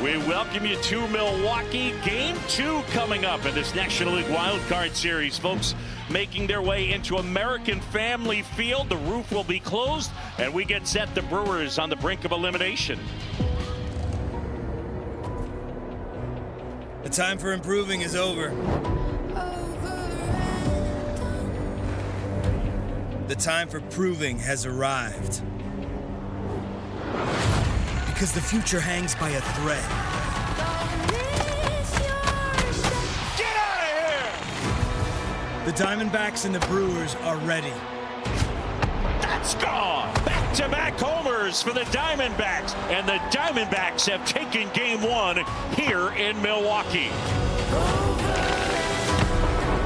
We welcome you to Milwaukee. Game 2 coming up in this National League Wild Card Series. Folks making their way into American Family Field. The roof will be closed, and we get set. The Brewers on the brink of elimination. The time for improving is over. The time for proving has arrived. Because the future hangs by a thread. Get out of here! The Diamondbacks and the Brewers are ready. That's gone! Back-to-back homers for the Diamondbacks. And the Diamondbacks have taken Game 1 here in Milwaukee.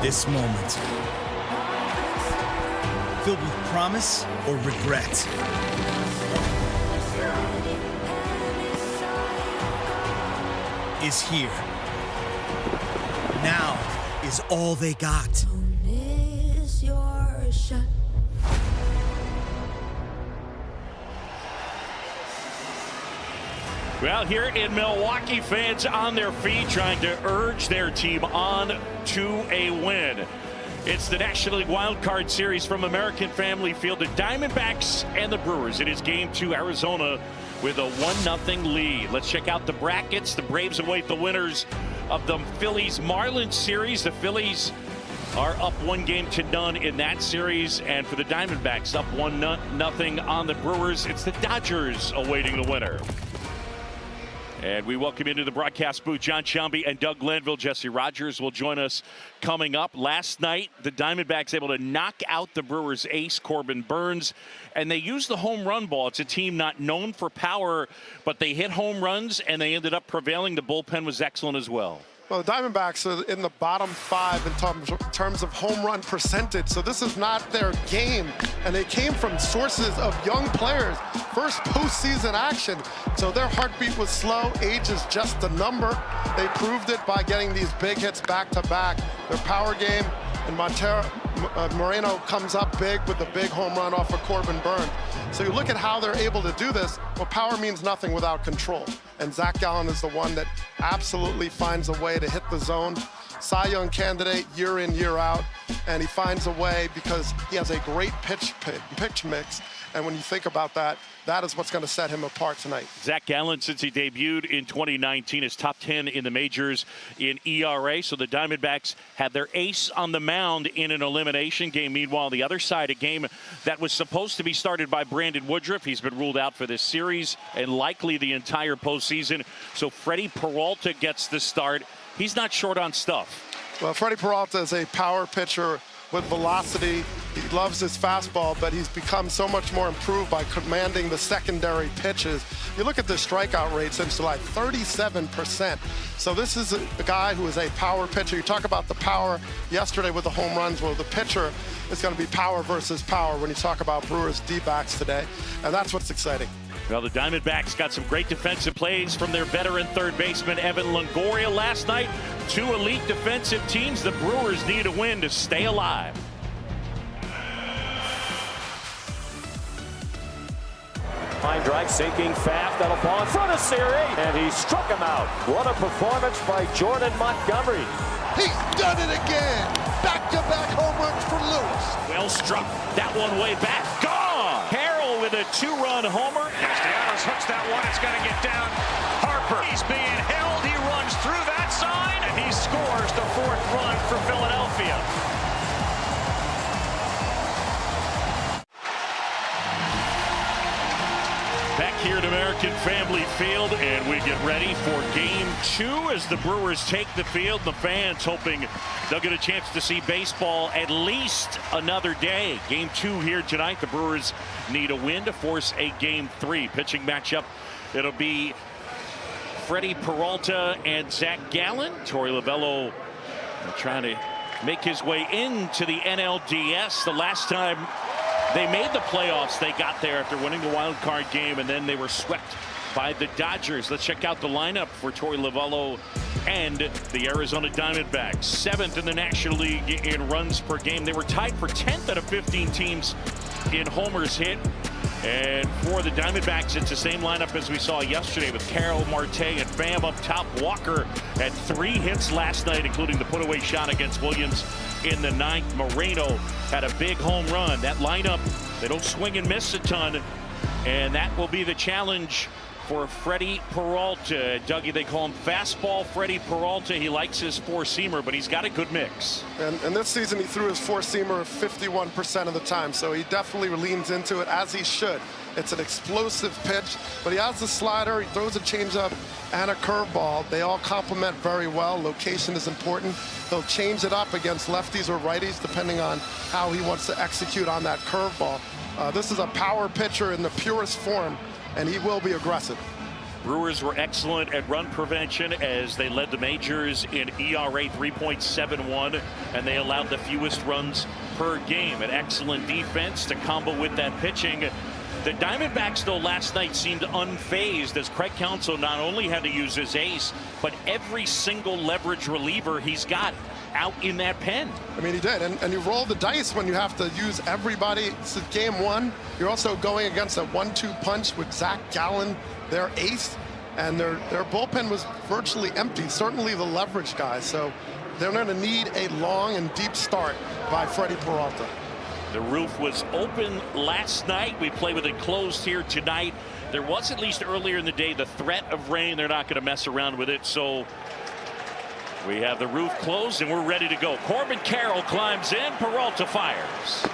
This moment, filled with promise or regret. Is here. Now is all they got. Well, here in Milwaukee, fans on their feet trying to urge their team on to a win. It's the National League Wild Card Series from American Family Field. The Diamondbacks and the Brewers. It is Game 2, Arizona with a 1-0 lead. Let's check out the brackets. The Braves await the winners of the Phillies-Marlins series. The Phillies are up 1-0 in that series. And for the Diamondbacks, up 1-0 on the Brewers. It's the Dodgers awaiting the winner. And we welcome into the broadcast booth John Sciambi and Doug Glanville. Jesse Rogers will join us coming up. Last night, the Diamondbacks able to knock out the Brewers ace, Corbin Burnes, and they used the home run ball. It's a team not known for power, but they hit home runs, and they ended up prevailing. The bullpen was excellent as well. Well, the Diamondbacks are in the bottom 5 in terms of home run percentage, so this is not their game. And they came from sources of young players, first postseason action. So their heartbeat was slow. Age is just a number. They proved it by getting these big hits back-to-back. Their power game, and Moreno comes up big with the big home run off of Corbin Burnes. So you look at how they're able to do this. Well, power means nothing without control. And Zach Gallen is the one that absolutely finds a way to hit the zone. Cy Young candidate year in, year out. And he finds a way because he has a great pitch mix. And when you think about that, that is what's going to set him apart tonight. Zach Gallen, since he debuted in 2019, is top 10 in the majors in ERA. So the Diamondbacks had their ace on the mound in an elimination game. Meanwhile, the other side, a game that was supposed to be started by Brandon Woodruff. He's been ruled out for this series and likely the entire postseason. So Freddie Peralta gets the start. He's not short on stuff. Well, Freddie Peralta is a power pitcher with velocity. He loves his fastball, but he's become so much more improved by commanding the secondary pitches. You look at the strikeout rate since July, 37%. So this is a guy who is a power pitcher. You talk about the power yesterday with the home runs. Well, the pitcher is going to be power versus power when you talk about Brewers D-backs today. And that's what's exciting. Well, the Diamondbacks got some great defensive plays from their veteran third baseman Evan Longoria last night. 2 elite defensive teams. The Brewers need a win to stay alive. Line drive sinking fast. That'll fall in front of Siri. And he struck him out. What a performance by Jordan Montgomery. He's done it again. Back-to-back home runs for Lewis. Well struck. That one way back. Gone. Carroll with a 2-run homer. Castellanos hooks that one. It's got to get down. Harper. He's being held. He runs through that side. And he scores the 4th run for Philadelphia. Back here at American Family Field, and we get ready for Game 2 as the Brewers take the field. The fans hoping they'll get a chance to see baseball at least another day. Game 2 here tonight. The Brewers need a win to force a Game 3. Pitching matchup, it'll be Freddie Peralta and Zach Gallen. Torey Lovullo trying to make his way into the NLDS. The last time they made the playoffs, they got there after winning the wild card game, and then they were swept by the Dodgers. Let's check out the lineup for Torey Lovullo and the Arizona Diamondbacks. 7th in the National League in runs per game. They were tied for 10th out of 15 teams in homers hit. And for the Diamondbacks, it's the same lineup as we saw yesterday with Carroll, Marte, and Pham up top. Walker had 3 hits last night, including the put-away shot against Williams in the 9th. Moreno had a big home run. That lineup, they don't swing and miss a ton, and that will be the challenge for Freddie Peralta. Dougie, they call him Fastball Freddie Peralta. He likes his 4-seamer, but he's got a good mix. And this season, he threw his 4-seamer 51% of the time, so he definitely leans into it, as he should. It's an explosive pitch, but he has the slider, he throws a changeup and a curveball. They all complement very well. Location is important. He'll change it up against lefties or righties, depending on how he wants to execute on that curveball. This is a power pitcher in the purest form, and he will be aggressive. Brewers were excellent at run prevention as they led the majors in ERA 3.71, and they allowed the fewest runs per game. An excellent defense to combo with that pitching. The Diamondbacks, though, last night seemed unfazed as Craig Counsell not only had to use his ace, but every single leverage reliever he's got out in that pen. I mean, he did, and you roll the dice when you have to use everybody. It's game 1. You're also going against a 1-2 punch with Zach Gallen, their ace, and their bullpen was virtually empty, certainly the leverage guys. So they're going to need a long and deep start by Freddie Peralta. The roof was open last night. We play with it closed here tonight. There was, at least earlier in the day, the threat of rain. They're not going to mess around with it, so we have the roof closed and we're ready to go. Corbin Carroll climbs in. Peralta fires.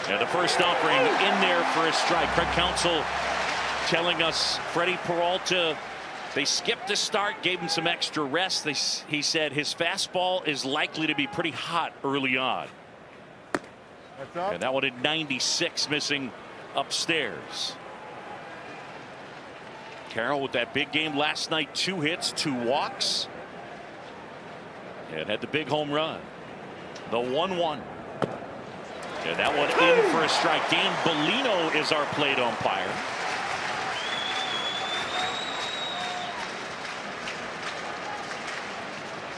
And the first offering in there for a strike. Craig Counsell telling us Freddie Peralta, they skipped the start, gave him some extra rest. He said his fastball is likely to be pretty hot early on. And that one at 96, missing upstairs. Carroll with that big game last night, 2 hits, 2 walks. And had the big home run. The 1-1. And that one in for a strike. Dan Bellino is our plate umpire.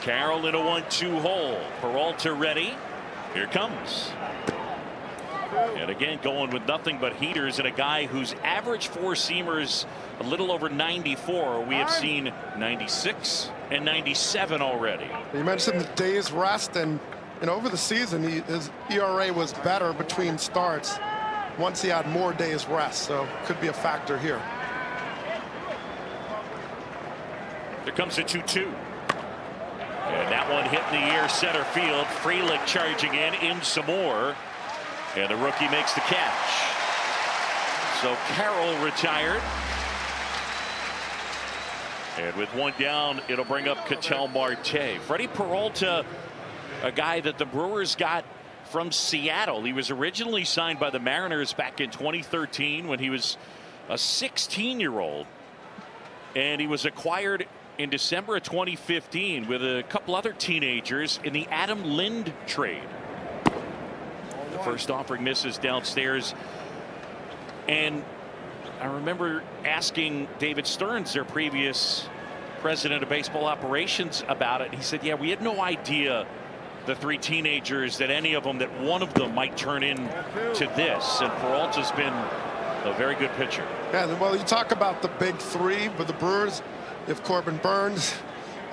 Carroll in a 1-2 hole. Peralta ready. Here comes. And again, going with nothing but heaters, and a guy whose average 4-seamers a little over 94. We have seen 96 and 97 already. You mentioned the days rest, and over the season his ERA was better between starts once he had more days rest, so could be a factor here. There comes the 2-2. And that one hit in the air center field. Frelick charging in some more. And the rookie makes the catch. So Carroll retired. And with 1 down, it'll bring up Ketel Marte. Freddie Peralta, a guy that the Brewers got from Seattle. He was originally signed by the Mariners back in 2013 when he was a 16-year-old. And he was acquired in December of 2015 with a couple other teenagers in the Adam Lind trade. The first offering misses downstairs. And I remember asking David Stearns, their previous president of baseball operations, about it. He said, yeah, we had no idea, the 3 teenagers, that any of them, that one of them might turn into this. And Peralta's been a very good pitcher. Yeah, well, you talk about the big 3 with the Brewers. You have Corbin Burns,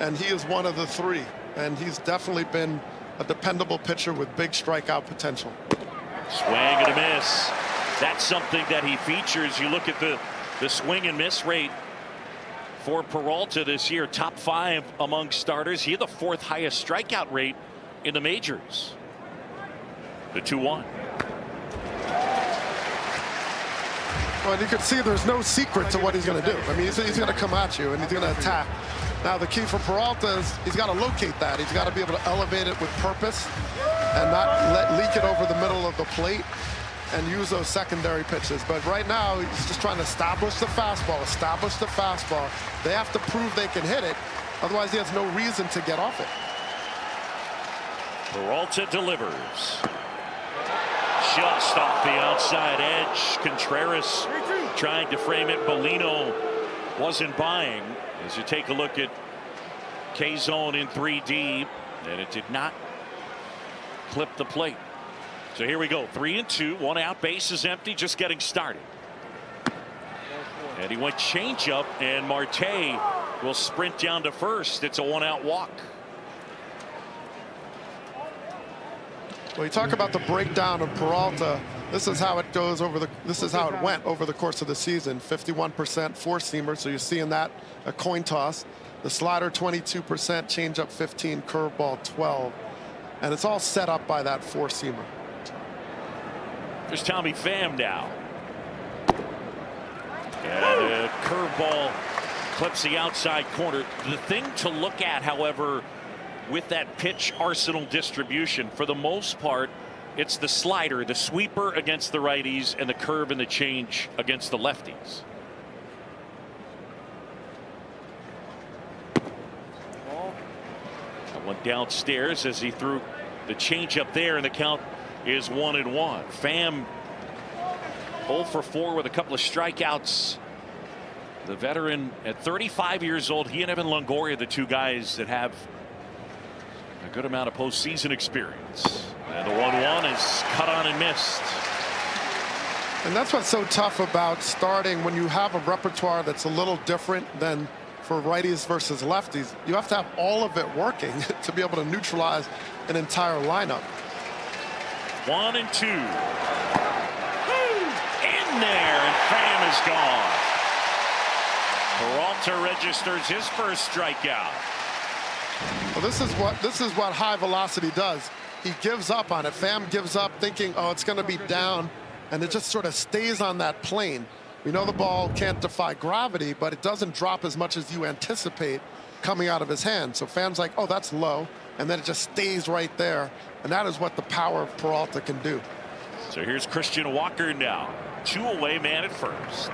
and he is one of the 3. And he's definitely been a dependable pitcher with big strikeout potential. Swing and a miss. That's something that he features. You look at the swing and miss rate for Peralta this year, top 5 among starters. He had the 4th highest strikeout rate in the majors. The 2-1. Well, you can see there's no secret to what he's going to do. I mean, he's going to come at you and he's going to attack. Now, the key for Peralta is he's got to locate that. He's got to be able to elevate it with purpose and not leak it over the middle of the plate and use those secondary pitches. But right now, he's just trying to establish the fastball, They have to prove they can hit it. Otherwise, he has no reason to get off it. Peralta delivers. Just off the outside edge. Contreras trying to frame it. Bellino wasn't buying. As you take a look at K-zone in 3D, and it did not clip the plate. So here we go. 3-2, 1 out, base is empty, just getting started. And he went changeup, and Marte will sprint down to first. It's a 1-out walk. Well, you talk about the breakdown of Peralta. This is how it goes over the. This is how it went over the course of the season. 51% four-seamer, so you're seeing that a coin toss. The slider 22%, changeup 15, curveball 12, and it's all set up by that four-seamer. There's Tommy Pham now. And a curveball clips the outside corner. The thing to look at, however, with that pitch arsenal distribution, for the most part, it's the slider, the sweeper against the righties, and the curve and the change against the lefties. That one downstairs as he threw the change up there, and the count is 1-1. Pham 0 for 4 with a couple of strikeouts. The veteran at 35 years old, he and Evan Longoria, the two guys that have a good amount of postseason experience. And the 1-1 is cut on and missed. And that's what's so tough about starting when you have a repertoire that's a little different than for righties versus lefties. You have to have all of it working to be able to neutralize an entire lineup. 1-2. In there, and Pham is gone. Peralta registers his first strikeout. Well, this is what high velocity does. He gives up on it. Pham gives up thinking, oh, it's going to be down, and it just sort of stays on that plane. We know the ball can't defy gravity, but it doesn't drop as much as you anticipate coming out of his hand. So Pham's like, oh, that's low, and then it just stays right there, and that is what the power of Peralta can do. So here's Christian Walker now. 2 away, man at first.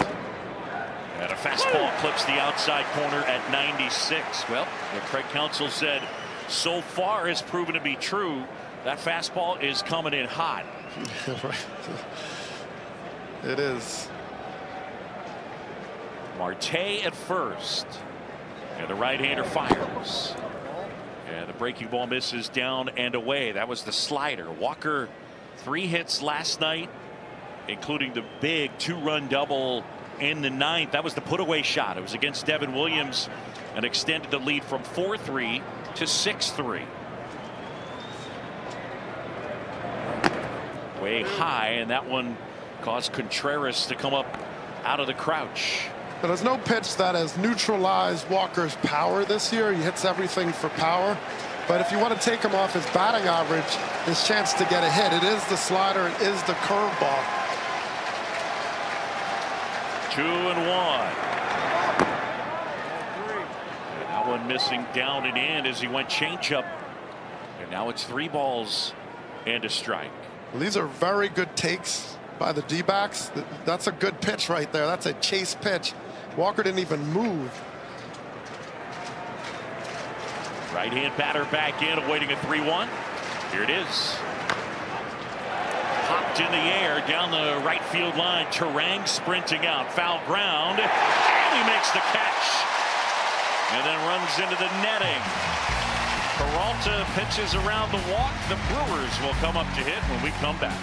And a fastball clips the outside corner at 96. Well, what Craig Counsell said so far has proven to be true. That fastball is coming in hot. Right. It is. Marte at first. And the right-hander fires. And the breaking ball misses down and away. That was the slider. Walker 3 hits last night, including the big 2-run double in the 9th. That was the put-away shot. It was against Devin Williams and extended the lead from 4-3 to 6-3. Way high, and that one caused Contreras to come up out of the crouch. But there's no pitch that has neutralized Walker's power this year. He hits everything for power. But if you want to take him off his batting average, his chance to get a hit, it is the slider, it is the curveball. 2-1. And that one missing down and in as he went changeup. And now it's 3 balls and a strike. Well, these are very good takes by the D-backs. That's a good pitch right there. That's a chase pitch. Walker didn't even move. Right-hand batter back in, awaiting a 3-1. Here it is. Popped in the air down the right field line. Terang sprinting out. Foul ground. And he makes the catch. And then runs into the netting. Peralta pitches around the walk. The Brewers will come up to hit when we come back.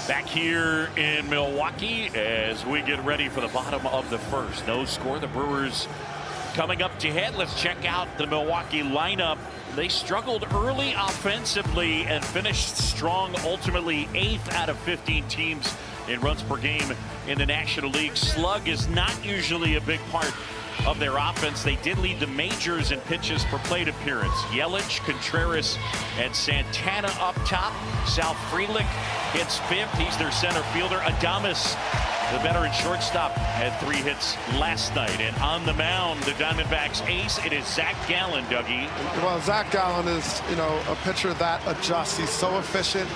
Back here in Milwaukee as we get ready for the bottom of the first. No score. The Brewers coming up to hit. Let's check out the Milwaukee lineup. They struggled early offensively and finished strong, ultimately 8th out of 15 teams in runs per game in the National League. Slug is not usually a big part of their offense. They did lead the majors in pitches per plate appearance. Yelich, Contreras, and Santana up top. Sal Frelick hits 5th. He's their center fielder. Adames, the veteran shortstop, had 3 hits last night. And on the mound, the Diamondbacks ace, it is Zach Gallen, Dougie. Well, Zach Gallen is, a pitcher that adjusts. He's so efficient.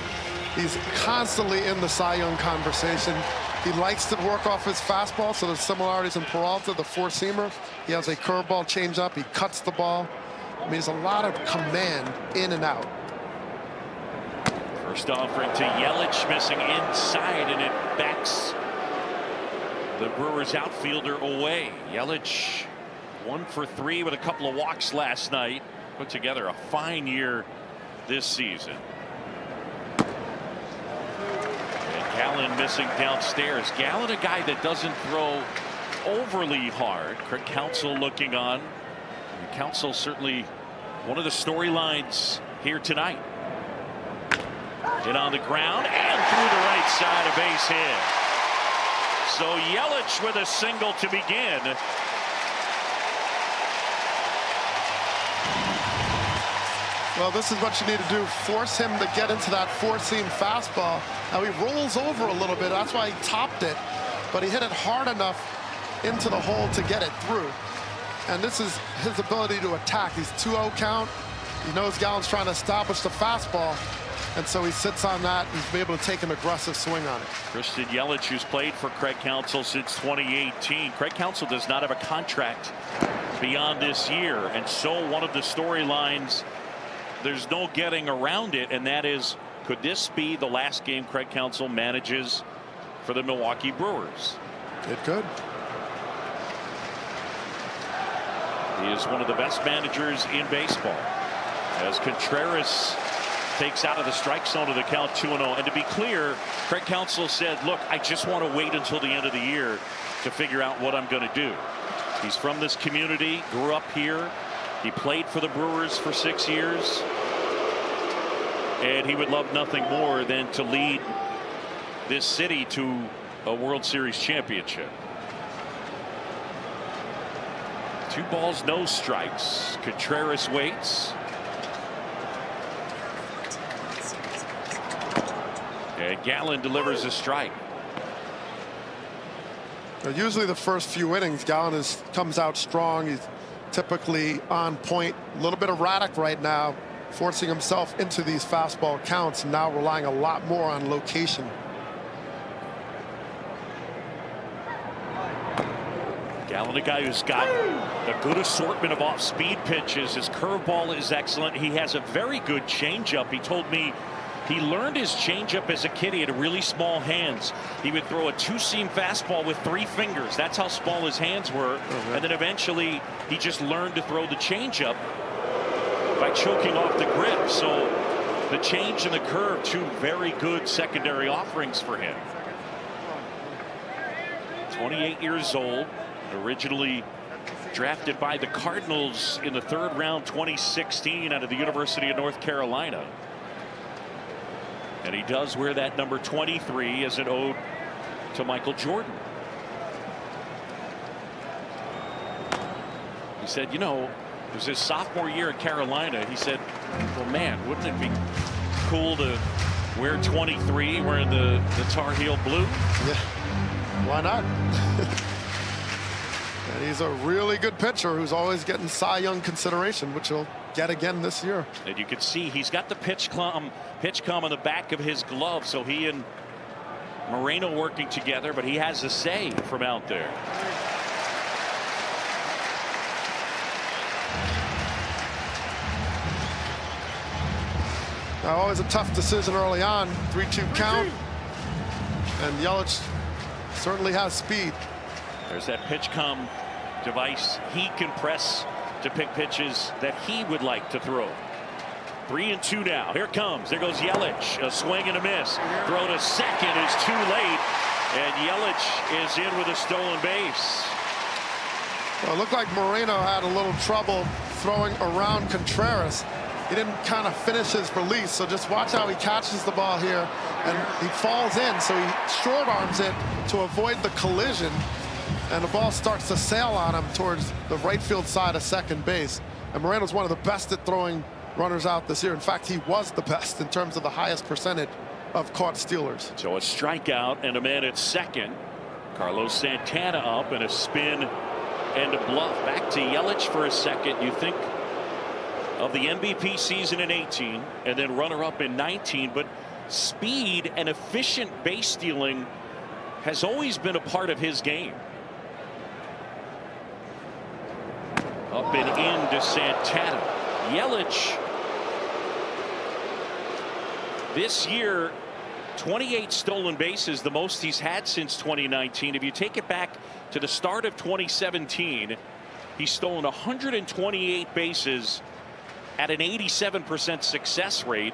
He's constantly in the Cy Young conversation. He likes to work off his fastball, so there's similarities in Peralta, the four-seamer. He has a curveball changeup. He cuts the ball. I mean, there's a lot of command in and out. First offering to Yelich, missing inside, and it backs the Brewers outfielder away. Yelich 1 for 3 with a couple of walks last night. Put together a fine year this season. And Gallen missing downstairs. Gallen, a guy that doesn't throw overly hard. Craig Counsell looking on. And Counsell certainly one of the storylines here tonight. Hit on the ground and through the right side, a base hit. So Yelich with a single to begin. Well, this is what you need to do. Force him to get into that four-seam fastball. Now he rolls over a little bit. That's why he topped it. But he hit it hard enough into the hole to get it through. And this is his ability to attack. He's 2-0 count. He knows Gallen's trying to establish the fastball. And so he sits on that and he's able to take an aggressive swing on it. Christian Yelich, who's played for Craig Counsell since 2018. Craig Counsell does not have a contract beyond this year. And so one of the storylines, there's no getting around it, and that is, could this be the last game Craig Counsell manages for the Milwaukee Brewers? It could. He is one of the best managers in baseball. As Contreras takes out of the strike zone to the count 2-0. And to be clear, Craig Counsell said, look, I just want to wait until the end of the year to figure out what I'm going to do. He's from this community, grew up here. He played for the Brewers for 6 years. And he would love nothing more than to lead this city to a World Series championship. 2 balls, no strikes. Contreras waits. And Gallen delivers a strike. Now, usually the first few innings, Gallen comes out strong. He's typically on point. A little bit erratic right now, forcing himself into these fastball counts, and now relying a lot more on location. Gallen, a guy who's got a good assortment of off-speed pitches. His curveball is excellent. He has a very good changeup. He told me he learned his changeup as a kid. He had really small hands. He would throw a 2-seam fastball with 3 fingers. That's how small his hands were. And then eventually he just learned to throw the changeup by choking off the grip. So the change and the curve, 2 very good secondary offerings for him. 28 years old, originally drafted by the Cardinals in the 3rd round 2016 out of the University of North Carolina. And he does wear that number 23 as an ode to Michael Jordan. He said, you know, it was his sophomore year at Carolina. He said, well, man, wouldn't it be cool to wear 23 wearing the Tar Heel blue? Yeah, why not? And he's a really good pitcher who's always getting Cy Young consideration, which he'll get again this year. And you can see he's got the pitch com on the back of his glove, so he and Moreno working together, but he has a say from out there. Now, always a tough decision early on. 3-2 count. And Yelich certainly has speed. There's that pitch com device he can press to pick pitches that he would like to throw. 3-2 now. Here comes. There goes Yelich. A swing and a miss. Throw to second is too late. And Yelich is in with a stolen base. Well, it looked like Moreno had a little trouble throwing around Contreras. He didn't kind of finish his release, so just watch how he catches the ball here, and he falls in, so he short arms it to avoid the collision, and the ball starts to sail on him towards the right field side of second base. And Moreno's one of the best at throwing runners out this year. In fact, he was the best in terms of the highest percentage of caught stealers. So a strikeout and a man at second. Carlos Santana up and a spin and a bluff. Back to Yelich for a second. You think of the MVP season in 18 and then runner-up in 19, but speed and efficient base stealing has always been a part of his game. Up and in to Santana. Yelich this year, 28 stolen bases, the most he's had since 2019. If you take it back to the start of 2017, he's stolen 128 bases at an 87% success rate,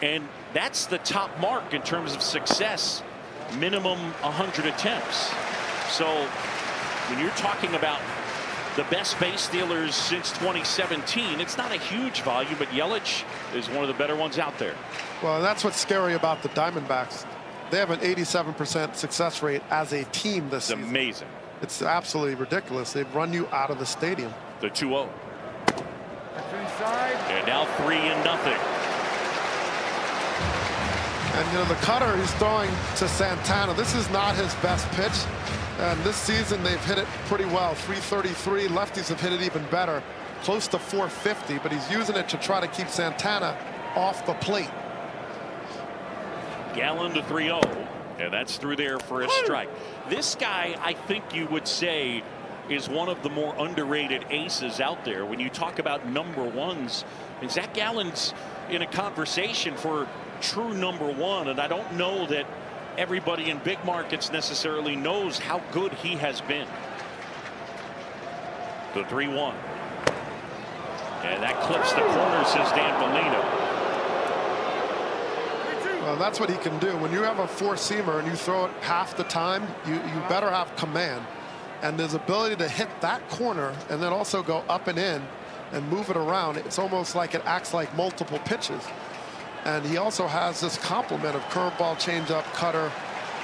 and that's the top mark in terms of success minimum 100 attempts. So when you're talking about the best base stealers since 2017, it's not a huge volume, but Yelich is one of the better ones out there. Well, that's what's scary about the Diamondbacks. They have an 87% success rate as a team this season. Amazing. It's absolutely ridiculous. They've run you out of the stadium. The 2-0. And now 3-0. And, you know, the cutter he's throwing to Santana, this is not his best pitch. And this season, they've hit it pretty well. 333. Lefties have hit it even better. Close to 450. But he's using it to try to keep Santana off the plate. Gallen to 3-0. And that's through there for a strike. This guy, I think you would say, is one of the more underrated aces out there. When you talk about number ones, and Zach Gallen's in a conversation for true number one. And I don't know that everybody in big markets necessarily knows how good he has been. The 3-1. And that clips the corner, says Dan Bellino. Well, that's what he can do. When you have a four-seamer and you throw it half the time, you better have command. And his ability to hit that corner and then also go up and in and move it around, it's almost like it acts like multiple pitches. And he also has this complement of curveball, changeup, cutter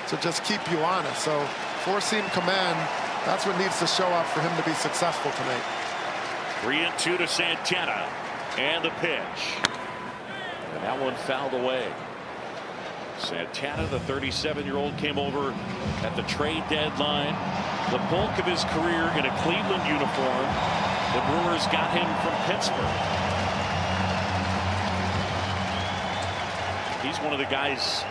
to just keep you honest. So four-seam command, that's what needs to show up for him to be successful tonight. 3-2 to Santana. And the pitch. And that one fouled away. Santana, the 37-year-old, came over at the trade deadline. The bulk of his career in a Cleveland uniform. The Brewers got him from Pittsburgh. He's one of the guys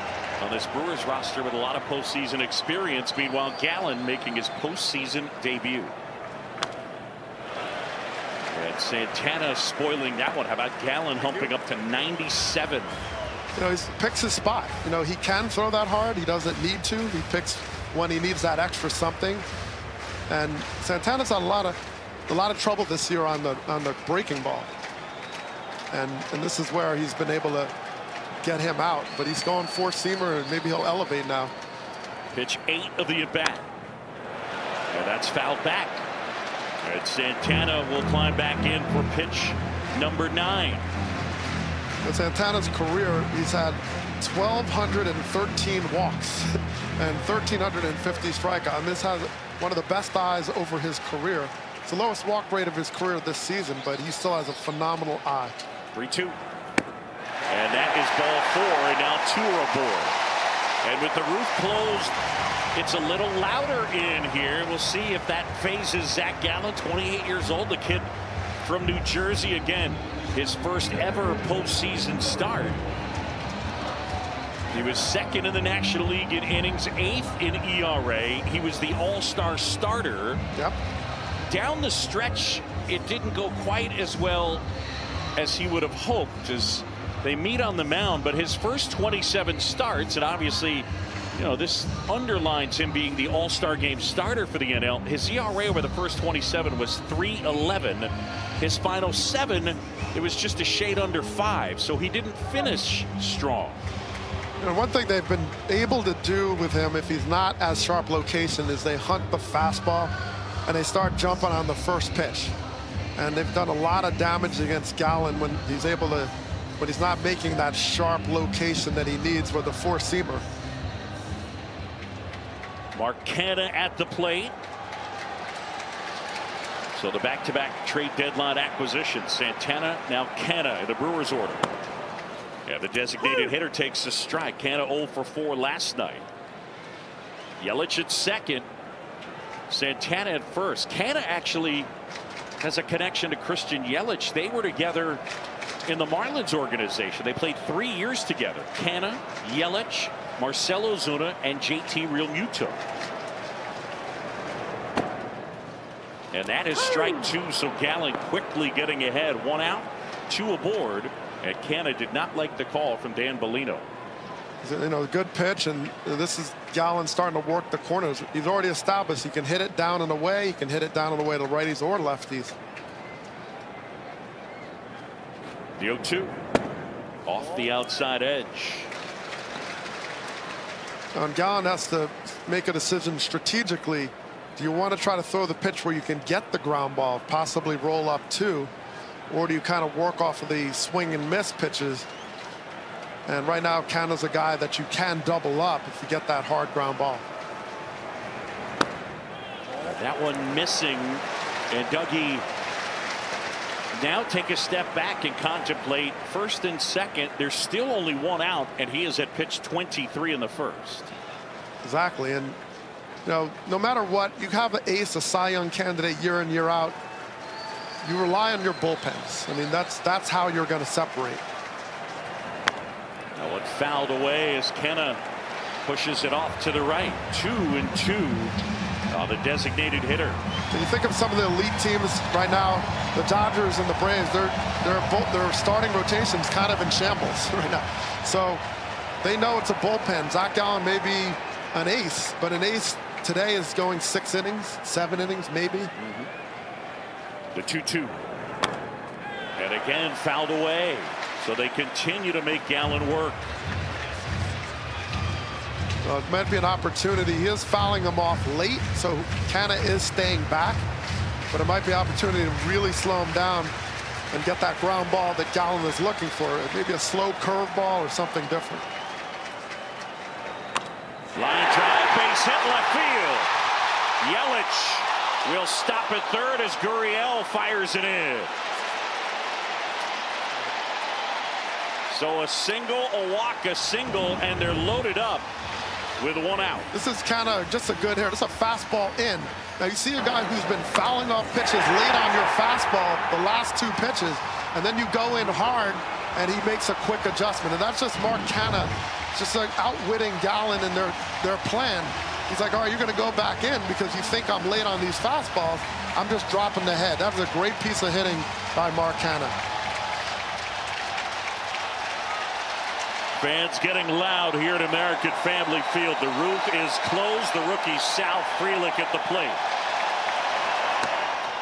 on this Brewers roster with a lot of postseason experience. Meanwhile, Gallen making his postseason debut. And Santana spoiling that one. How about Gallen humping up to 97? You know, he picks his spot. You know, he can throw that hard. He doesn't need to. He picks when he needs that extra something. And Santana's had a lot of trouble this year on the breaking ball. And this is where he's been able to get him out. But he's going four-seamer, and maybe he'll elevate now. Pitch 8 of the at-bat. And that's fouled back. And Santana will climb back in for pitch number 9. In Santana's career, he's had 1,213 walks and 1,350 strikeouts. And this has one of the best eyes over his career. It's the lowest walk rate of his career this season, but he still has a phenomenal eye. 3-2. And that is ball 4, and now 2 are aboard. And with the roof closed, it's a little louder in here. We'll see if that phases Zach Gallen, 28 years old, the kid from New Jersey. Again, his first ever postseason start. He was second in the National League in innings, 8th in ERA. He was the all-star starter. Yep. Down the stretch, it didn't go quite as well as he would have hoped as they meet on the mound. But his first 27 starts, and obviously, you know, this underlines him being the all-star game starter for the NL. His ERA over the first 27 was 3.11. His final 7, it was just a shade under 5, so he didn't finish strong. You know, one thing they've been able to do with him, if he's not as sharp location, is they hunt the fastball and they start jumping on the first pitch. And they've done a lot of damage against Gallen when he's able to, when he's not making that sharp location that he needs with the four-seamer. Mark Canha at the plate. So the back-to-back trade deadline acquisition. Santana, now Canha in the Brewers order. Yeah, the designated hitter takes a strike. Canha 0 for 4 last night. Yelich at second. Santana at first. Canha actually has a connection to Christian Yelich. They were together in the Marlins organization. They played 3 years together. Canha, Yelich, Marcell Ozuna, and JT Realmuto. And that is strike 2, so Gallen quickly getting ahead. 1 out, 2 aboard. And Canha did not like the call from Dan Bellino. You know, good pitch, and this is Gallen starting to work the corners. He's already established he can hit it down and away. He can hit it down and away to righties or lefties. The 0-2 off the outside edge. And Gallen has to make a decision strategically. Do you want to try to throw the pitch where you can get the ground ball, possibly roll up two, or do you kind of work off of the swing and miss pitches? And right now, Canada's a guy that you can double up if you get that hard ground ball. That one missing, and Dougie now take a step back and contemplate first and second. There's still only one out, and he is at pitch 23 in the first. Exactly, and you know, no matter what, you have an ace, a Cy Young candidate year in, year out. You rely on your bullpens. I mean, that's how you're going to separate. Now it fouled away as Kenna pushes it off to the right. 2-2 on the designated hitter. When you think of some of the elite teams right now, the Dodgers and the Braves, their starting rotations kind of in shambles right now. So they know it's a bullpen. Zach Gallen may be an ace, but an ace today is going 6 innings, 7 innings, maybe. The 2-2. And again fouled away. So they continue to make Gallen work. It might be an opportunity. He is fouling them off late, so Canna is staying back. But it might be an opportunity to really slow him down and get that ground ball that Gallen is looking for. Maybe a slow curveball or something different. Line drive, base hit left field. Yelich will stop at third as Gurriel fires it in. So a single, a walk, a single, and they're loaded up with 1 out. This is kind of just a good hitter. This is a fastball in. Now you see a guy who's been fouling off pitches late on your fastball the last 2 pitches, and then you go in hard and he makes a quick adjustment. And that's just Mark Canha, just like outwitting Gallen in their plan. He's like, all right, you're going to go back in because you think I'm late on these fastballs. I'm just dropping the head. That was a great piece of hitting by Mark Canha. Fans getting loud here at American Family Field. The roof is closed. The rookie Sal Frelick at the plate.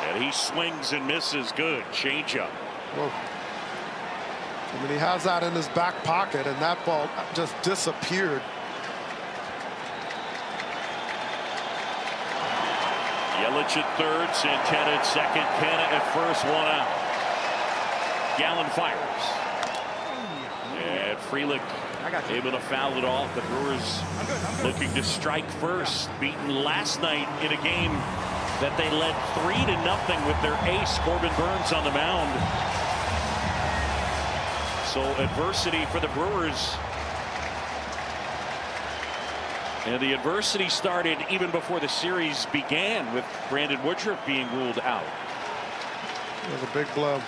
And he swings and misses. Good changeup. Whoa. I mean, he has that in his back pocket, and that ball just disappeared. Yelich at third, Santana at second, Canha at first, 1 out. Gallen fires. And Frelick able to foul it off. The Brewers looking to strike first. Beaten last night in a game that they led 3-0 with their ace Corbin Burns on the mound. So adversity for the Brewers. And the adversity started even before the series began, with Brandon Woodruff being ruled out. It was a big blow.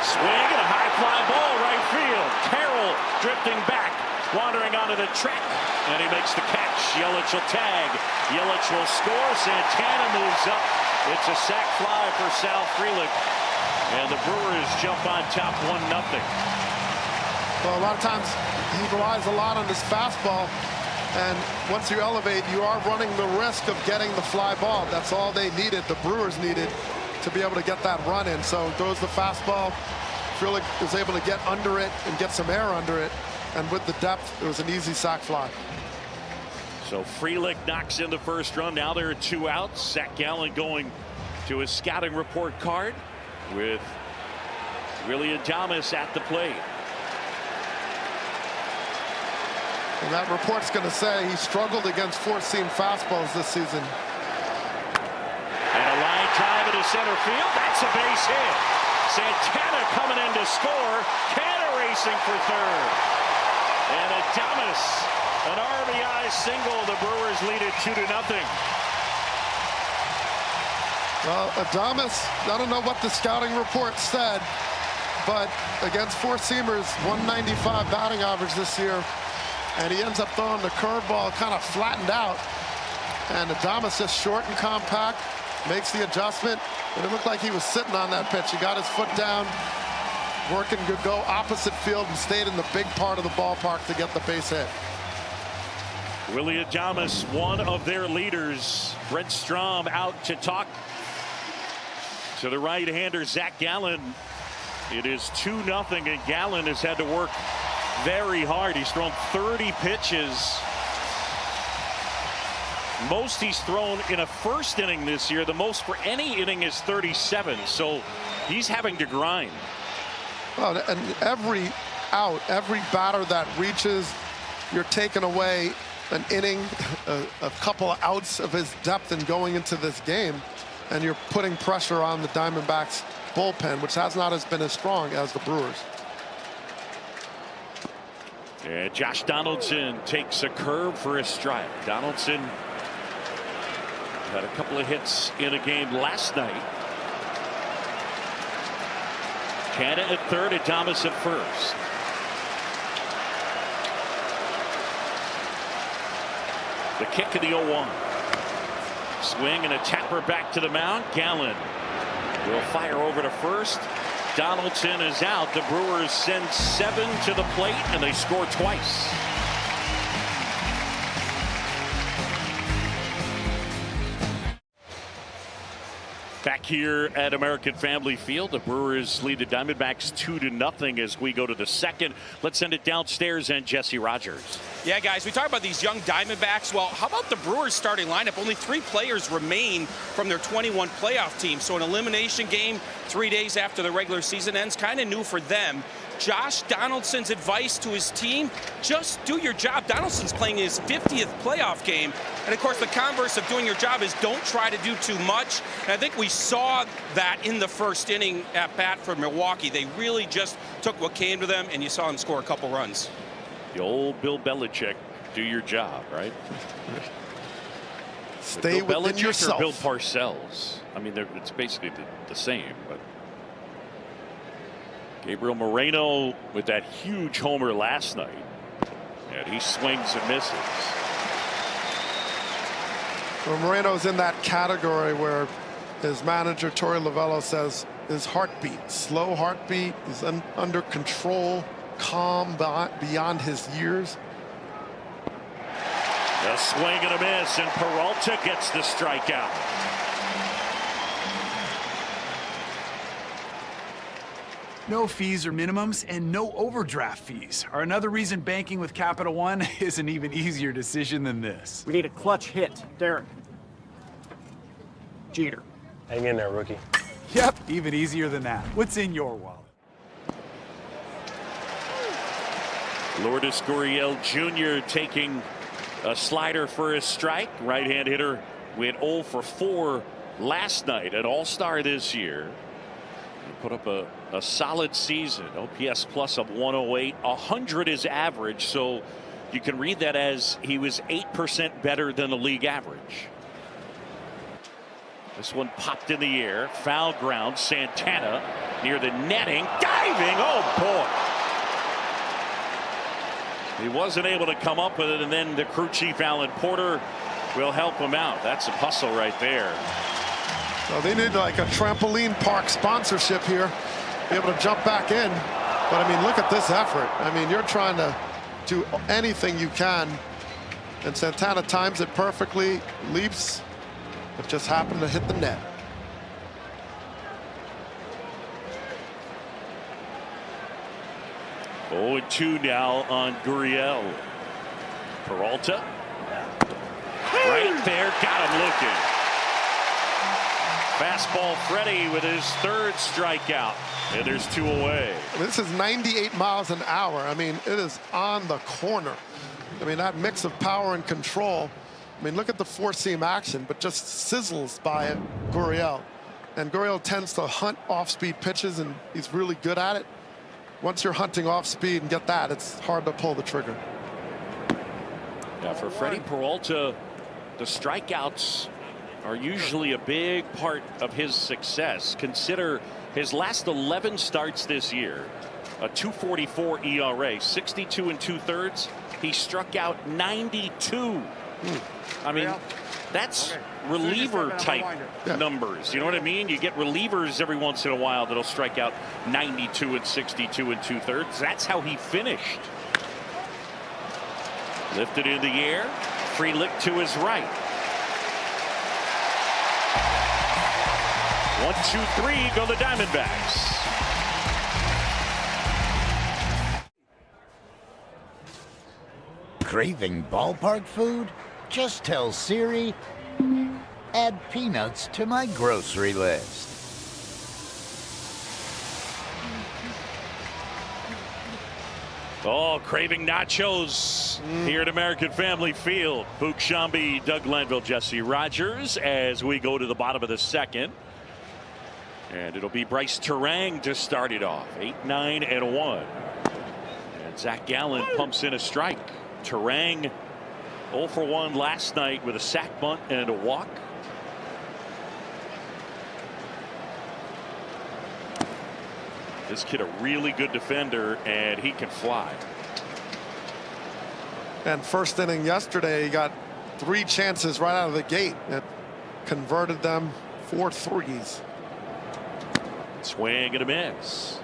Swing and a high fly ball right field. Carroll drifting back, wandering onto the track, and he makes the catch. Yelich will tag. Yelich will score. Santana moves up. It's a sac fly for Sal Frelick, and the Brewers jump on top 1-0. Well, a lot of times he relies a lot on his fastball, and once you elevate, you are running the risk of getting the fly ball. That's all they needed. The Brewers needed to be able to get that run in. So throws the fastball. Frelick was able to get under it and get some air under it, and with the depth, it was an easy sac fly. So Frelick knocks in the first run. Now there are 2 outs. Zach Gallen going to his scouting report card with Willie Adames at the plate. And that report's going to say he struggled against 4-seam fastballs this season. And a line drive into center field. That's a base hit. Santana coming in to score. Canha racing for third. And Adames, an RBI single. The Brewers lead it 2-0. Well, Adames, I don't know what the scouting report said, but against 4-seamers, 195 batting average this year. And he ends up throwing the curveball kind of flattened out. And Adames just short and compact, makes the adjustment. And it looked like he was sitting on that pitch. He got his foot down, working to go opposite field, and stayed in the big part of the ballpark to get the base hit. Willie Adames, one of their leaders. Brent Strom out to talk to the right-hander Zach Gallen. It is 2-0, and Gallen has had to work very hard. He's thrown 30 pitches. Most he's thrown in a first inning this year. The most for any inning is 37. So he's having to grind. Well, and every out, every batter that reaches, you're taking away an inning, a couple of outs of his depth in going into this game, and you're putting pressure on the Diamondbacks bullpen, which has not been as strong as the Brewers. And Josh Donaldson takes a curve for a strike. Donaldson had a couple of hits in a game last night. Canada at third and Thomas at first. The kick of the 0-1. Swing and a tapper back to the mound. Gallen will fire over to first. Donaldson is out. The Brewers send 7 to the plate and they score twice. Back here at American Family Field, the Brewers lead the Diamondbacks 2-0 as we go to the second. Let's send it downstairs and Jesse Rogers. Yeah, guys, we talk about these young Diamondbacks. Well, how about the Brewers starting lineup? Only 3 players remain from their 21 playoff team. So an elimination game 3 days after the regular season ends, kind of new for them. Josh Donaldson's advice to his team, just do your job. Donaldson's playing his 50th playoff game. And, of course, the converse of doing your job is don't try to do too much. And I think we saw that in the first inning at bat for Milwaukee. They really just took what came to them, and you saw them score a couple runs. The old Bill Belichick, do your job, right? Stay Bill within Belichick yourself. or Bill Parcells. I mean, it's basically the same, but Gabriel Moreno with that huge homer last night, and he swings and misses. Well, Moreno's in that category where his manager Torey Lovullo says his heartbeat, slow heartbeat, he's under control, calm beyond his years. A swing and a miss, and Peralta gets the strikeout. No fees or minimums and no overdraft fees are another reason banking with Capital One is an even easier decision than this. We need a clutch hit. Derek. Jeter. Hang in there, rookie. Yep, even easier than that. What's in your wallet? Lourdes Gurriel Jr. taking a slider for a strike. Right-hand hitter went 0 for 4 last night, an all-star this year. He put up a solid season. OPS plus of 108. 100 is average, so you can read that as he was 8% better than the league average. This one popped in the air. Foul ground. Santana near the netting. Diving. Oh, boy. He wasn't able to come up with it, and then the crew chief Alan Porter will help him out. That's a hustle right there. So they need like a trampoline park sponsorship here, be able to jump back in. But I mean, look at this effort. I mean, you're trying to do anything you can, and Santana times it perfectly, leaps, but just happened to hit the net. Oh, 2 now on Gurriel. Peralta. Right there, got him looking. Fastball Freddie with his 3rd strikeout. And there's 2 away. This is 98 miles an hour. I mean, it is on the corner. I mean, that mix of power and control. I mean, look at the 4-seam action, but just sizzles by Gurriel. And Gurriel tends to hunt off-speed pitches, and he's really good at it. Once you're hunting off speed and get that, it's hard to pull the trigger. Yeah, for Freddie Peralta, the strikeouts are usually a big part of his success. Consider his last 11 starts this year, a 2.44 ERA, 62 2/3. He struck out 92. I mean, that's reliever type numbers. You know what I mean? You get relievers every once in a while that'll strike out 92 and 62 2/3. That's how he finished. Lifted in the air. Free lick to his right. 1, 2, 3 go the Diamondbacks. Craving ballpark food? Just tell Siri, add peanuts to my grocery list. Oh, craving nachos here at American Family Field. Boog Sciambi, Doug Lenville, Jesse Rogers as we go to the bottom of the second. And it'll be Bryce Turang to start it off. 8-9-1. And Zach Gallen pumps in a strike. Turang 0 for 1 last night with a sac bunt and a walk. This kid a really good defender, and he can fly. And first inning yesterday, he got 3 chances right out of the gate and converted them 4 threes. Swing and a miss.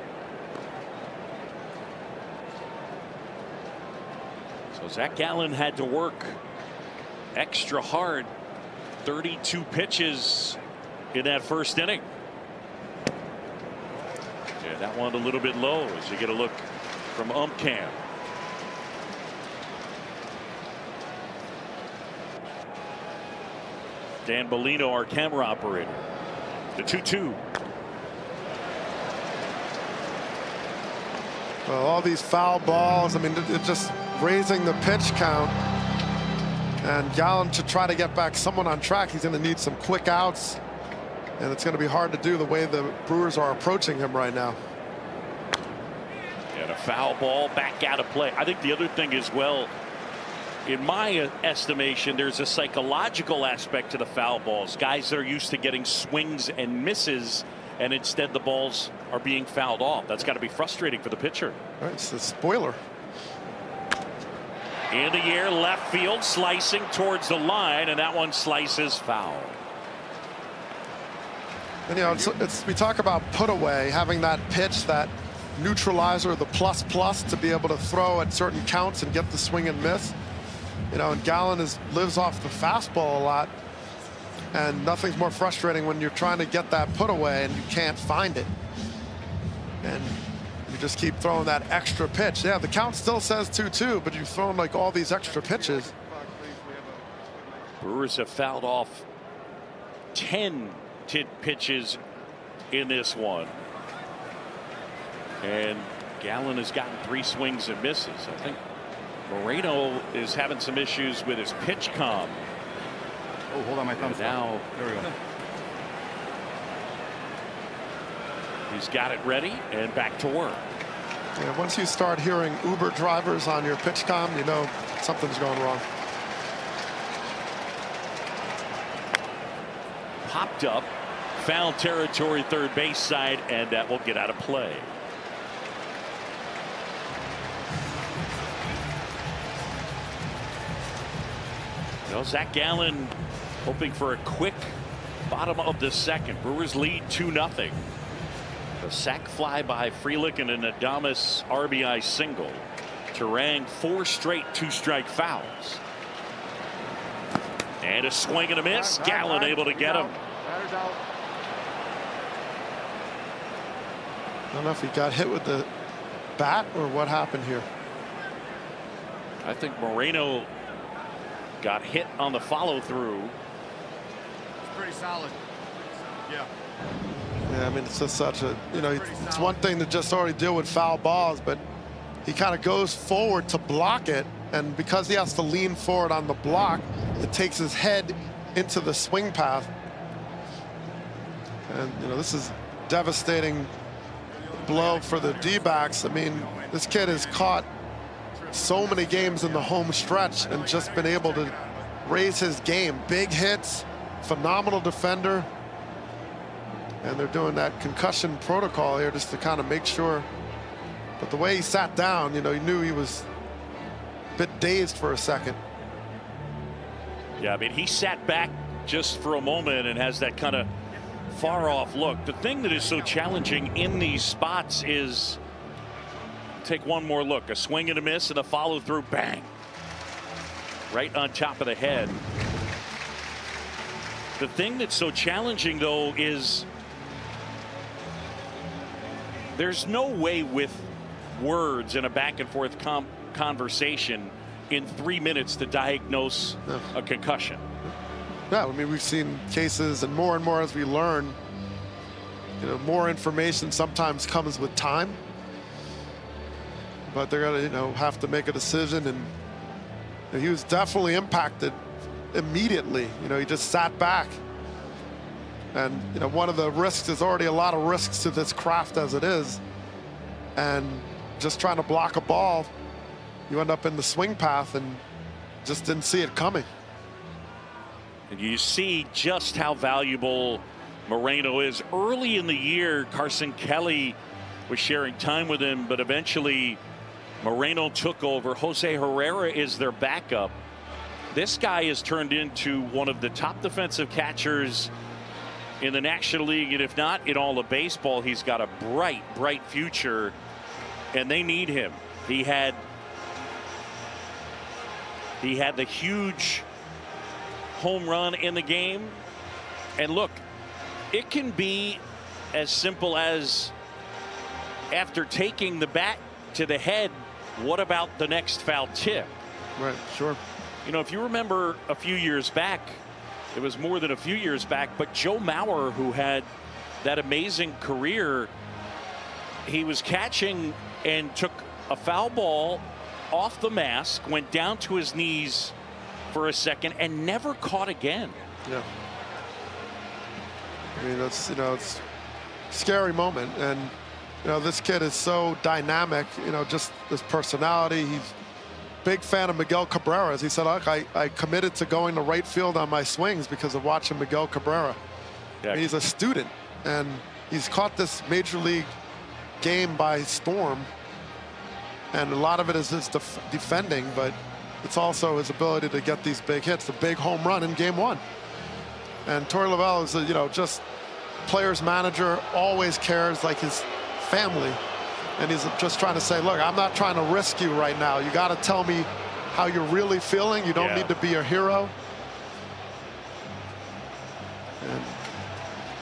So Zach Gallen had to work extra hard. 32 pitches in that first inning. Yeah, that one a little bit low as you get a look from Cam. Dan Bellino, our camera operator. The 2-2. Well, all these foul balls, I mean, it's just raising the pitch count. And Gallen, to try to get back someone on track, he's going to need some quick outs. And it's going to be hard to do the way the Brewers are approaching him right now. And a foul ball back out of play. I think the other thing is, well, in my estimation, there's a psychological aspect to the foul balls. Guys that are used to getting swings and misses, and instead the balls are being fouled off. That's got to be frustrating for the pitcher. Right, it's a spoiler. In the air, left field, slicing towards the line, and that one slices foul. And, you know, we talk about put away, having that pitch, that neutralizer, the plus to be able to throw at certain counts and get the swing and miss. You know, and Gallen lives off the fastball a lot, and nothing's more frustrating when you're trying to get that put away and you can't find it, and you just keep throwing that extra pitch. Yeah, the count still says 2-2, but you've thrown like all these extra pitches. Brewers have fouled off 10 pitches in this one, and Gallen has gotten 3 swings and misses. I think Moreno is having some issues with his pitch comm. Oh, hold on, my thumb's now. There we go. He's got it ready and back to work. Yeah, once you start hearing Uber drivers on your pitch comm, you know something's going wrong. Popped up, foul territory, third base side, and that will get out of play. Well, Zach Gallen hoping for a quick bottom of the second. Brewers lead 2-0. A sac fly by Frelick and an Adames RBI single. Turang 4 straight 2-strike fouls. And a swing and a miss. Gallen able to get him. I don't know if he got hit with the bat or what happened here. I think Moreno got hit on the follow through. It's pretty solid. Yeah. Yeah, I mean, it's just such a, you know, it's one thing to just already deal with foul balls, but he kind of goes forward to block it, and because he has to lean forward on the block, it takes his head into the swing path. And, you know, this is devastating blow for the D-backs. I mean, this kid has caught so many games in the home stretch and just been able to raise his game. Big hits, phenomenal defender. And they're doing that concussion protocol here just to kind of make sure. But the way he sat down, you know, you knew he was a bit dazed for a second. Yeah, I mean, he sat back just for a moment and has that kind of far off look. The thing that is so challenging in these spots is take one more look, a swing and a miss and a follow through, bang, right on top of the head. The thing that's so challenging, though, is there's no way with words in a back and forth conversation in 3 minutes to diagnose a concussion. Yeah, I mean, we've seen cases, and more as we learn, you know, more information sometimes comes with time. But they're gonna, you know, have to make a decision, and he was definitely impacted immediately. You know, he just sat back. And, you know, one of the risks is already a lot of risks to this craft as it is. And just trying to block a ball, you end up in the swing path and just didn't see it coming. And you see just how valuable Moreno is. Early in the year, Carson Kelly was sharing time with him, but eventually Moreno took over. Jose Herrera is their backup. This guy has turned into one of the top defensive catchers in the National League, and if not in all of baseball. He's got a bright future, and they need him. He had the huge home run in the game, and look, it can be as simple as, after taking the bat to the head, what about the next foul tip? Right, sure. You know, if you remember a few years back, it was more than a few years back, but Joe Mauer, who had that amazing career, he was catching and took a foul ball off the mask, went down to his knees for a second, and never caught again. Yeah. I mean, that's, you know, it's a scary moment. And, you know, this kid is so dynamic, you know, just his personality. He's a big fan of Miguel Cabrera. He said, look, I committed to going to right field on my swings because of watching Miguel Cabrera. Yeah. He's a student, and he's caught this major league game by storm. And a lot of it is his defending, but it's also his ability to get these big hits, the big home run in Game 1. And Torey Lovullo is, you know, just player's manager, always cares like his family. And he's just trying to say, look, I'm not trying to risk you right now. You got to tell me how you're really feeling. You don't need to be a hero. And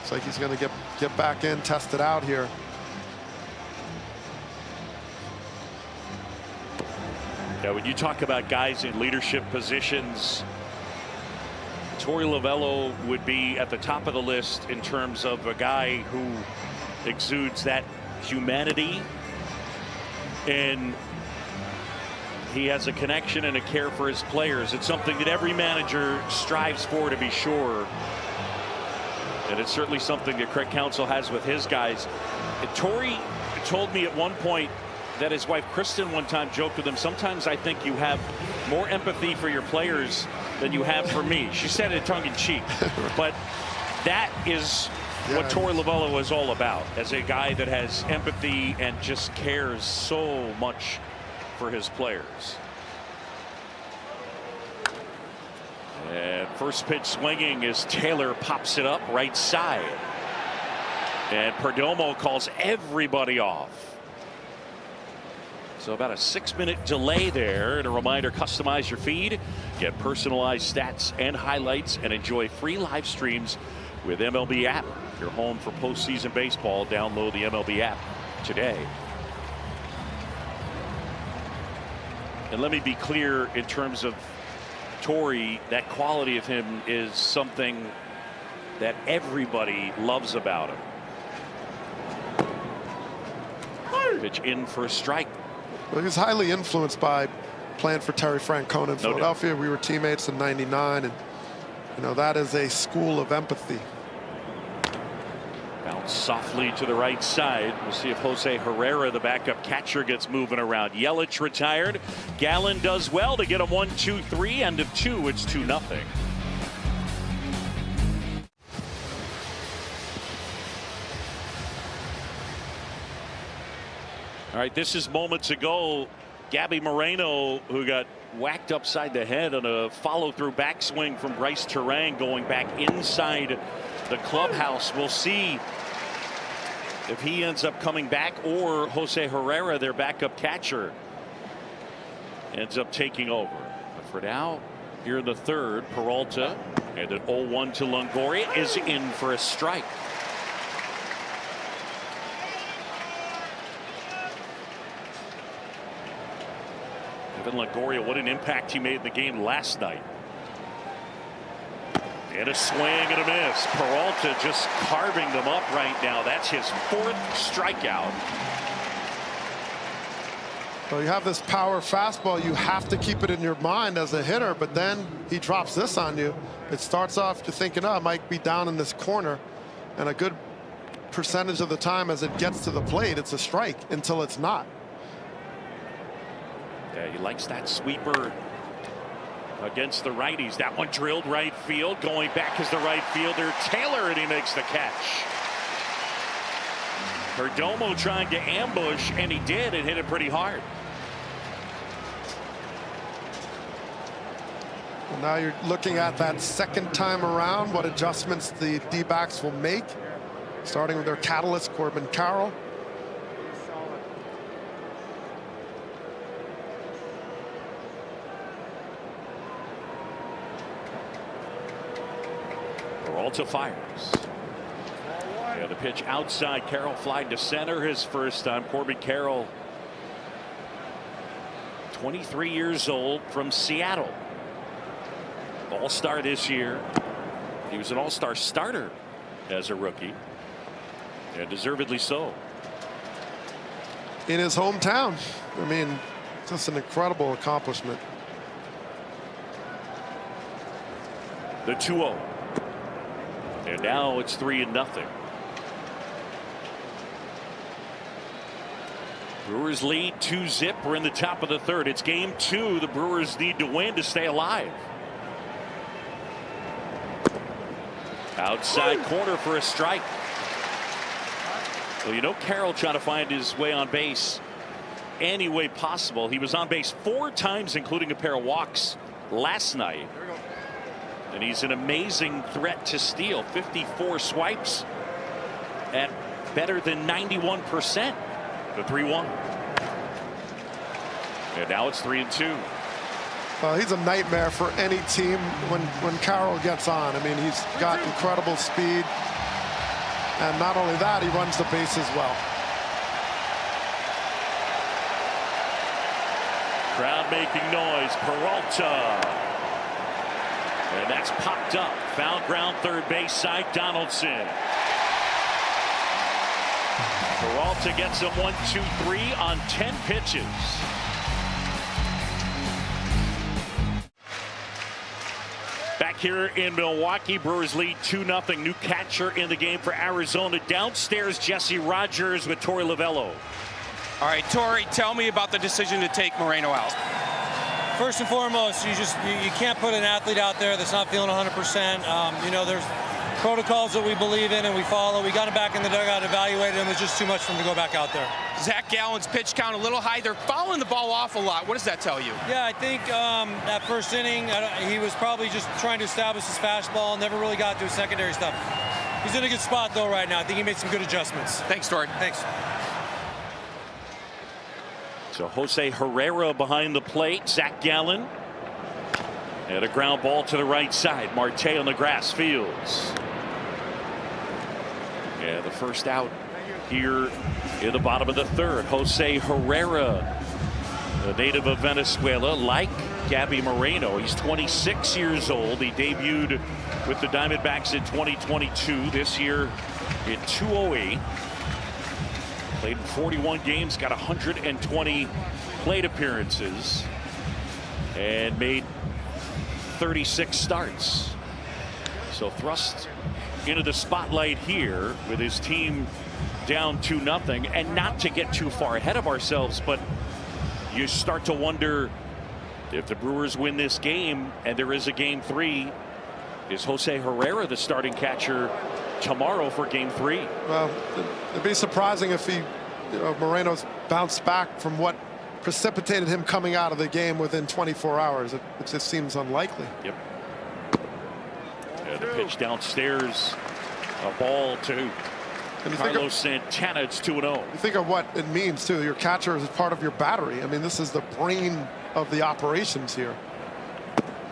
it's like he's going to get back in, test it out here. Yeah, when you talk about guys in leadership positions, Torey Lovullo would be at the top of the list in terms of a guy who exudes that humanity, and he has a connection and a care for his players. It's something that every manager strives for, to be sure, and it's certainly something that Craig Counsell has with his guys. And Torey told me at one point that his wife Kristen one time joked with him, sometimes I think you have more empathy for your players than you have for me. She said it tongue-in-cheek, but that is what Torey Lovullo is all about, as a guy that has empathy and just cares so much for his players. And first pitch swinging as Taylor pops it up right side, and Perdomo calls everybody off. So about a 6-minute delay there. And a reminder, customize your feed, get personalized stats and highlights, and enjoy free live streams with MLB app. Your home for postseason baseball. Download the MLB app today. And let me be clear, in terms of Torey, that quality of him is something that everybody loves about him. Pitch in for a strike. Well, he was highly influenced by playing for Terry Francona in Philadelphia. We were teammates in '99, and, you know, that is a school of empathy. Bounce softly to the right side. We'll see if Jose Herrera, the backup catcher, gets moving around. Yelich retired. Gallen does well to get him 1-2-3. End of 2. It's 2-0. All right, this is moments ago. Gabby Moreno, who got whacked upside the head on a follow-through backswing from Bryce Terang, going back inside the clubhouse. We'll see if he ends up coming back, or Jose Herrera, their backup catcher, ends up taking over. But for now, here in the third, Peralta and an 0-1 to Longoria is in for a strike. Evan Longoria, what an impact he made in the game last night. And a swing and a miss. Peralta just carving them up right now. That's his 4th strikeout. Well, you have this power fastball. You have to keep it in your mind as a hitter, but then he drops this on you. It starts off to thinking, oh, I might be down in this corner, and a good percentage of the time as it gets to the plate, it's a strike until it's not. Yeah, he likes that sweeper against the righties. That one drilled right field. Going back is the right fielder Taylor, and he makes the catch. Perdomo trying to ambush, and he did, and hit it pretty hard. Well, now you're looking at that second time around, what adjustments the D-backs will make, starting with their catalyst, Corbin Carroll. Peralta fires. Yeah, the pitch outside. Carroll flied to center his first time. Corbin Carroll, 23 years old, from Seattle. All-star this year. He was an all-star starter as a rookie, and deservedly so. In his hometown. I mean, just an incredible accomplishment. The 2-0. And now it's 3-0. Brewers lead 2-0. We're in the top of the 3rd. It's game 2. The Brewers need to win to stay alive. Outside corner for a strike. Well, you know, Carroll trying to find his way on base any way possible. He was on base 4 times, including a pair of walks last night. And he's an amazing threat to steal. 54 swipes at better than 91%. The 3-1. And now it's 3-2. He's a nightmare for any team when Carroll gets on. I mean, he's got incredible speed. And not only that, he runs the bases well. Crowd making noise. Peralta. And that's popped up. Foul ground third base side. Donaldson. Peralta gets him 1, 2, 3 on 10 pitches. Back here in Milwaukee, Brewers lead 2-0. New catcher in the game for Arizona. Downstairs, Jesse Rogers with Torey Lovello. All right, Torey, tell me about the decision to take Moreno out. First and foremost, you can't put an athlete out there that's not feeling 100%. You know, there's protocols that we believe in and we follow. We got him back in the dugout, evaluated him. It was just too much for him to go back out there. Zach Gallen's pitch count a little high. They're fouling the ball off a lot. What does that tell you? Yeah, I think that first inning, he was probably just trying to establish his fastball, never really got to his secondary stuff. He's in a good spot, though, right now. I think he made some good adjustments. Thanks, Torey. Thanks. So Jose Herrera behind the plate. Zach Gallen. And a ground ball to the right side. Marte on the grass. Fields. Yeah, the first out here in the bottom of the 3rd. Jose Herrera, a native of Venezuela, like Gabby Moreno. He's 26 years old. He debuted with the Diamondbacks in 2022. This year in 208. Played 41 games, got 120 plate appearances, and made 36 starts. So thrust into the spotlight here with his team down 2-0, and not to get too far ahead of ourselves, but you start to wonder if the Brewers win this game and there is a game 3, is Jose Herrera the starting catcher tomorrow for game 3? Well, it'd be surprising if Moreno's bounced back from what precipitated him coming out of the game within 24 hours. It just seems unlikely. Yep. And the pitch downstairs, a ball to Carlos Santana. It's 2-0. You think of what it means too. Your catcher is part of your battery. I mean, this is the brain of the operations here.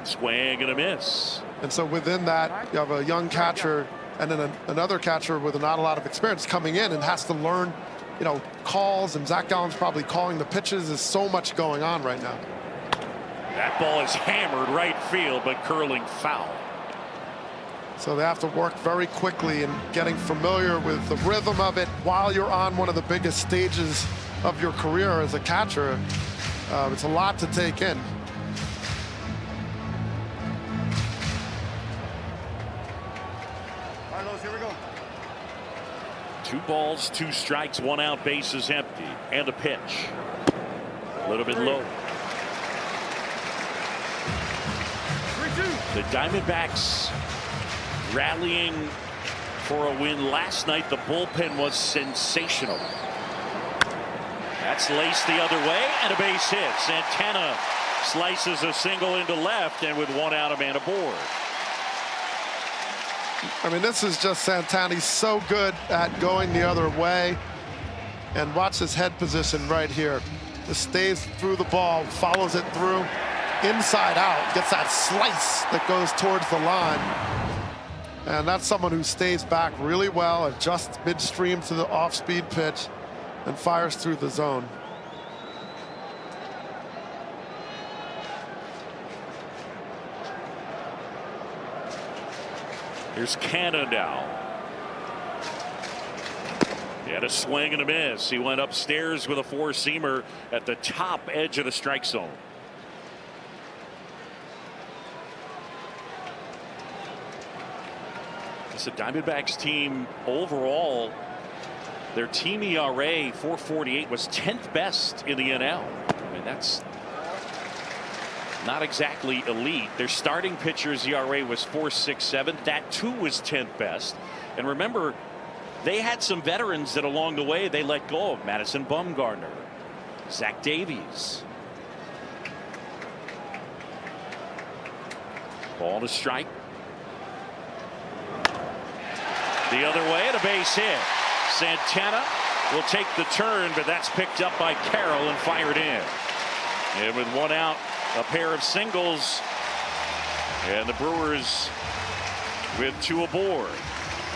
Swing and a miss. And so within that, you have a young catcher and then another catcher with not a lot of experience coming in and has to learn, you know, calls. And Zach Gallen's probably calling the pitches. There's so much going on right now. That ball is hammered right field, but curling foul. So they have to work very quickly in getting familiar with the rhythm of it while you're on one of the biggest stages of your career as a catcher. It's a lot to take in. Carlos, here we go. 2 balls, 2 strikes, 1 out, bases empty, and a pitch. A little bit low. 3-2. The Diamondbacks rallying for a win last night. The bullpen was sensational. That's laced the other way, and a base hit. Santana slices a single into left, and with 1 out, a man aboard. I mean, this is just Santana. He's so good at going the other way. And watch his head position right here. Just stays through the ball, follows it through, inside out, gets that slice that goes towards the line. And that's someone who stays back really well, adjusts midstream to the off-speed pitch, and fires through the zone. Here's Canna now. He had a swing and a miss. He went upstairs with a 4-seamer at the top edge of the strike zone. It's a Diamondbacks team overall. Their team ERA 4.48 was 10th best in the NL. I mean, that's not exactly elite. Their starting pitcher's ERA was 4.67. That too was 10th best. And remember, they had some veterans that along the way they let go of. Madison Bumgarner, Zach Davies. Ball to strike. The other way, and a base hit. Santana will take the turn, but that's picked up by Carroll and fired in. And with 1 out, a pair of singles, and the Brewers with 2 aboard.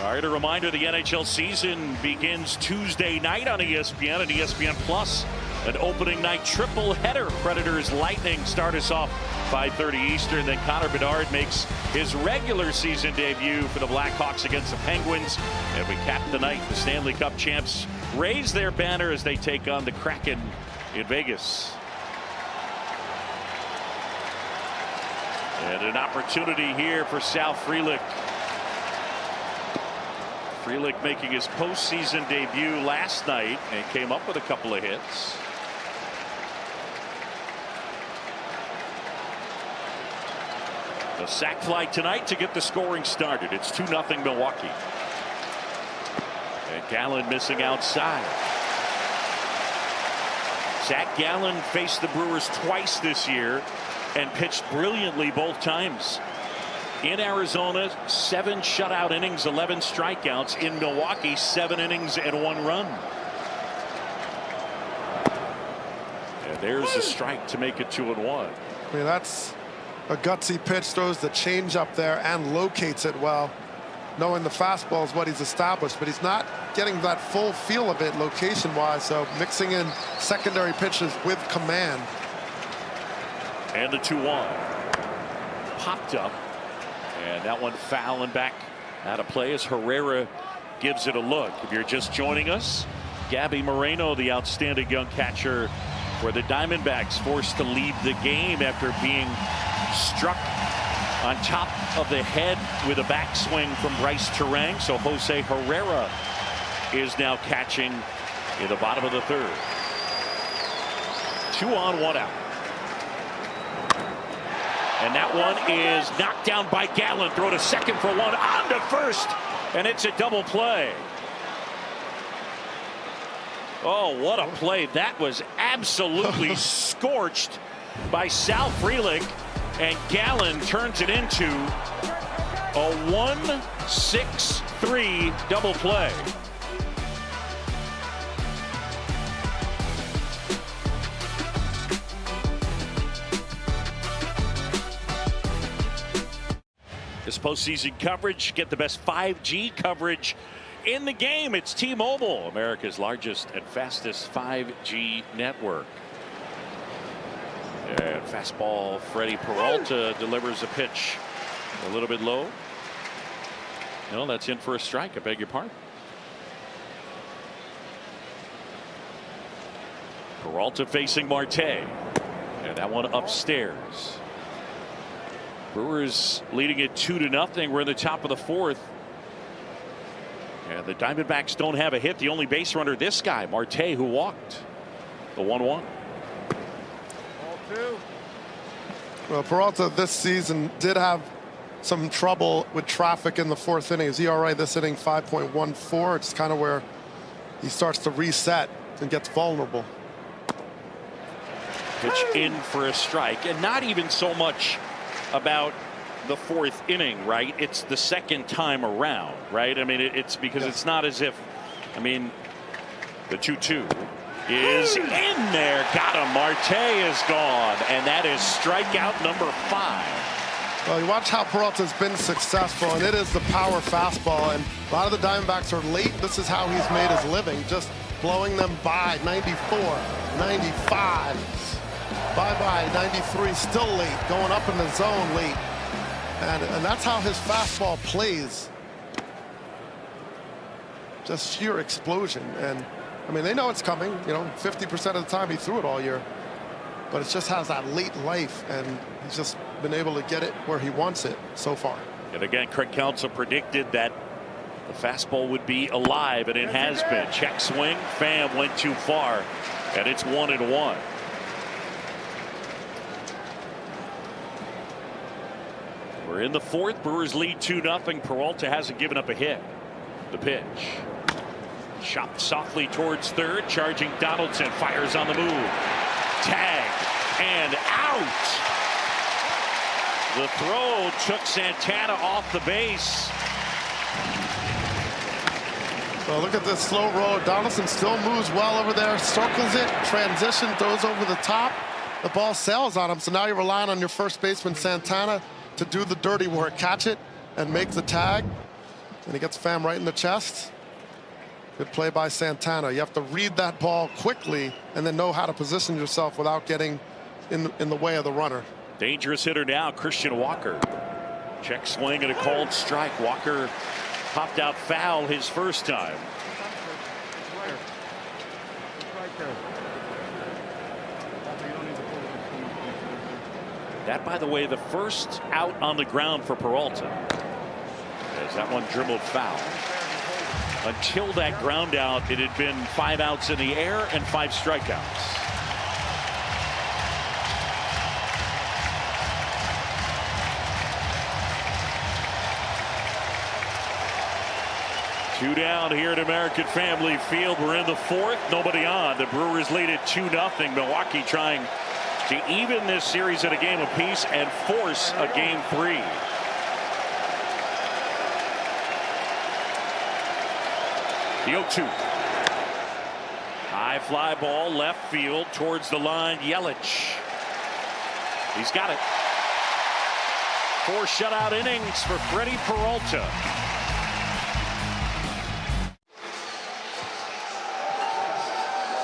All right, a reminder, the NHL season begins Tuesday night on ESPN and ESPN Plus. An opening night triple header. Predators Lightning start us off 5:30 Eastern. Then Connor Bedard makes his regular season debut for the Blackhawks against the Penguins. And we cap the night. The Stanley Cup champs raise their banner as they take on the Kraken in Vegas. And an opportunity here for Sal Frelick. Frelick making his postseason debut last night and came up with a couple of hits. A sac fly tonight to get the scoring started. It's 2-0 Milwaukee. And Gallen missing outside. Zach Gallen faced the Brewers twice this year and pitched brilliantly both times. In Arizona, 7 shutout innings, 11 strikeouts. In Milwaukee, 7 innings and 1 run. And there's a strike to make it 2-1. I mean, that's a gutsy pitch. Throws the change up there and locates it well, knowing the fastball is what he's established, but he's not getting that full feel of it location wise. So mixing in secondary pitches with command. And the 2-1 popped up, and that one foul and back out of play as Herrera gives it a look. If you're just joining us, Gabby Moreno, the outstanding young catcher for the Diamondbacks, forced to leave the game after being struck on top of the head with a backswing from Bryce Terang. So Jose Herrera is now catching in the bottom of the 3rd. 2 on, 1 out. And that one is knocked down by Gallen. Throw to second for 1, on to first, and it's a double play. Oh, what a play. That was absolutely scorched by Sal Frelick, and Gallen turns it into a 1-6-3 double play. This postseason coverage, get the best 5G coverage in the game. It's T-Mobile, America's largest and fastest 5G network. And fastball, Freddie Peralta delivers a pitch a little bit low. No, that's in for a strike. I beg your pardon. Peralta facing Marte. And that one upstairs. Brewers leading it 2-0. We're in the top of the fourth. And the Diamondbacks don't have a hit. The only base runner, this guy, Marte, who walked. The 1-1. Well, Peralta this season did have some trouble with traffic in the fourth inning. His ERA this inning 5.14. It's kind of where he starts to reset and gets vulnerable. Pitch in for a strike, and not even so much about the fourth inning, right? It's the second time around, right? I mean, it's because it's not as if, I mean, the 2-2 is in there. Got him. Marte is gone, and that is strikeout number 5. Well, you watch how Peralta's been successful, and it is the power fastball. And a lot of the Diamondbacks are late. This is how he's made his living, just blowing them by. 94, 95. Bye-bye, 93, still late, going up in the zone late. And that's how his fastball plays. Just sheer explosion. And, I mean, they know it's coming. You know, 50% of the time he threw it all year. But it just has that late life, and he's just been able to get it where he wants it so far. And again, Craig Counsell predicted that the fastball would be alive, and it has been. Check swing, Pham went too far, and it's 1-1. We're in the fourth. Brewers lead 2-0. Peralta hasn't given up a hit. The pitch. Chopped softly towards third. Charging Donaldson. Fires on the move. Tag. And out. The throw took Santana off the base. Well, look at this slow roll. Donaldson still moves well over there. Circles it. Transition. Throws over the top. The ball sails on him. So now you're relying on your first baseman, Santana, to do the dirty work, catch it and make the tag. And he gets Pham right in the chest. Good play by Santana. You have to read that ball quickly and then know how to position yourself without getting in the way of the runner. Dangerous hitter now, Christian Walker. Check swing and a called strike. Walker popped out foul his first time. That, by the way, the first out on the ground for Peralta, as that one dribbled foul. Until that ground out, it had been 5 outs in the air and 5 strikeouts. Two down here at American Family Field. We're in the fourth. Nobody on. The Brewers lead it 2-0. Milwaukee trying to even this series at a game apiece and force a game 3. The 0-2. High fly ball left field towards the line. Yelich. He's got it. 4 shutout innings for Freddie Peralta.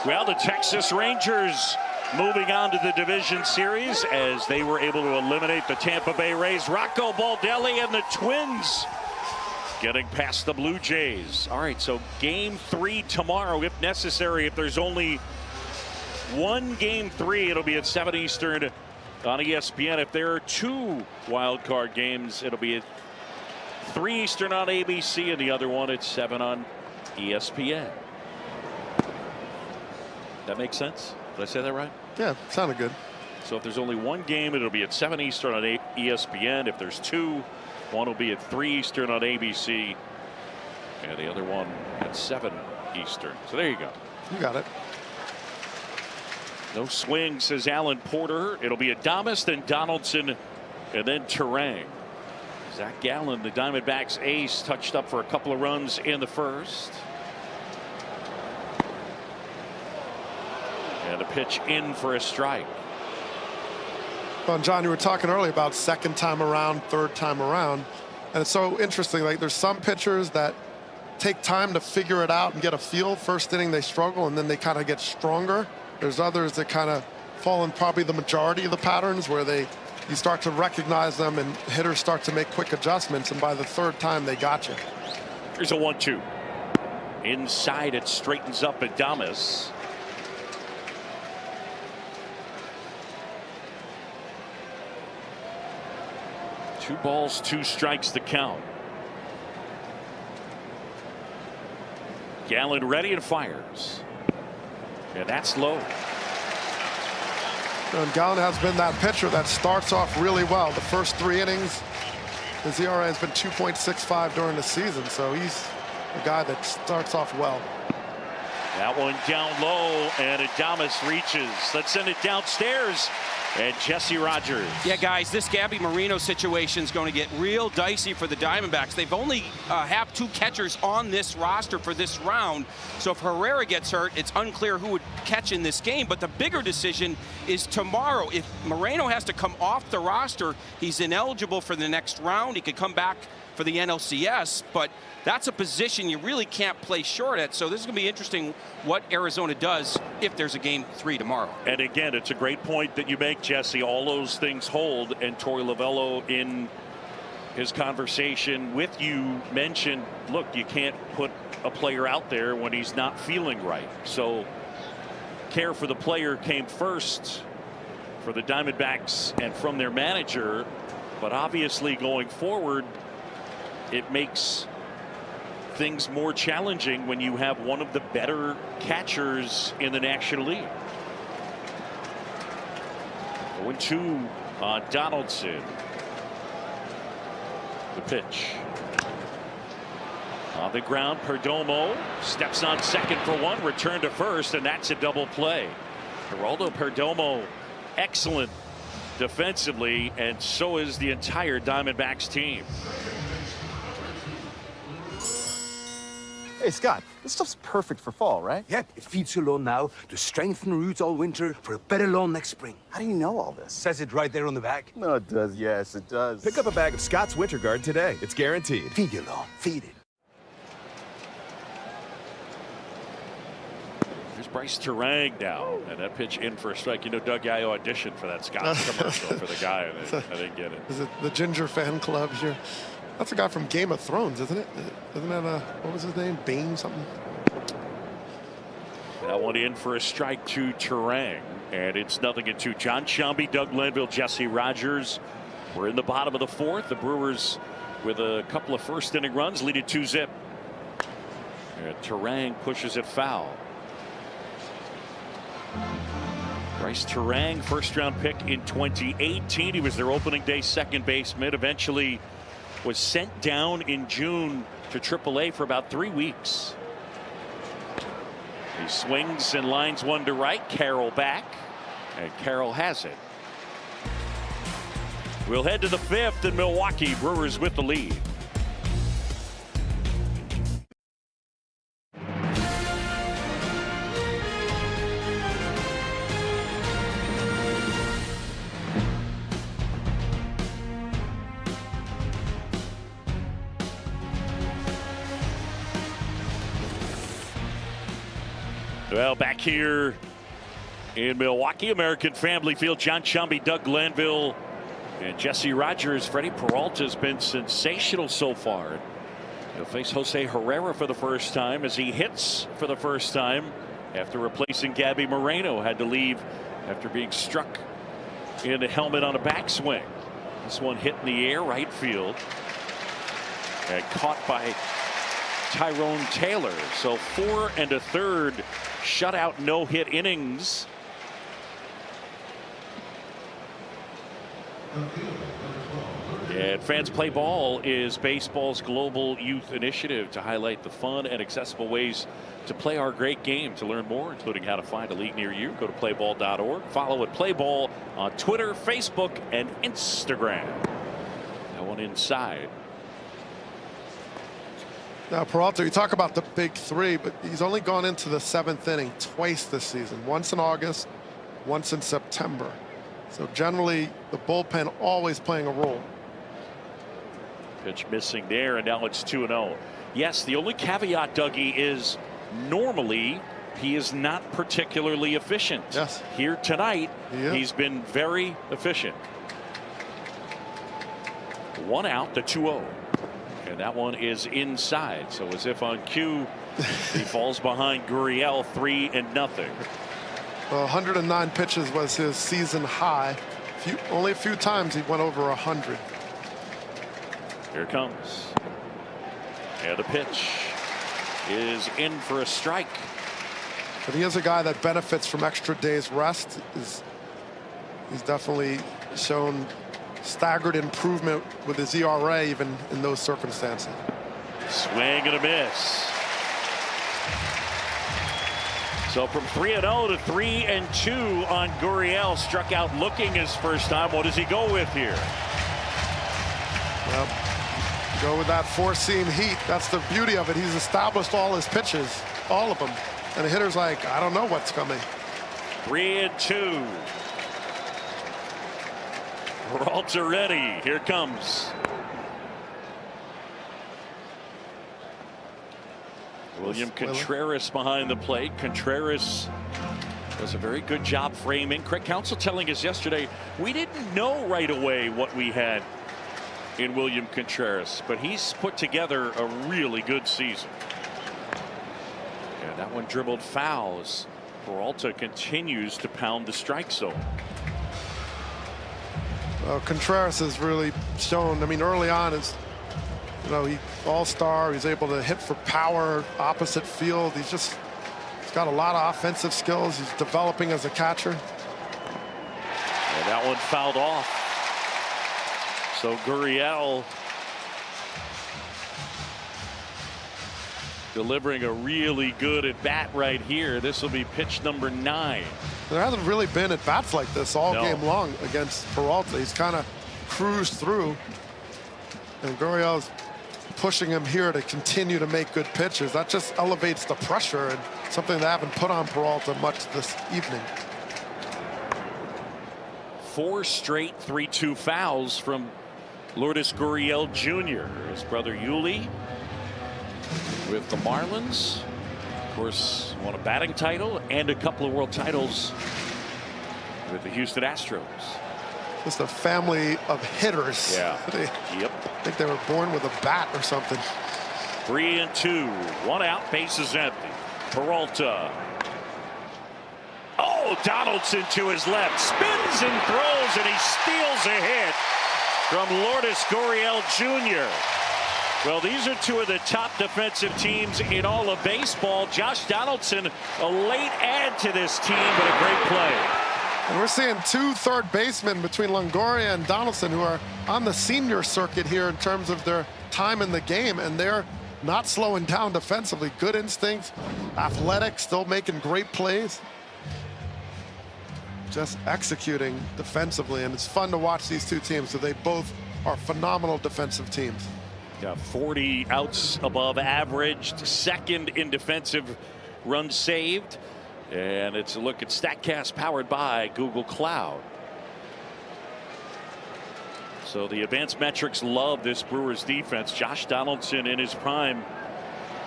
Well, the Texas Rangers moving on to the division series as they were able to eliminate the Tampa Bay Rays. Rocco Baldelli and the Twins getting past the Blue Jays. All right, so game 3 tomorrow if necessary. If there's only one game 3, it'll be at 7 Eastern on ESPN. If there are 2 wild card games, it'll be at 3 Eastern on ABC, and the other one at 7 on ESPN. That makes sense? Did I say that right? Yeah, sounded good. So if there's only one game, it'll be at 7 Eastern on ESPN. If there's 2, one will be at 3 Eastern on ABC, and the other one at 7 Eastern. So there you go. You got it. No swing, says Alan Porter. It'll be Adames, then Donaldson, and then Terang. Zach Gallen, the Diamondbacks ace, touched up for a couple of runs in the first. And a pitch in for a strike. Well, John, you were talking earlier about second time around, third time around. And it's so interesting. Like, there's some pitchers that take time to figure it out and get a feel. First inning, they struggle, and then they kind of get stronger. There's others that kind of fall in probably the majority of the patterns where you start to recognize them and hitters start to make quick adjustments, and by the third time they got you. Here's a 1-2. Inside, it straightens up Adames. Two balls, 2 strikes the count. Gallen ready and fires. And that's low. And Gallen has been that pitcher that starts off really well. The first 3 innings, his ERA has been 2.65 during the season, so he's a guy that starts off well. That one down low, and Adames reaches. Let's send it downstairs. And Jesse Rogers. Yeah, guys, this Gabby Moreno situation is going to get real dicey for the Diamondbacks. They've only have 2 catchers on this roster for this round. So if Herrera gets hurt, it's unclear who would catch in this game. But the bigger decision is tomorrow. If Moreno has to come off the roster, he's ineligible for the next round. He could come back for the NLCS, but that's a position you really can't play short at. So this is going to be interesting what Arizona does if there's a game 3 tomorrow. And again, it's a great point that you make, Jesse. All those things hold, and Torey Lovullo in his conversation with you mentioned, look, you can't put a player out there when he's not feeling right. So care for the player came first for the Diamondbacks and from their manager, but obviously going forward, it makes things more challenging when you have one of the better catchers in the National League. 0-2 on Donaldson. The pitch. On the ground, Perdomo steps on second for 1, return to first, and that's a double play. Geraldo Perdomo, excellent defensively, and so is the entire Diamondbacks team. Hey, Scott, this stuff's perfect for fall, right? Yep, it feeds your lawn now to strengthen roots all winter for a better lawn next spring. How do you know all this? Says it right there on the back. No, it does. Yes, it does. Pick up a bag of Scott's Winter Guard today. It's guaranteed. Feed your lawn. Feed it. Here's Bryce Terang now, and that pitch in for a strike. You know, Doug, I auditioned for that Scott's commercial for the guy, and I didn't get it. Is it the Ginger fan club here? That's a guy from Game of Thrones, isn't it? Isn't that what was his name? Bane something? That one in for a strike to Terang, and it's 0-2. John Sciambi, Doug Glanville, Jesse Rogers. We're in the bottom of the 4th. The Brewers, with a couple of first inning runs, lead it 2-0. And Terang pushes it foul. Bryce Terang, first round pick in 2018. He was their opening day second baseman. Eventually was sent down in June to AAA for about 3 weeks. He swings and lines one to right. Carroll back, and Carroll has it. We'll head to the 5th in Milwaukee. Brewers with the lead. Well, back here in Milwaukee, American Family Field, John Sciambi, Doug Glanville, and Jesse Rogers. Freddie Peralta's been sensational so far. He'll face Jose Herrera for the first time as he hits for the first time after replacing Gabby Moreno. Had to leave after being struck in the helmet on a backswing. This one hit in the air, right field, and caught by Tyrone Taylor. So 4 1/3 shutout no-hit innings. And Fans Play Ball is baseball's global youth initiative to highlight the fun and accessible ways to play our great game. To learn more, including how to find a league near you, go to playball.org. Follow at Playball on Twitter, Facebook, and Instagram. That one inside. Now, Peralta, you talk about the big 3, but he's only gone into the 7th inning twice this season. Once in August, once in September. So generally, the bullpen always playing a role. Pitch missing there, and now it's 2-0. Yes, the only caveat, Dougie, is normally he is not particularly efficient. Yes. Here tonight, Yeah. he's been very efficient. 1 out, the 2-0. And that one is inside. So as if on cue, he falls behind Gurriel 3-0. Well, 109 pitches was his season high. Only a few times he went over 100. Here it comes. And the pitch is in for a strike. But he is a guy that benefits from extra days rest. He's definitely shown staggered improvement with his ERA even in those circumstances. Swing and a miss. So from 3-0 to 3-2 on Gurriel. Struck out looking his first time. What does he go with here? Well, go with that four-seam heat. That's the beauty of it. He's established all his pitches, all of them. And the hitter's like, I don't know what's coming. 3-2. Peralta ready. Here comes. William Contreras behind the plate. Contreras does a very good job framing. Craig Counsell telling us yesterday, we didn't know right away what we had in William Contreras, but he's put together a really good season. And that one dribbled fouls. Peralta continues to pound the strike zone. Contreras has really shown, I mean, early on is, you know, he all-star. He's able to hit for power, opposite field. He's got a lot of offensive skills. He's developing as a catcher. And that one fouled off. So Gurriel delivering a really good at bat right here. This will be pitch number 9. There hasn't really been at bats like this all game long against Peralta. He's kind of cruised through, and Gurriel's pushing him here to continue to make good pitches. That just elevates the pressure, and something they haven't put on Peralta much this evening. 4 straight 3-2 fouls from Lourdes Gurriel Jr. His brother Yuli with the Marlins. Of course, won a batting title and a couple of world titles with the Houston Astros. Just a family of hitters. Yeah. I think they were born with a bat or something. 3-2. 1 out, bases empty. Peralta. Oh, Donaldson to his left. Spins and throws, and he steals a hit from Lourdes Gurriel Jr. Well, these are two of the top defensive teams in all of baseball. Josh Donaldson, a late add to this team, but a great play. And we're seeing 2 third basemen between Longoria and Donaldson who are on the senior circuit here in terms of their time in the game, and they're not slowing down defensively. Good instincts, athletic, still making great plays. Just executing defensively, and it's fun to watch these two teams. So they both are phenomenal defensive teams. Got 40 outs above average, 2nd in defensive runs saved. And it's a look at StatCast powered by Google Cloud. So the advanced metrics love this Brewers defense. Josh Donaldson in his prime,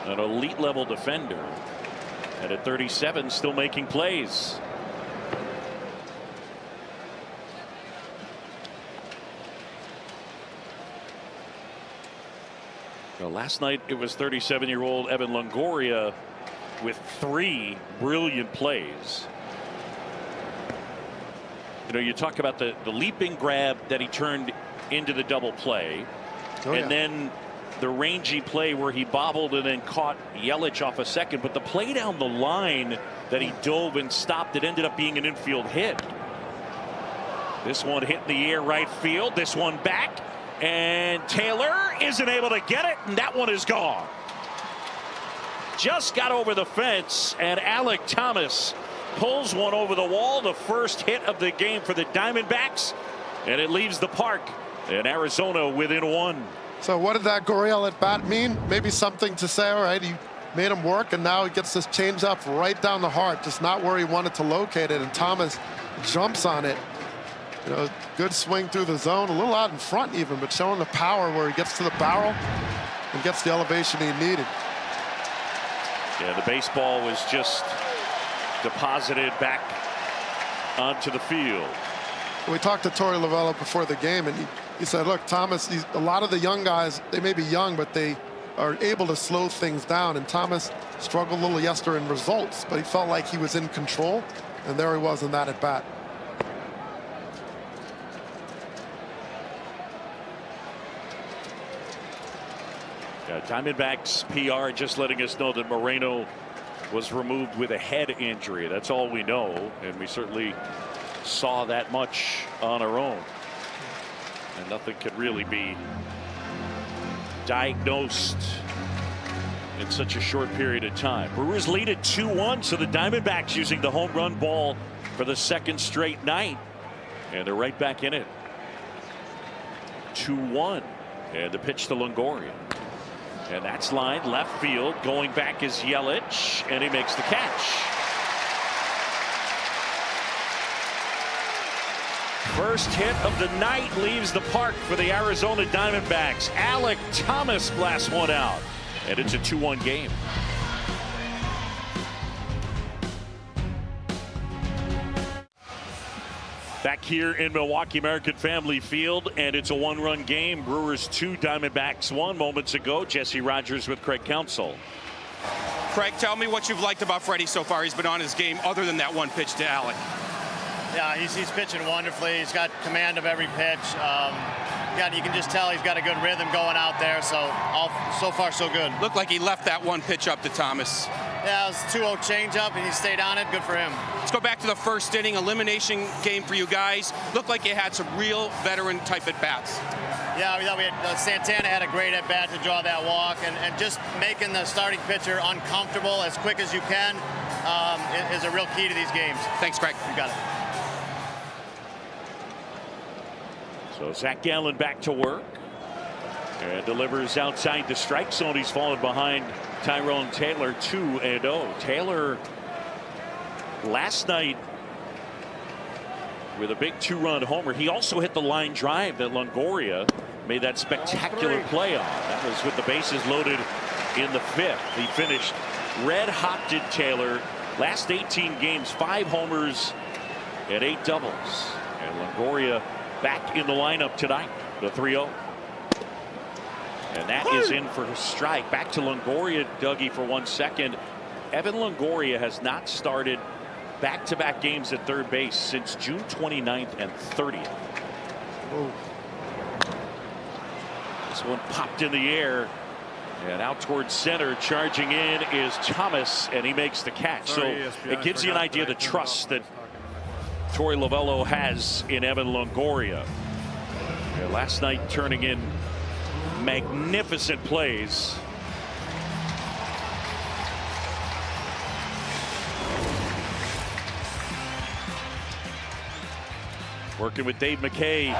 an elite level defender. And at 37, still making plays. Well, last night it was 37-year-old Evan Longoria with 3 brilliant plays. You know, you talk about the leaping grab that he turned into the double play, and then the rangy play where he bobbled and then caught Yelich off a second. But the play down the line that he dove and stopped, it ended up being an infield hit. This one hit in the air right field. This one back. And Taylor isn't able to get it, and that one is gone. Just got over the fence, and Alec Thomas pulls one over the wall. The first hit of the game for the Diamondbacks, and it leaves the park, and Arizona within 1. So what did that Gurriel at bat mean? Maybe something to say, all right, he made him work, and now he gets this changeup right down the heart, just not where he wanted to locate it, and Thomas jumps on it. You know, good swing through the zone, a little out in front even, but showing the power where he gets to the barrel and gets the elevation he needed. Yeah, the baseball was just deposited back onto the field. We talked to Torey Lovullo before the game, and he said, look, Thomas, a lot of the young guys, they may be young, but they are able to slow things down. And Thomas struggled a little yesterday in results, but he felt like he was in control, and there he was in that at bat. Diamondbacks PR just letting us know that Moreno was removed with a head injury. That's all we know, and we certainly saw that much on our own, and nothing could really be diagnosed in such a short period of time. Brewers lead at 2-1, so the Diamondbacks using the home run ball for the second straight night, and they're right back in it. 2-1, and the pitch to Longoria. And that's lined left field. Going back is Yelich, and he makes the catch. First hit of the night leaves the park for the Arizona Diamondbacks. Alek Thomas blasts one out, and it's a 2-1 game. Back here in Milwaukee American Family Field, and it's a one-run game. Brewers 2, Diamondbacks 1 moments ago. Jesse Rogers with Craig Counsell. Craig, tell me what you've liked about Freddie so far. He's been on his game other than that one pitch to Alek. Yeah, he's pitching wonderfully. He's got command of every pitch. You can just tell he's got a good rhythm going out there. So far, so good. Looked like he left that one pitch up to Thomas. Yeah, it was a 2-0 changeup, and he stayed on it. Good for him. Let's go back to the first inning. Elimination game for you guys. Looked like you had some real veteran type at bats. Yeah, we thought we had Santana had a great at bat to draw that walk, and just making the starting pitcher uncomfortable as quick as you can is a real key to these games. Thanks, Craig. You got it. So Zach Gallen back to work and delivers outside the strike zone. He's fallen behind Tyrone Taylor 2-0. Taylor last night with a big 2-run homer. He also hit the line drive that Longoria made that spectacular play on. That was with the bases loaded in the 5th. He finished red hot, did Taylor. Last 18 games, 5 homers and 8 doubles. And Longoria back in the lineup tonight, the 3-0. And that is in for a strike. Back to Longoria, Dougie, for 1 second. Evan Longoria has not started back-to-back games at third base since June 29th and 30th. Ooh. This one popped in the air and out towards center. Charging in is Thomas, and he makes the catch. So it gives you an idea of the trust that Torey Lovullo has in Evan Longoria. And last night turning in magnificent plays. Working with Dave McKay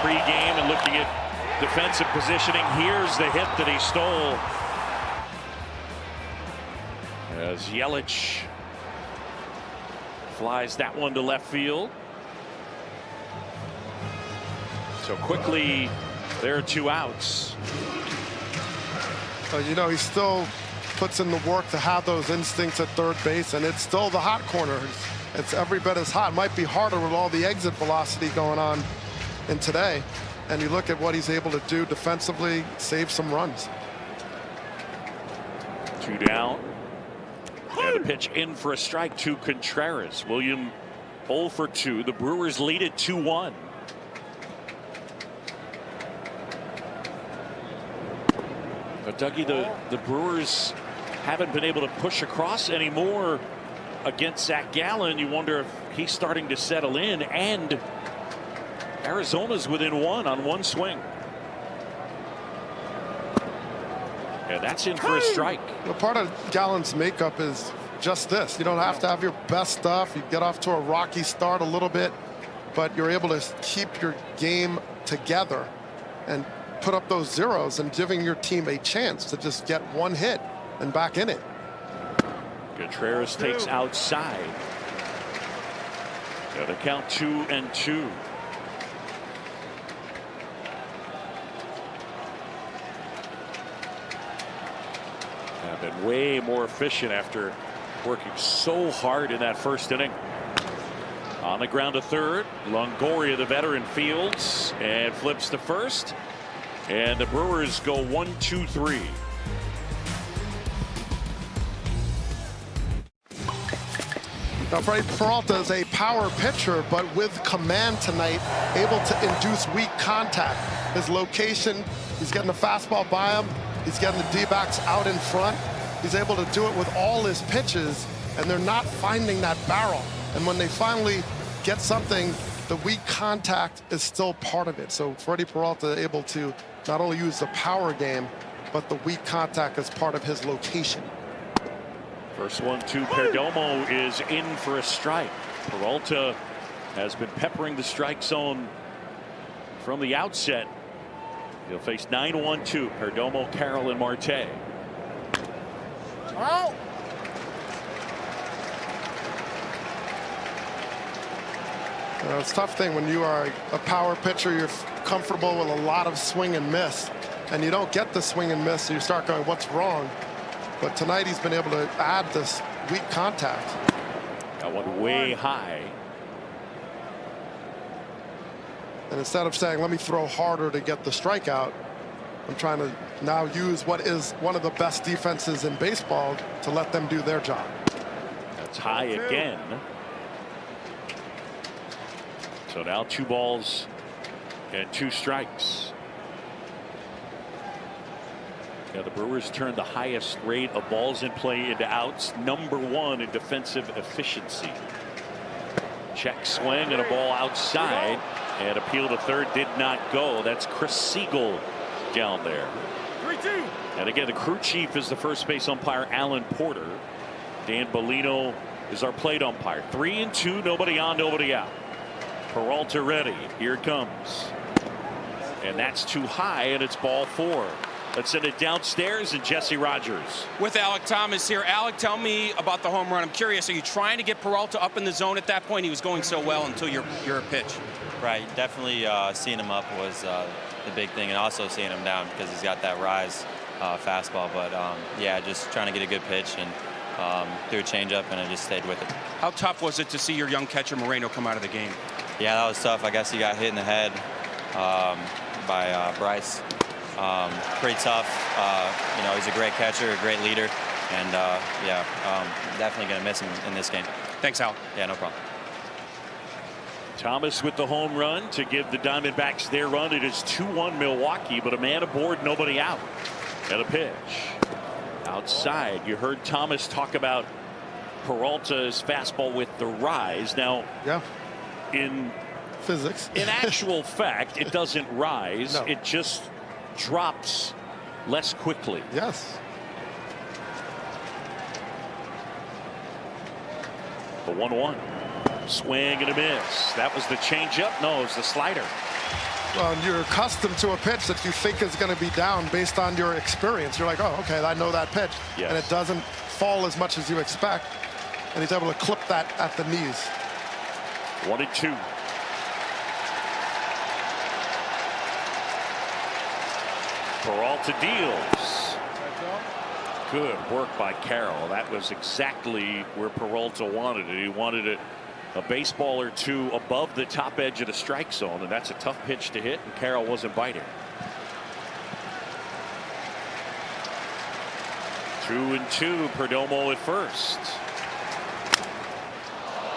pre-game and looking at defensive positioning. Here's the hit that he stole as Yelich flies that one to left field. So quickly, there are 2 outs. You know, he still puts in the work to have those instincts at third base, and it's still the hot corner. It's every bit as hot. It might be harder with all the exit velocity going on in today. And you look at what he's able to do defensively, save some runs. 2 down. And a pitch in for a strike to Contreras. William 0 for 2. The Brewers lead at 2-1. But Dougie, the Brewers haven't been able to push across anymore against Zach Gallen. You wonder if he's starting to settle in, and Arizona's within 1 on 1 swing. And that's in for a strike. Well, part of Gallen's makeup is just this. You don't have to have your best stuff. You get off to a rocky start a little bit, but you're able to keep your game together and put up those zeros and giving your team a chance to just get 1 hit and back in it. Contreras takes outside. Got to count 2-2. Have been way more efficient after working so hard in that first inning. On the ground to third, Longoria, the veteran, fields and flips to first, and the Brewers go 1-2-3. Now, Freddie Peralta is a power pitcher, but with command tonight, able to induce weak contact. His location, he's getting the fastball by him. He's getting the D-backs out in front. He's able to do it with all his pitches, and they're not finding that barrel. And when they finally get something, the weak contact is still part of it. So Freddie Peralta able to not only use the power game, but the weak contact as part of his location. First 1-2, Perdomo is in for a strike. Peralta has been peppering the strike zone from the outset. He'll face 9-1-2, Perdomo, Carroll, and Marte. Oh. It's a tough thing when you are a power pitcher. You're comfortable with a lot of swing and miss, and you don't get the swing and miss, so you start going, what's wrong? But tonight he's been able to add this weak contact. That one way high. And instead of saying, let me throw harder to get the strikeout, I'm trying to now use what is one of the best defenses in baseball to let them do their job. That's high again. So now 2 balls and 2 strikes. Yeah, the Brewers turned the highest rate of balls in play into outs, #1 in defensive efficiency. Check swing and a ball outside, and appeal to third did not go. That's Chris Siegel down there. 3-2. And again, the crew chief is the first base umpire, Alan Porter. Dan Bellino is our plate umpire. 3-2, nobody on, nobody out. Peralta ready. Here it comes. And that's too high, and it's ball 4. Let's send it downstairs, and Jesse Rogers. With Alec Thomas here. Alec, tell me about the home run. I'm curious, are you trying to get Peralta up in the zone at that point? He was going so well until your pitch. Right, definitely seeing him up was the big thing, and also seeing him down because he's got that rise fastball. But yeah, just trying to get a good pitch and threw a changeup, and I just stayed with it. How tough was it to see your young catcher Moreno come out of the game? Yeah, that was tough. I guess he got hit in the head by Bryce. Pretty tough. You know, he's a great catcher, a great leader, and yeah, definitely going to miss him in this game. Thanks, Al. Yeah, no problem. Thomas with the home run to give the Diamondbacks their run. It is 2-1 Milwaukee, but a man aboard, nobody out. And a pitch outside. You heard Thomas talk about Peralta's fastball with the rise. Now, yeah, in physics, in actual fact, it doesn't rise. No. It just drops less quickly. Yes. The 1-1. Swing and a miss. That was the changeup. No, it was the slider. Well, and you're accustomed to a pitch that you think is going to be down based on your experience. You're like, oh, okay, I know that pitch. Yes. And it doesn't fall as much as you expect. And he's able to clip that at the knees. 1-2. Peralta deals. Good work by Carroll. That was exactly where Peralta wanted it. He wanted a baseball or two above the top edge of the strike zone, and that's a tough pitch to hit, and Carroll wasn't biting. 2-2, Perdomo at first.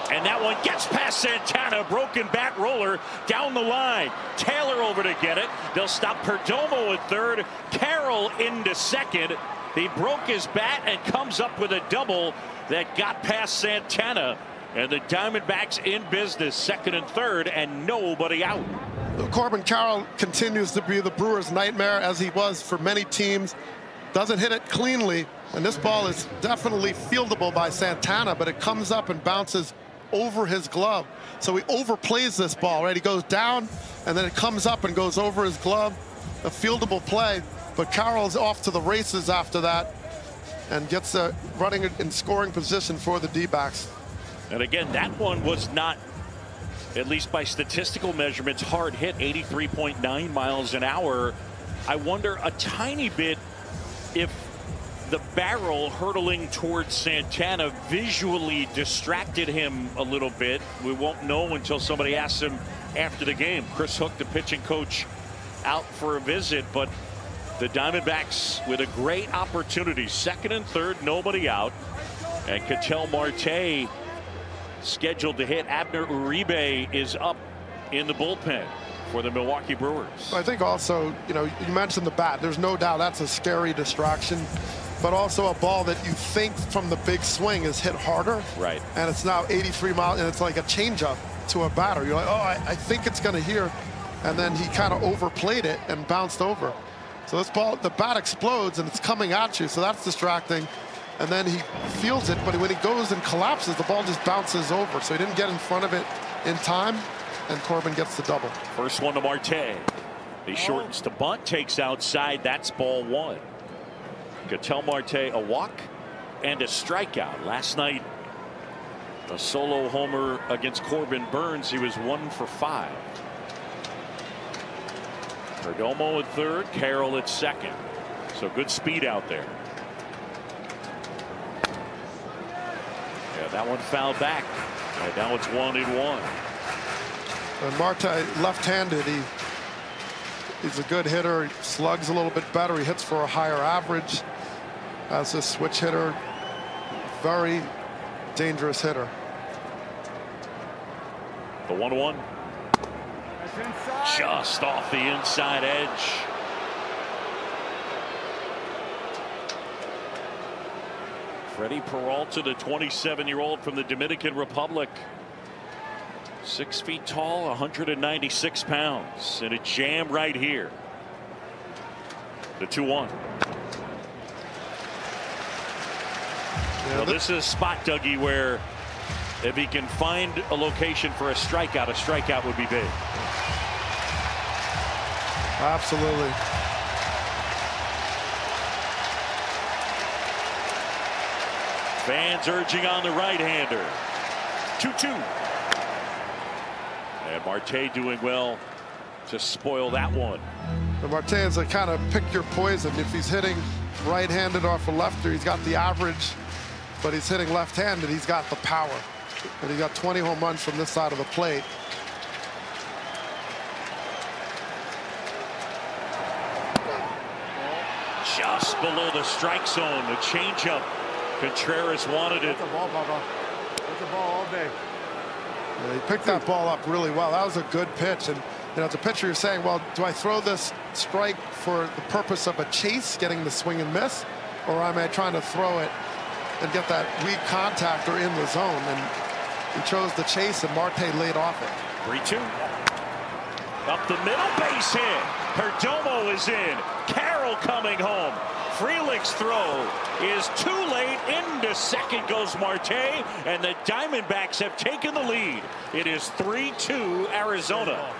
And that one gets past Santana. Broken bat roller down the line. Taylor over to get it. They'll stop Perdomo at third. Carroll into second. He broke his bat and comes up with a double that got past Santana. And the Diamondbacks in business, second and third, and nobody out. Corbin Carroll continues to be the Brewers' nightmare, as he was for many teams. Doesn't hit it cleanly, and this ball is definitely fieldable by Santana, but it comes up and bounces over his glove. So he overplays this ball, right? He goes down, and then it comes up and goes over his glove. A fieldable play, but Carroll's off to the races after that and gets running in scoring position for the D-backs. And again, that one was not, at least by statistical measurements, hard hit. 83.9 miles an hour. I wonder a tiny bit if the barrel hurtling towards Santana visually distracted him a little bit. We won't know until somebody asks him after the game. Chris Hook, the pitching coach, out for a visit, but the Diamondbacks with a great opportunity. Second and third, nobody out. And Ketel Marte scheduled to hit. Abner Uribe is up in the bullpen for the Milwaukee Brewers. I think also, you know, you mentioned the bat. There's no doubt that's a scary distraction, but also a ball that you think from the big swing is hit harder. Right. And it's now 83 miles, and it's like a changeup to a batter. You're like, oh, I think it's going to hear. And then he kind of overplayed it and bounced over. So this ball, the bat explodes and it's coming at you. So that's distracting. And then he feels it, but when he goes and collapses, the ball just bounces over. So he didn't get in front of it in time, and Corbin gets the double. First one to Marte. He shortens to bunt, takes outside. That's ball one. Ketel Marte, a walk and a strikeout. Last night, a solo homer against Corbin Burns. He was 1 for 5. Perdomo at third, Carroll at second. So good speed out there. Yeah, that one fouled back. And now it's 1-1. And Marte, left-handed, he's a good hitter. He slugs a little bit better. He hits for a higher average as a switch hitter. Very dangerous hitter. The 1-1. Just off the inside edge. Freddie Peralta, the 27-year-old from the Dominican Republic. 6 feet tall, 196 pounds, and a jam right here. The 2-1. Yeah, well, this is a spot, Dougie, where if he can find a location for a strikeout would be big. Absolutely. Fans urging on the right-hander. 2-2. And Marte doing well to spoil that one. And Marte is a kind of pick your poison. If he's hitting right-handed off a lefter, he's got the average, but he's hitting left-handed, he's got the power. And he got 20 home runs from this side of the plate. Just below the strike zone, the changeup. Contreras wanted it. That's a ball, Bubba. That's a ball all day. Yeah, he picked that ball up really well. That was a good pitch. And you know, as a pitcher, you're saying, well, do I throw this strike for the purpose of a chase, getting the swing and miss, or am I trying to throw it and get that weak contact or in the zone? And he chose the chase, and Marte laid off it. 3-2. Up the middle, base hit. Perdomo is in. Carroll coming home. Frelick's throw is too late. Into second goes Marte, and the Diamondbacks have taken the lead. It is 3-2 Arizona.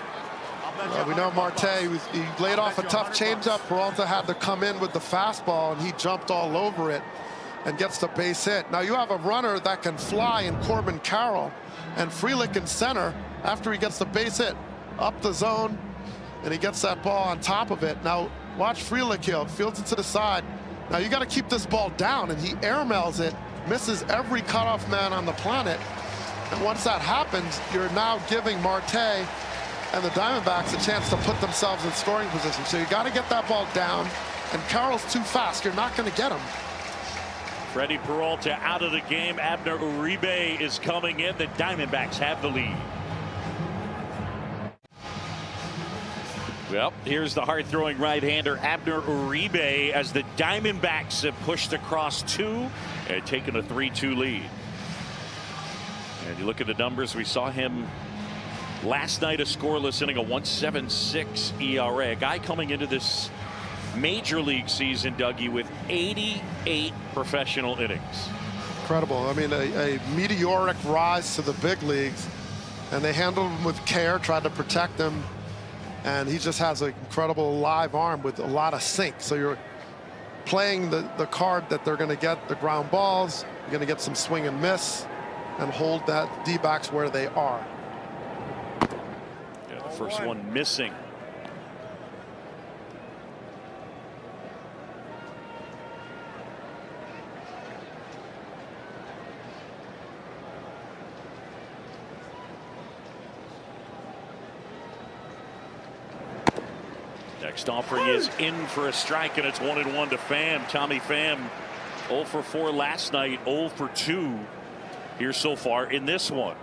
We know Marte, he laid off a tough changeup. Peralta had to come in with the fastball, and he jumped all over it and gets the base hit. Now you have a runner that can fly in Corbin Carroll, and Frelick in center after he gets the base hit up the zone, and he gets that ball on top of it. Now watch Frelick here, fields it to the side. Now you got to keep this ball down, and he airmails it, misses every cutoff man on the planet. And once that happens, you're now giving Marte and the Diamondbacks a chance to put themselves in scoring position. So you got to get that ball down, and Carroll's too fast. You're not going to get him. Freddie Peralta out of the game. Abner Uribe is coming in. The Diamondbacks have the lead. Well, here's the hard-throwing right-hander Abner Uribe as the Diamondbacks have pushed across 2 and taken a 3-2 lead. And you look at the numbers, we saw him last night, a scoreless inning, a 1.76 ERA. A guy coming into this major league season, Dougie, with 88 professional innings. Incredible. I mean, a meteoric rise to the big leagues, and they handled him with care, tried to protect him. And he just has an incredible live arm with a lot of sink. So you're playing the card that they're going to get the ground balls, you're going to get some swing and miss, and hold that D-backs where they are. Yeah, the first one missing. Next offering is in for a strike, and it's 1-1 to Pham. Tommy Pham 0 for 4 last night, 0 for 2 here so far in this one.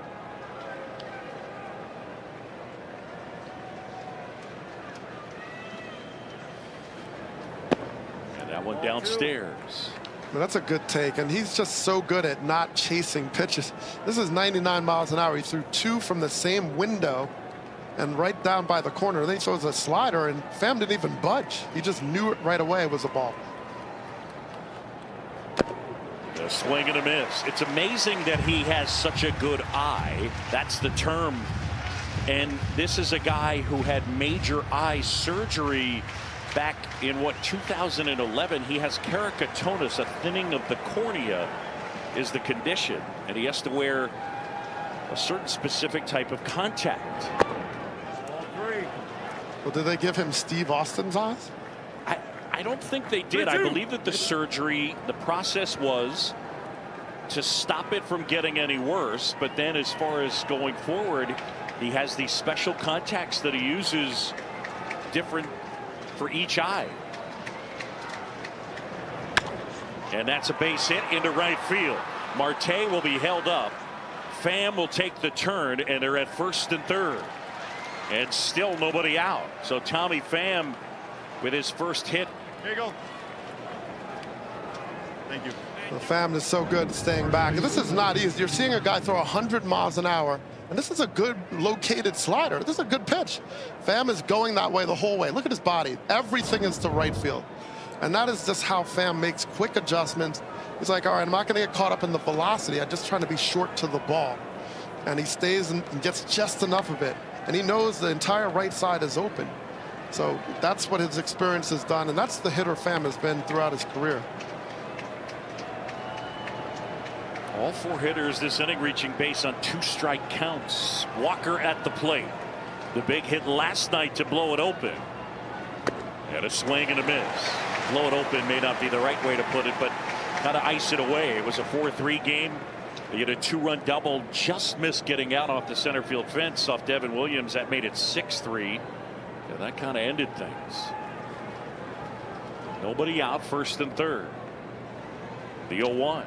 And that one downstairs. Well, that's a good take, and he's just so good at not chasing pitches. This is 99 miles an hour. He threw 2 from the same window and right down by the corner. Then he throws a slider, and Pham didn't even budge. He just knew it right away it was a ball. A swing and a miss. It's amazing that he has such a good eye. That's the term. And this is a guy who had major eye surgery back in 2011. He has keratoconus, a thinning of the cornea is the condition, and he has to wear a certain specific type of contact. Well, did they give him Steve Austin's eyes? I don't think they did. I believe that the surgery, the process was to stop it from getting any worse. But then as far as going forward, he has these special contacts that he uses different for each eye. And that's a base hit into right field. Marte will be held up. Pham will take the turn, and they're at first and third. And still nobody out. So Tommy Pham with his first hit. Here you go. Thank you. Well, Pham is so good at staying back. And this is not easy. You're seeing a guy throw 100 miles an hour, and this is a good located slider. This is a good pitch. Pham is going that way the whole way. Look at his body. Everything is to right field. And that is just how Pham makes quick adjustments. He's like, all right, I'm not going to get caught up in the velocity. I'm just trying to be short to the ball. And he stays and gets just enough of it. And he knows the entire right side is open. So that's what his experience has done. And that's the hitter Pham has been throughout his career. All 4 hitters this inning reaching base on 2 strike counts. Walker at the plate. The big hit last night to blow it open. And a swing and a miss. Blow it open may not be the right way to put it, but kind of ice it away. It was a 4-3 game. They get a 2-run double, just missed getting out off the center field fence off Devin Williams. That made it 6-3. Yeah, that kind of ended things. Nobody out, first and third. The 0-1.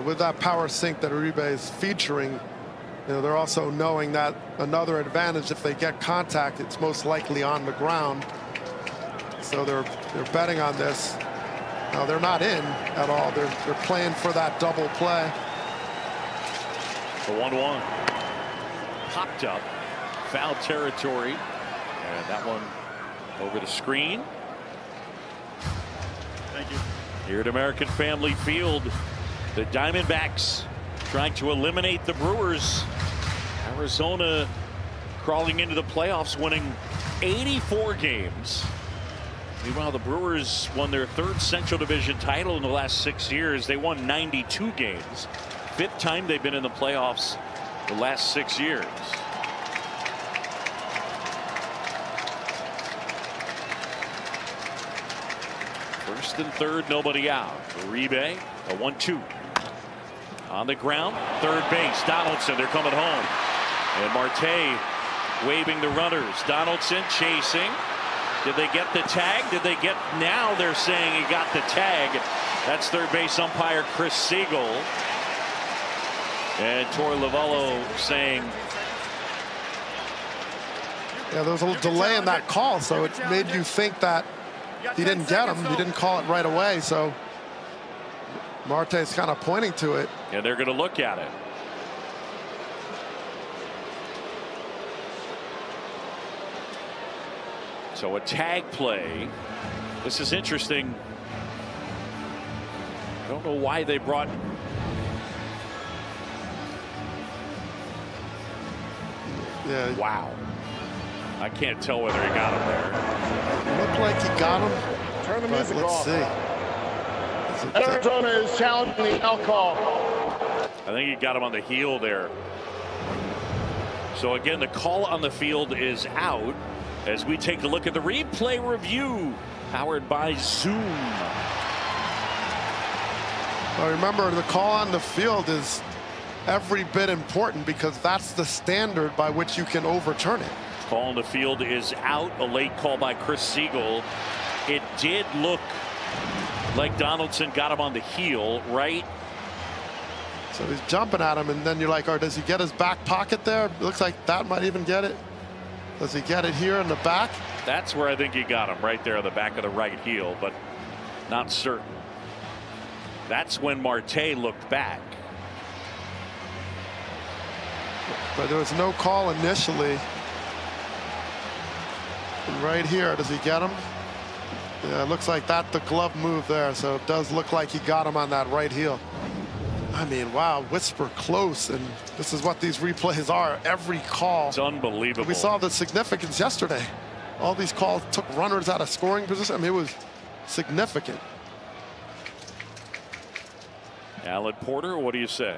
With that power sink that Uribe is featuring, you know, they're also knowing that another advantage, if they get contact, it's most likely on the ground. So they're betting on this. Now they're not in at all. They're playing for that double play. The 1-1 popped up, foul territory, and that one over the screen. Thank you. Here at American Family Field, the Diamondbacks trying to eliminate the Brewers. Arizona crawling into the playoffs, winning 84 games. Meanwhile, the Brewers won their 3rd Central Division title in the last 6 years. They won 92 games. 5th time they've been in the playoffs the last 6 years. First and third, nobody out. Uribe, a 1-2. On the ground, third base, Donaldson, they're coming home. And Marte waving the runners. Donaldson chasing. Did they get the tag? Did they get, now they're saying he got the tag. That's third base umpire Chris Siegel. And Torey Lovullo saying. Yeah, there was a little delay in that call, so it made you think that he didn't get him. He didn't call it right away, so Marte's kind of pointing to it. Yeah, they're going to look at it. So a tag play. This is interesting. I don't know why they brought. Yeah. Wow. I can't tell whether he got him there. It looked like he got him. Turn the music let's off. see. Arizona is challenging the out call. I think he got him on the heel there. So again, the call on the field is out as we take a look at the replay review powered by Zoom. Well, remember, the call on the field is every bit important because that's the standard by which you can overturn it. Call in the field is out. A late call by Chris Siegel. It did look like Donaldson got him on the heel, right? So he's jumping at him, and then you're like, oh, does he get his back pocket there? It looks like that might even get it. Does he get it here in the back? That's where I think he got him, right there on the back of the right heel, but not certain. That's when Marte looked back. But there was no call initially. And right here, does he get him? Yeah, it looks like that the glove move there, so it does look like he got him on that right heel. I mean, wow, whisper close, and this is what these replays are. Every call. It's unbelievable. We saw the significance yesterday. All these calls took runners out of scoring position. I mean, it was significant. Alan Porter, what do you say?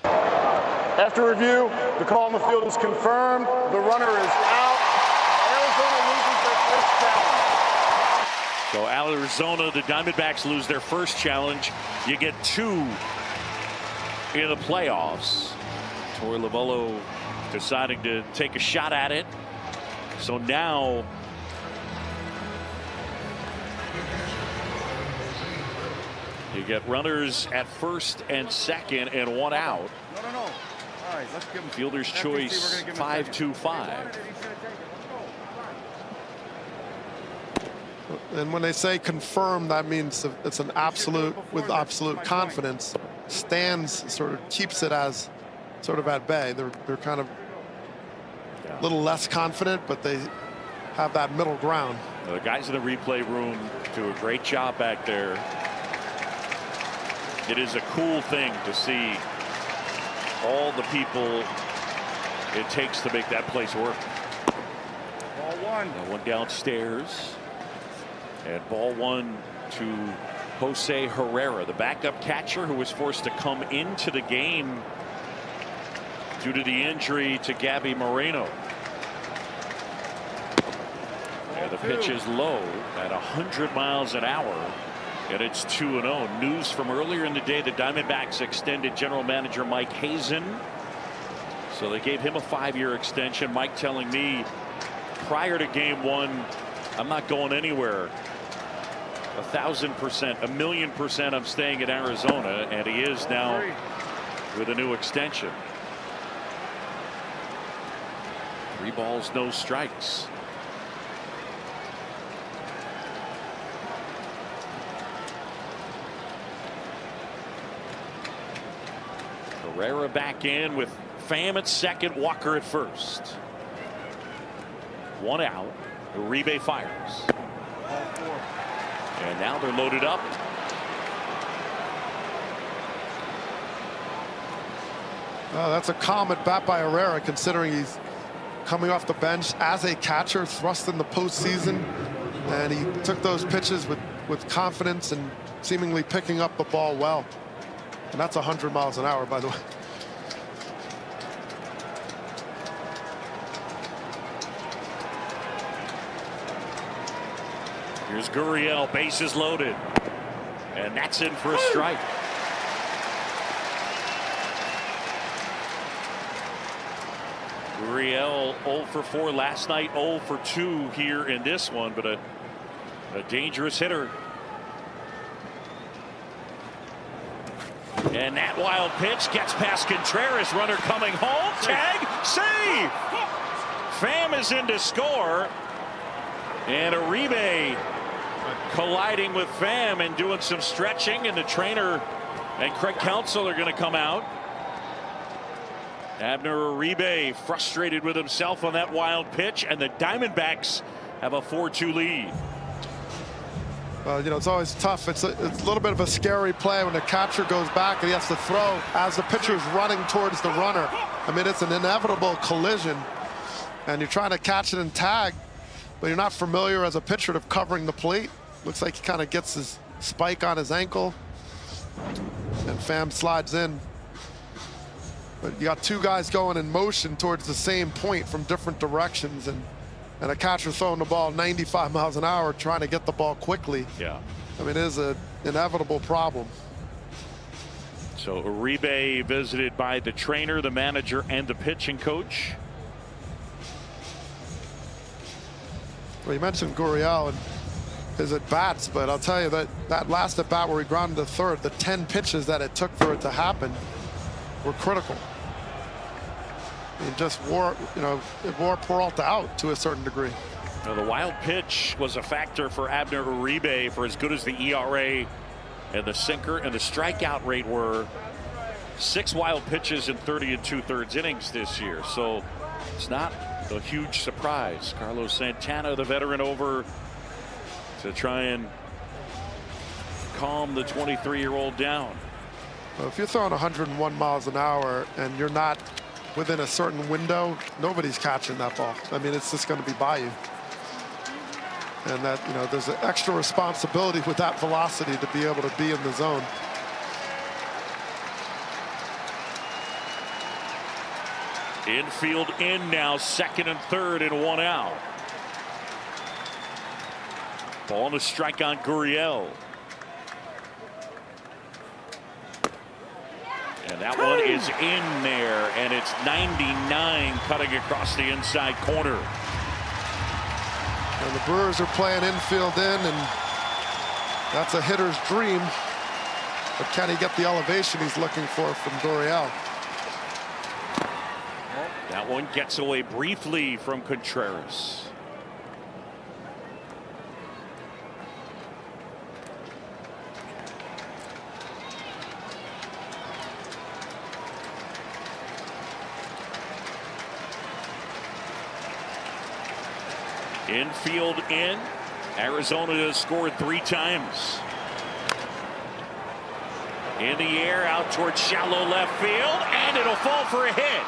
After review, the call on the field is confirmed. The runner is out. Arizona loses their first challenge. So Arizona, the Diamondbacks lose their first challenge. You get 2 in the playoffs. Torey Lovullo deciding to take a shot at it. So now you get runners at first and second and 1 out. No. All right, let's give him Fielder's choice 5-2-5. And when they say confirm, that means it's an absolute, with absolute confidence. Stands sort of keeps it as sort of at bay. They're kind of a little less confident, but they have that middle ground. The guys in the replay room do a great job back there. It is a cool thing to see all the people it takes to make that place work. Ball 1. That one downstairs. And ball 1 to Jose Herrera, the backup catcher who was forced to come into the game due to the injury to Gabby Moreno. And the pitch is low at 100 miles an hour. And it's 2-0. News from earlier in the day, the Diamondbacks extended general manager Mike Hazen. So they gave him a 5-year extension. Mike telling me prior to game 1, I'm not going anywhere. 1,000%, 1,000,000% I'm staying in Arizona, and he is now with a new extension. 3 balls, no strikes. Herrera back in with Pham at second, Walker at first. 1 out. Uribe fires. And now they're loaded up. Oh, that's a calm at bat by Herrera, considering he's coming off the bench as a catcher, thrust in the postseason, and he took those pitches with confidence and seemingly picking up the ball well. And that's 100 miles an hour, by the way. Here's Gurriel, bases loaded, and that's in for a strike. Gurriel 0 for 4 last night, 0 for 2 here in this one, but a dangerous hitter. And that wild pitch gets past Contreras, runner coming home, tag, save. Pham is in to score, and Uribe colliding with Pham and doing some stretching, and the trainer and Craig Counsell are going to come out. Abner Uribe frustrated with himself on that wild pitch, and the Diamondbacks have a 4-2 lead. You know, it's always tough. It's a little bit of a scary play when the catcher goes back and he has to throw as the pitcher's running towards the runner. I mean, it's an inevitable collision, and you're trying to catch it and tag, but you're not familiar as a pitcher of covering the plate. Looks like he kind of gets his spike on his ankle, and Pham slides in. But you got 2 guys going in motion towards the same point from different directions, and a catcher throwing the ball 95 miles an hour trying to get the ball quickly. Yeah. I mean, it is an inevitable problem. So Uribe visited by the trainer, the manager, and the pitching coach. Well, you mentioned Gurriel and his at-bats, but I'll tell you that last at-bat where he grounded to third, the 10 pitches that it took for it to happen were critical. It just wore, it wore Peralta out to a certain degree. Now, the wild pitch was a factor for Abner Uribe for as good as the ERA and the sinker and the strikeout rate were. 6 wild pitches in 30 2/3 innings this year. So it's not a huge surprise. Carlos Santana, the veteran, over to try and calm the 23-year-old down. Well, if you're throwing 101 miles an hour and you're not within a certain window, nobody's catching that ball. I mean, it's just going to be by you. And that, there's an extra responsibility with that velocity to be able to be in the zone. Infield in now, 2nd and 3rd and 1 out. Ball on the strike on Gurriel. And that one is in there, and it's 99 cutting across the inside corner. And the Brewers are playing infield in, and that's a hitter's dream. But can he get the elevation he's looking for from Gurriel? That one gets away briefly from Contreras. Infield in. Arizona has scored 3 times. In the air, out towards shallow left field, and it'll fall for a hit.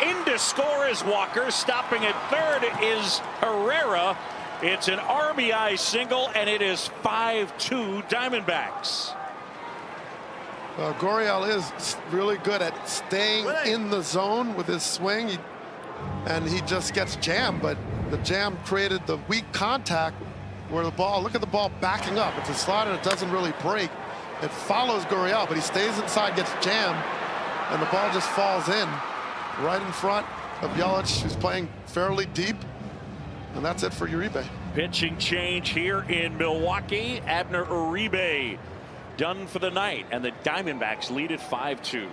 In to score is Walker. Stopping at third is Herrera. It's an RBI single, and it is 5-2 Diamondbacks. Well, Gurriel is really good at staying in the zone with his swing, and he just gets jammed, but the jam created the weak contact where the ball, look at the ball backing up. It's a slider that doesn't really break. It follows Gurriel, but he stays inside, gets jammed, and the ball just falls in right in front of Yelich, who's playing fairly deep, and that's it for Uribe. Pitching change here in Milwaukee. Abner Uribe done for the night, and the Diamondbacks lead at 5-2.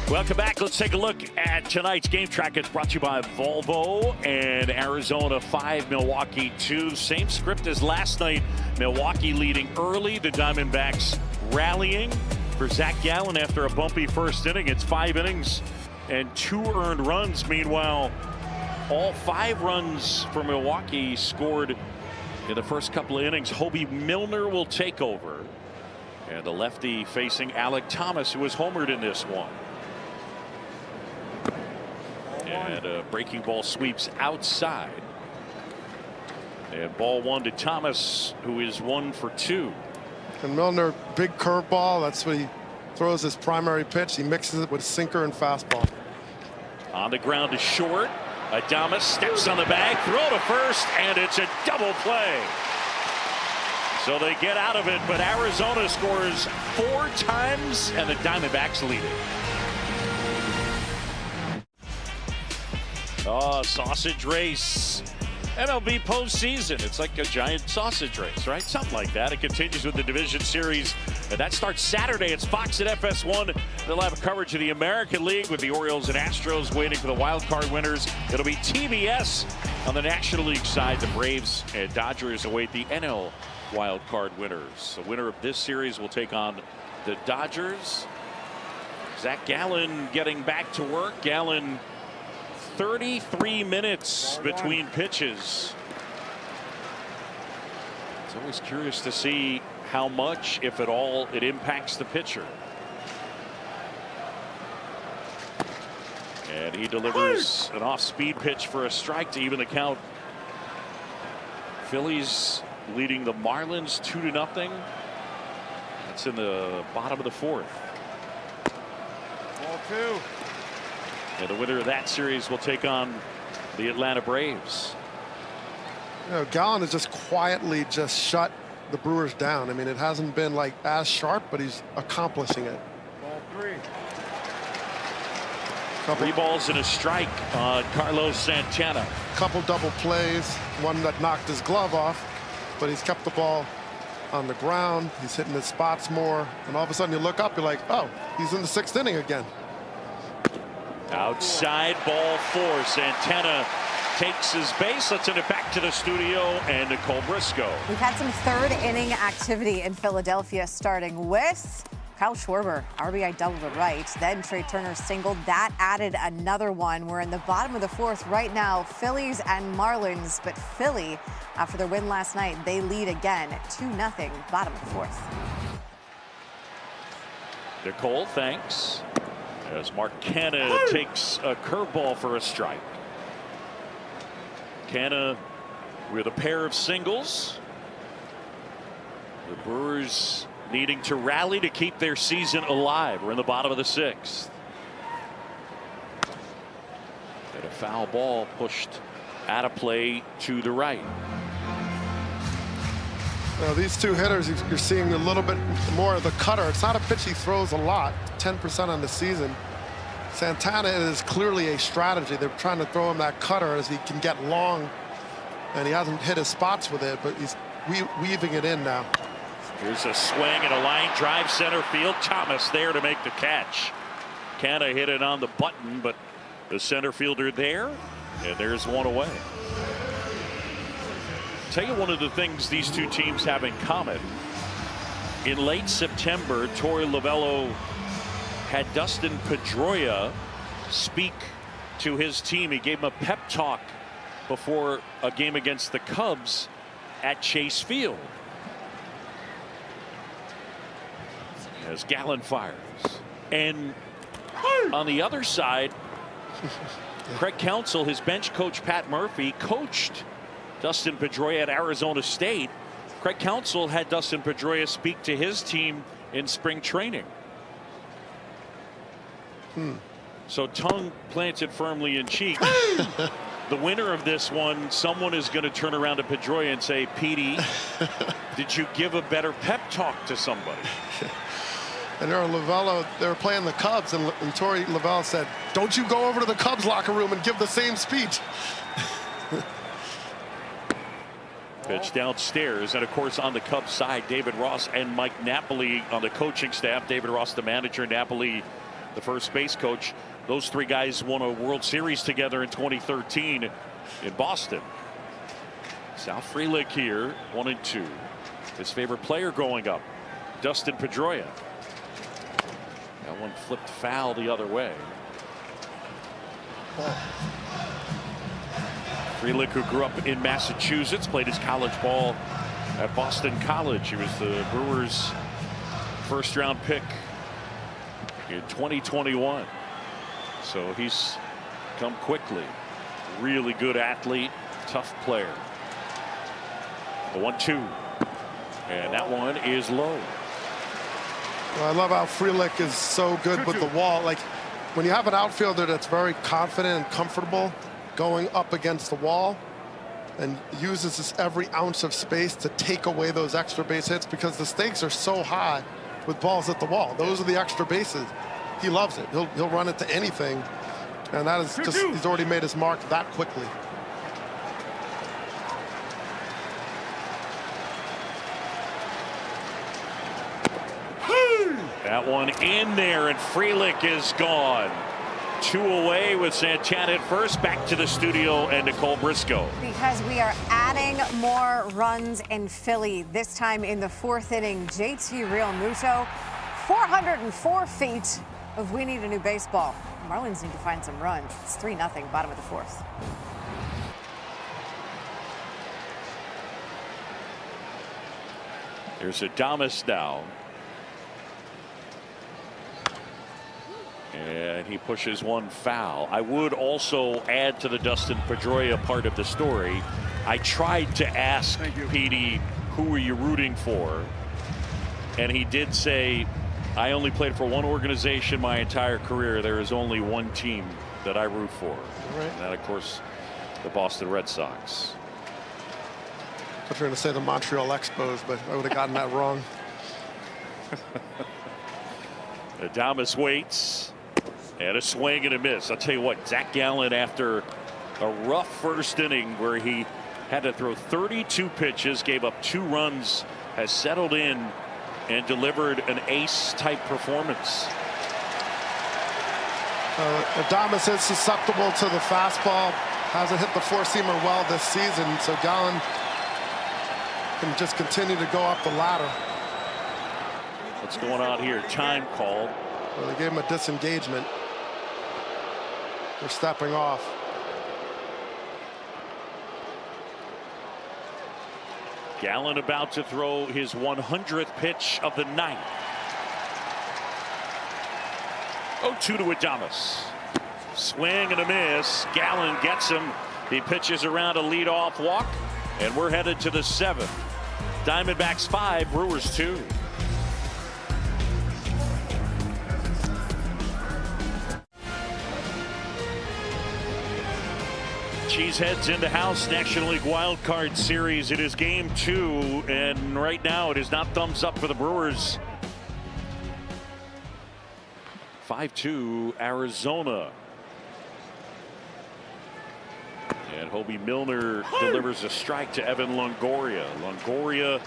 Welcome back. Let's take a look at tonight's game track. It's brought to you by Volvo and Arizona 5, Milwaukee 2. Same script as last night. Milwaukee leading early. The Diamondbacks rallying for Zach Gallen after a bumpy first inning. It's 5 innings and 2 earned runs. Meanwhile, all 5 runs for Milwaukee scored in the first couple of innings. Hobie Milner will take over. And the lefty facing Alec Thomas, who was homered in this one. And a breaking ball sweeps outside. And ball 1 to Thomas, who is 1 for 2. And Milner, big curveball. That's what he throws his primary pitch. He mixes it with sinker and fastball. On the ground to short. Adames steps on the bag, throw to first, and it's a double play. So they get out of it, but Arizona scores 4 times, and the Diamondbacks lead it. Oh, sausage race. MLB postseason. It's like a giant sausage race, right? Something like that. It continues with the division series. And that starts Saturday. It's Fox at FS1. They'll have coverage of the American League with the Orioles and Astros waiting for the wild card winners. It'll be TBS on the National League side. The Braves and Dodgers await the NL wild card winners. The winner of this series will take on the Dodgers. Zach Gallen getting back to work. Gallen 33 minutes between pitches. It's always curious to see how much, if at all, it impacts the pitcher. And he delivers an off-speed pitch for a strike to even the count. Phillies leading the Marlins 2-0. That's in the bottom of the 4th. 2. And the winner of that series will take on the Atlanta Braves. You know, Gallen has just quietly just shut the Brewers down. I mean, it hasn't been like as sharp, but he's accomplishing it. Ball 3. 3 balls and a strike on Carlos Santana. Couple double plays, one that knocked his glove off, but he's kept the ball on the ground. He's hitting his spots more, and all of a sudden you look up, you're like, oh, he's in the 6th inning again. Outside, ball 4. Santana takes his base. Let's send it back to the studio and Nicole Briscoe. We've had some 3rd inning activity in Philadelphia, starting with Kyle Schwarber, RBI double to right. Then Trey Turner singled. That added another one. We're in the bottom of the 4th right now. Phillies and Marlins. But Philly, after their win last night, they lead again 2-0, bottom of the 4th. Nicole, thanks. As Mark Canha takes a curveball for a strike. Canha with a pair of singles. The Brewers needing to rally to keep their season alive. We're in the bottom of the 6th. And a foul ball pushed out of play to the right. Now, these 2 hitters, you're seeing a little bit more of the cutter. It's not a pitch he throws a lot, 10% on the season. Santana is clearly a strategy. They're trying to throw him that cutter as he can get long, and he hasn't hit his spots with it, but he's weaving it in now. Here's a swing and a line drive center field. Thomas there to make the catch. Canha hit it on the button, but the center fielder there, and there's one away. Tell you one of the things these 2 teams have in common. In late September, Torey Lovullo had Dustin Pedroia speak to his team. He gave him a pep talk before a game against the Cubs at Chase Field. As Gallen fires. And on the other side, Craig Counsell, his bench coach Pat Murphy, coached Dustin Pedroia at Arizona State. Craig Counsell had Dustin Pedroia speak to his team in spring training. So tongue planted firmly in cheek. The winner of this one, someone is going to turn around to Pedroia and say, Petey, did you give a better pep talk to somebody? And Lovullo, they were playing the Cubs, and Torey Lovullo said, don't you go over to the Cubs locker room and give the same speech. Pitch downstairs, and of course on the Cubs side, David Ross and Mike Napoli on the coaching staff. David Ross, the manager, Napoli, the first base coach. Those 3 guys won a World Series together in 2013 in Boston. Sal Frelick here, 1-2. His favorite player growing up, Dustin Pedroia. That one flipped foul the other way. Frelick, who grew up in Massachusetts, played his college ball at Boston College. He was the Brewers' 1st-round pick in 2021. So he's come quickly. Really good athlete, tough player. The 1-2. And that one is low. Well, I love how Frelick is so good with the wall. Like, when you have an outfielder that's very confident and comfortable going up against the wall and uses this every ounce of space to take away those extra base hits, because the stakes are so high with balls at the wall. Those are the extra bases. He loves it. He'll run it to anything, and that is just, he's already made his mark that quickly. That one in there, and Frelick is gone. 2 away with Santana at first. Back to the studio and Nicole Briscoe. Because we are adding more runs in Philly, this time in the 4th inning. JT Realmuto, 404 feet of we need a new baseball. Marlins need to find some runs. It's 3-0, bottom of the 4th. There's Adames now. And he pushes one foul. I would also add to the Dustin Pedroia part of the story. I tried to ask Petey, who are you rooting for? And he did say I only played for one organization my entire career. There is only one team that I root for. Right. And that, of course, the Boston Red Sox. I was going to say the Montreal Expos, but I would have gotten that wrong. Adames waits. And a swing and a miss. I'll tell you what, Zach Gallen, after a rough first inning where he had to throw 32 pitches, gave up 2 runs, has settled in and delivered an ace-type performance. Adames is susceptible to the fastball. Hasn't hit the four-seamer well this season, so Gallen can just continue to go up the ladder. What's going on here? Time called. Well, they gave him a disengagement. They're stepping off. Gallen about to throw his 100th pitch of the night. 0-2 to Adames. Swing and a miss. Gallen gets him. He pitches around a leadoff walk, and we're headed to the 7th. Diamondbacks 5, Brewers 2. Cheeseheads in the house, National League Wild Card Series. It is game 2, and right now it is not thumbs up for the Brewers. 5-2 Arizona. And Hobie Milner delivers a strike to Evan Longoria. Longoria,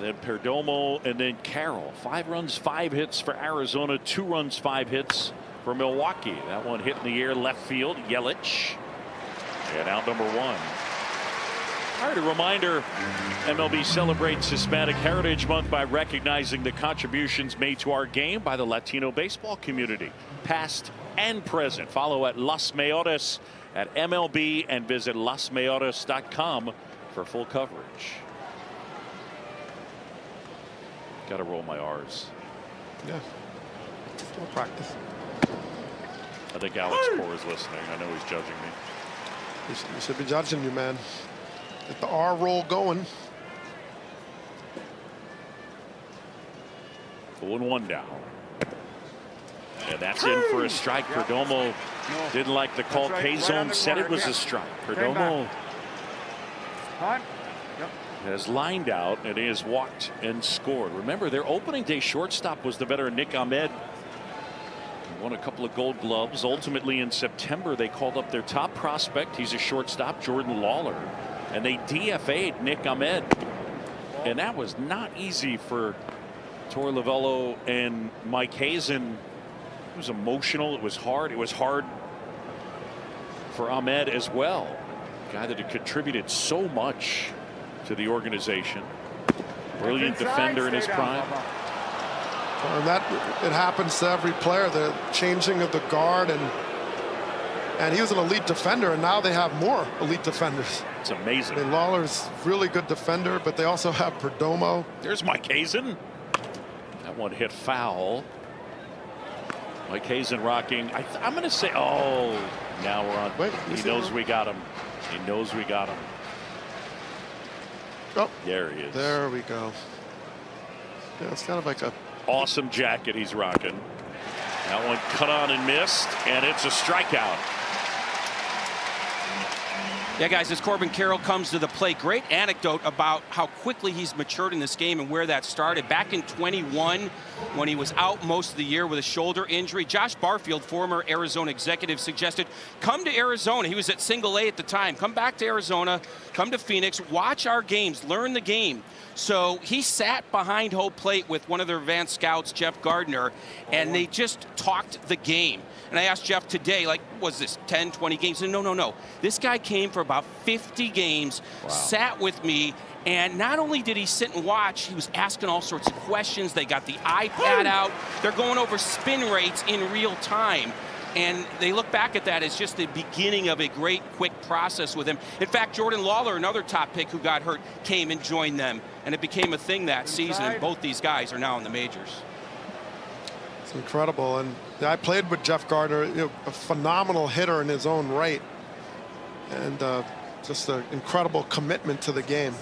then Perdomo, and then Carroll. 5 runs, 5 hits for Arizona. 2 runs, 5 hits for Milwaukee. That one hit in the air left field. Yelich. And out number 1. All right, a reminder, MLB celebrates Hispanic Heritage Month by recognizing the contributions made to our game by the Latino baseball community, past and present. Follow at Los Mayores at MLB and visit losmayores.com for full coverage. Got to roll my R's. Yeah. Still practice. I think Alex Cora is listening. I know he's judging me. He should be judging you, man. Get the R roll going. 0-1 down. And that's in for a strike. Perdomo didn't like the call. K-Zone said it was a strike. Perdomo has lined out and he has walked and scored. Remember, their opening day shortstop was the veteran Nick Ahmed. He won a couple of Gold Gloves. Ultimately, in September, they called up their top prospect. He's a shortstop, Jordan Lawler. And they DFA'd Nick Ahmed. And that was not easy for Torey Lovullo and Mike Hazen. It was emotional. It was hard. It was hard for Ahmed as well. A guy that had contributed so much to the organization. Brilliant defender in his prime. And that it happens to every player. The changing of the guard, and he was an elite defender, and now they have more elite defenders. It's amazing. I mean, Lawler's really good defender, but they also have Perdomo. There's Mike Hazen. That one hit foul. Mike Hazen rocking. I'm going to say, oh, now we're on. Wait, he knows we got him. He knows we got him. Oh, there he is. There we go. Yeah, it's kind of like a awesome jacket he's rocking. That one cut on and missed, and it's a strikeout. Yeah, guys, as Corbin Carroll comes to the plate, great anecdote about how quickly he's matured in this game and where that started. Back in 21, when he was out most of the year with a shoulder injury, Josh Barfield, former Arizona executive, suggested, come to Arizona. He was at single A at the time. Come back to Arizona, come to Phoenix, watch our games, learn the game. So he sat behind home plate with one of their advanced scouts, Jeff Gardner, and they just talked the game. And I asked Jeff today, like, was this 10, 20 games? And no. This guy came for about 50 games, sat with me, and not only did he sit and watch, he was asking all sorts of questions. They got the iPad out. They're going over spin rates in real time. And they look back at that as just the beginning of a great, quick process with him. In fact, Jordan Lawler, another top pick who got hurt, came and joined them. And it became a thing that season. And both these guys are now in the majors. It's incredible. And I played with Jeff Gardner, a phenomenal hitter in his own right. And just an incredible commitment to the game.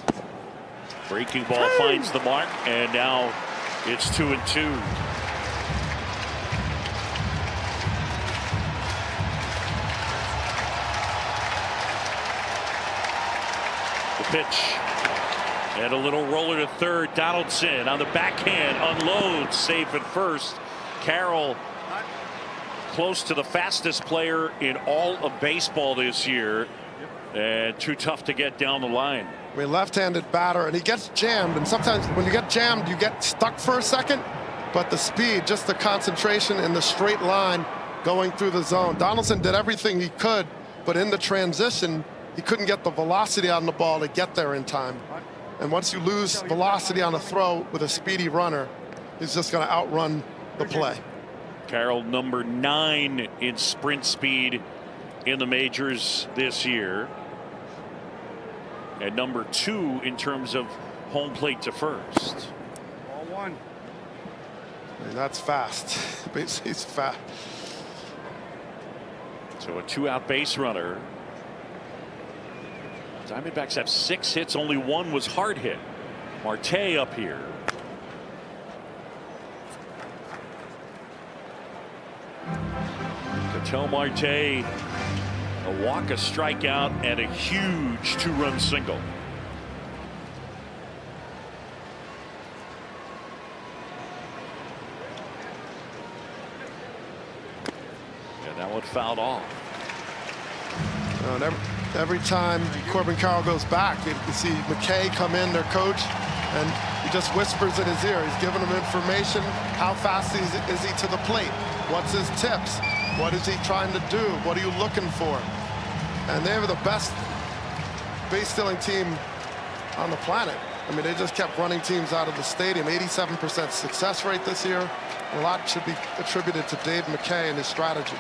Breaking ball finds the mark, and now It's 2-2. The pitch. And a little roller to third. Donaldson on the backhand unloads, safe at first. Carroll close to the fastest player in all of baseball this year, and too tough to get down the line. I mean, left-handed batter, and he gets jammed, and sometimes when you get jammed you get stuck for a second, but the speed, just the concentration in the straight line going through the zone. Donaldson did everything he could, but in the transition he couldn't get the velocity on the ball to get there in time. And once you lose velocity on a throw with a speedy runner, he's just going to outrun the play. Carroll number 9 in sprint speed in the majors this year, and number 2 in terms of home plate to first. Ball 1. I mean, that's fast. He's fast. So a 2-out base runner. Diamondbacks have 6 hits, only 1 was hard hit. Marte up here. Ketel Marte, a walk, a strikeout, and a huge 2-run single. And that one fouled off. And every time Corbin Carroll goes back, you see McKay come in, their coach, and he just whispers in his ear. He's giving him information. How fast is he to the plate? What's his tips? What is he trying to do? What are you looking for? And they were the best base stealing team on the planet. I mean, they just kept running teams out of the stadium. 87% success rate this year. A lot should be attributed to Dave McKay and his strategy.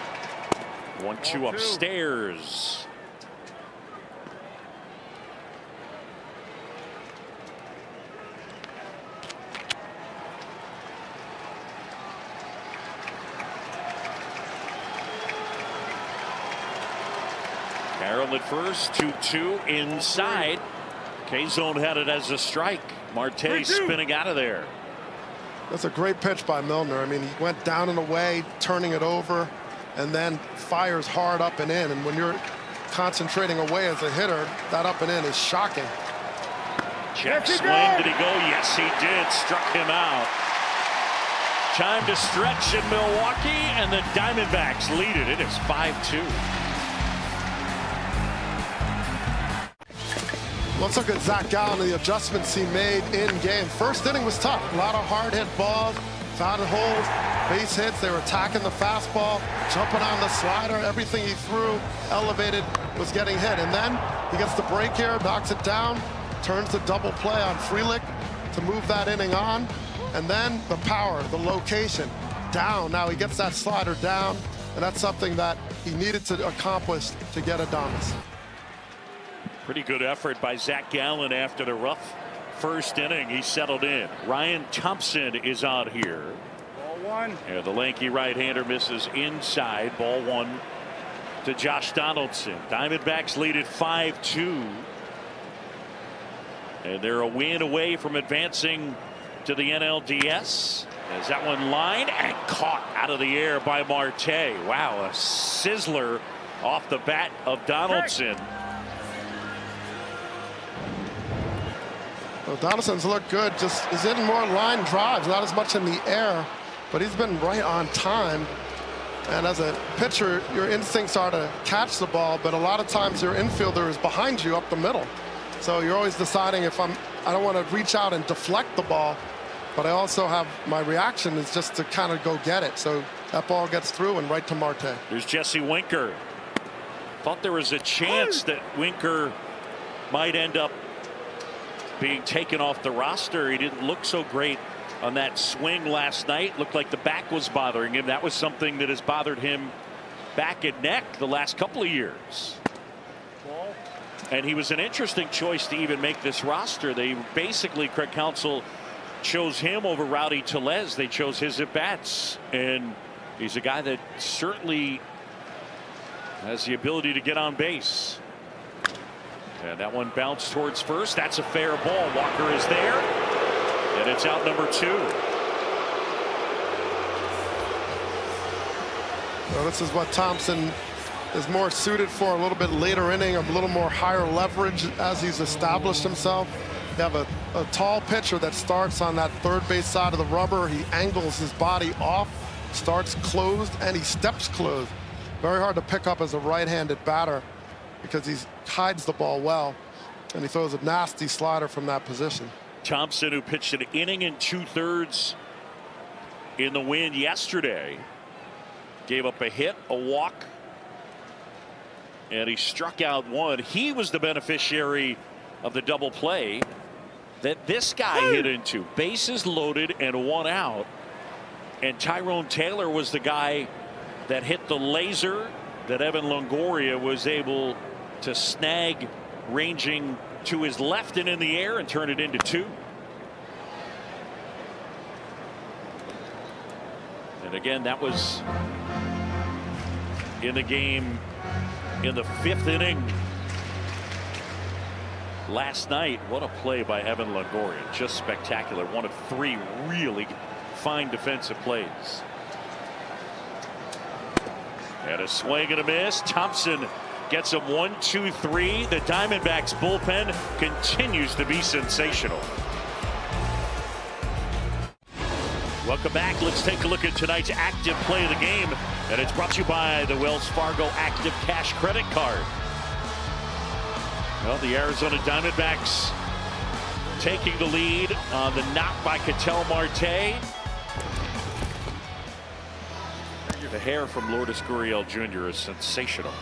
1-2 upstairs. Carroll at first, 2-2 inside. K-Zone had it as a strike. Marte spinning out of there. That's a great pitch by Milner. I mean, he went down and away, turning it over, and then fires hard up and in. And when you're concentrating away as a hitter, that up and in is shocking. Check swing. Did he go? Yes, he did. Struck him out. Time to stretch in Milwaukee, and the Diamondbacks lead it. It is 5-2. Let's look at Zach Gallen and the adjustments he made in game. First inning was tough. A lot of hard hit balls, found holes, base hits. They were attacking the fastball, jumping on the slider. Everything he threw, elevated, was getting hit. And then he gets the break here, knocks it down, turns the double play on Frelick to move that inning on. And then the power, the location, down. Now he gets that slider down, and that's something that he needed to accomplish to get Adames. Pretty good effort by Zach Gallen after the rough first inning. He settled in. Ryan Thompson is out here. Ball 1. Yeah, the lanky right-hander misses inside. Ball 1 to Josh Donaldson. Diamondbacks lead at 5-2. And they're a win away from advancing to the NLDS. As that one lined and caught out of the air by Marte. Wow, a sizzler off the bat of Donaldson. Well, Donaldson's looked good, just is in more line drives, not as much in the air, but he's been right on time. And as a pitcher, your instincts are to catch the ball, but a lot of times your infielder is behind you up the middle. So you're always deciding if I don't want to reach out and deflect the ball, but I also have my reaction is just to kind of go get it. So that ball gets through and right to Marte. There's Jesse Winker. Thought there was a chance that Winker might end up being taken off the roster. He didn't look so great on that swing last night. Looked like the back was bothering him. That was something that has bothered him back and neck the last couple of years. And he was an interesting choice to even make this roster. They basically, Craig Counsell chose him over Rowdy Tellez. They chose his at-bats, and he's a guy that certainly has the ability to get on base. And that one bounced towards first. That's a fair ball. Walker is there, and it's out number 2. So this is what Thompson is more suited for, a little bit later inning, a little more higher leverage as he's established himself. You have a tall pitcher that starts on that third base side of the rubber. He angles his body off, starts closed, and he steps closed. Very hard to pick up as a right-handed batter because he hides the ball well, and he throws a nasty slider from that position. Thompson, who pitched an inning and 2/3 in the win yesterday, gave up a hit, a walk, and he struck out one. He was the beneficiary of the double play that this guy hit into. Bases loaded and 1 out. And Tyrone Taylor was the guy that hit the laser that Evan Longoria was able to snag, ranging to his left and in the air, and turn it into 2. And again, that was in the game in the 5th inning last night. What a play by Evan Longoria. Just spectacular. One of 3 really fine defensive plays. And a swing and a miss. Thompson gets him 1, 2, 3. The Diamondbacks bullpen continues to be sensational. Welcome back. Let's take a look at tonight's active play of the game, and it's brought to you by the Wells Fargo Active Cash Credit Card. Well, the Arizona Diamondbacks taking the lead on the knock by Ketel Marte. The hair from Lourdes Gurriel Jr. is sensational.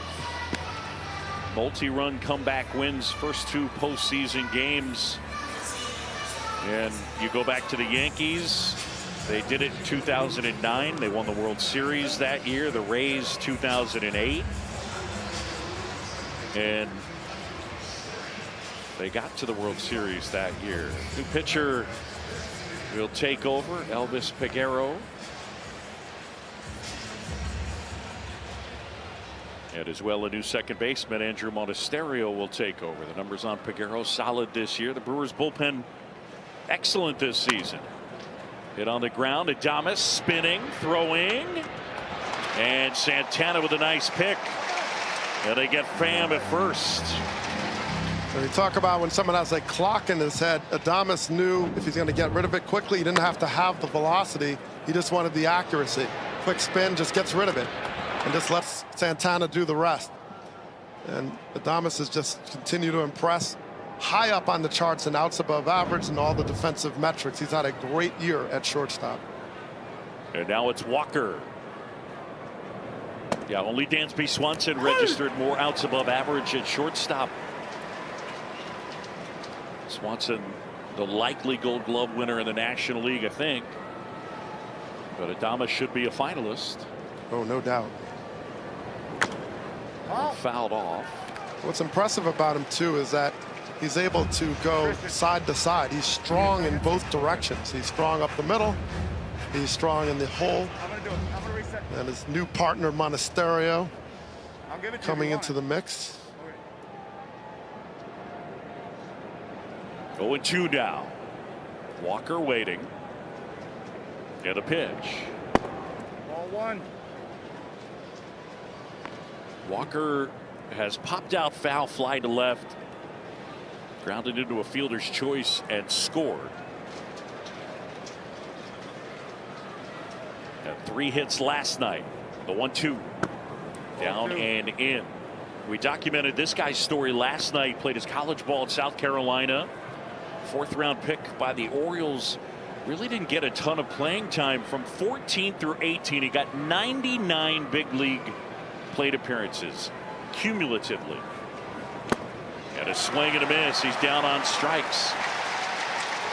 Multi-run comeback wins, first 2 postseason games. And you go back to the Yankees. They did it in 2009. They won the World Series that year. The Rays 2008. And they got to the World Series that year. New pitcher will take over, Elvis Peguero. And as well, a new second baseman, Andrew Monasterio, will take over. The numbers on Peguero solid this year. The Brewers bullpen excellent this season. Hit on the ground. Adames spinning, throwing, and Santana with a nice pick. And they get Pham at first. When you talk about when someone has a clock in his head, Adames knew if he's going to get rid of it quickly, he didn't have to have the velocity. He just wanted the accuracy. Quick spin just gets rid of it and just lets Santana do the rest. And Adames has just continued to impress. High up on the charts and outs above average and all the defensive metrics. He's had a great year at shortstop. And now it's Walker. Yeah, only Dansby Swanson registered more outs above average at shortstop. Swanson, the likely Gold Glove winner in the National League, I think. But Adames should be a finalist. Oh, no doubt. Fouled off. What's impressive about him, too, is that he's able to go side to side. He's strong in both directions. He's strong up the middle. He's strong in the hole. And his new partner, Monasterio, coming into the mix. 0-2 now. Walker waiting. And a pitch. Ball 1. Walker has popped out foul fly to left. Grounded into a fielder's choice and scored. Had 3 hits last night. The 1-2. Down and in. We documented this guy's story last night. Played his college ball at South Carolina. 4th round pick by the Orioles. Really didn't get a ton of playing time from 14 through 18. He got 99 big league plate appearances cumulatively. And a swing and a miss. He's down on strikes.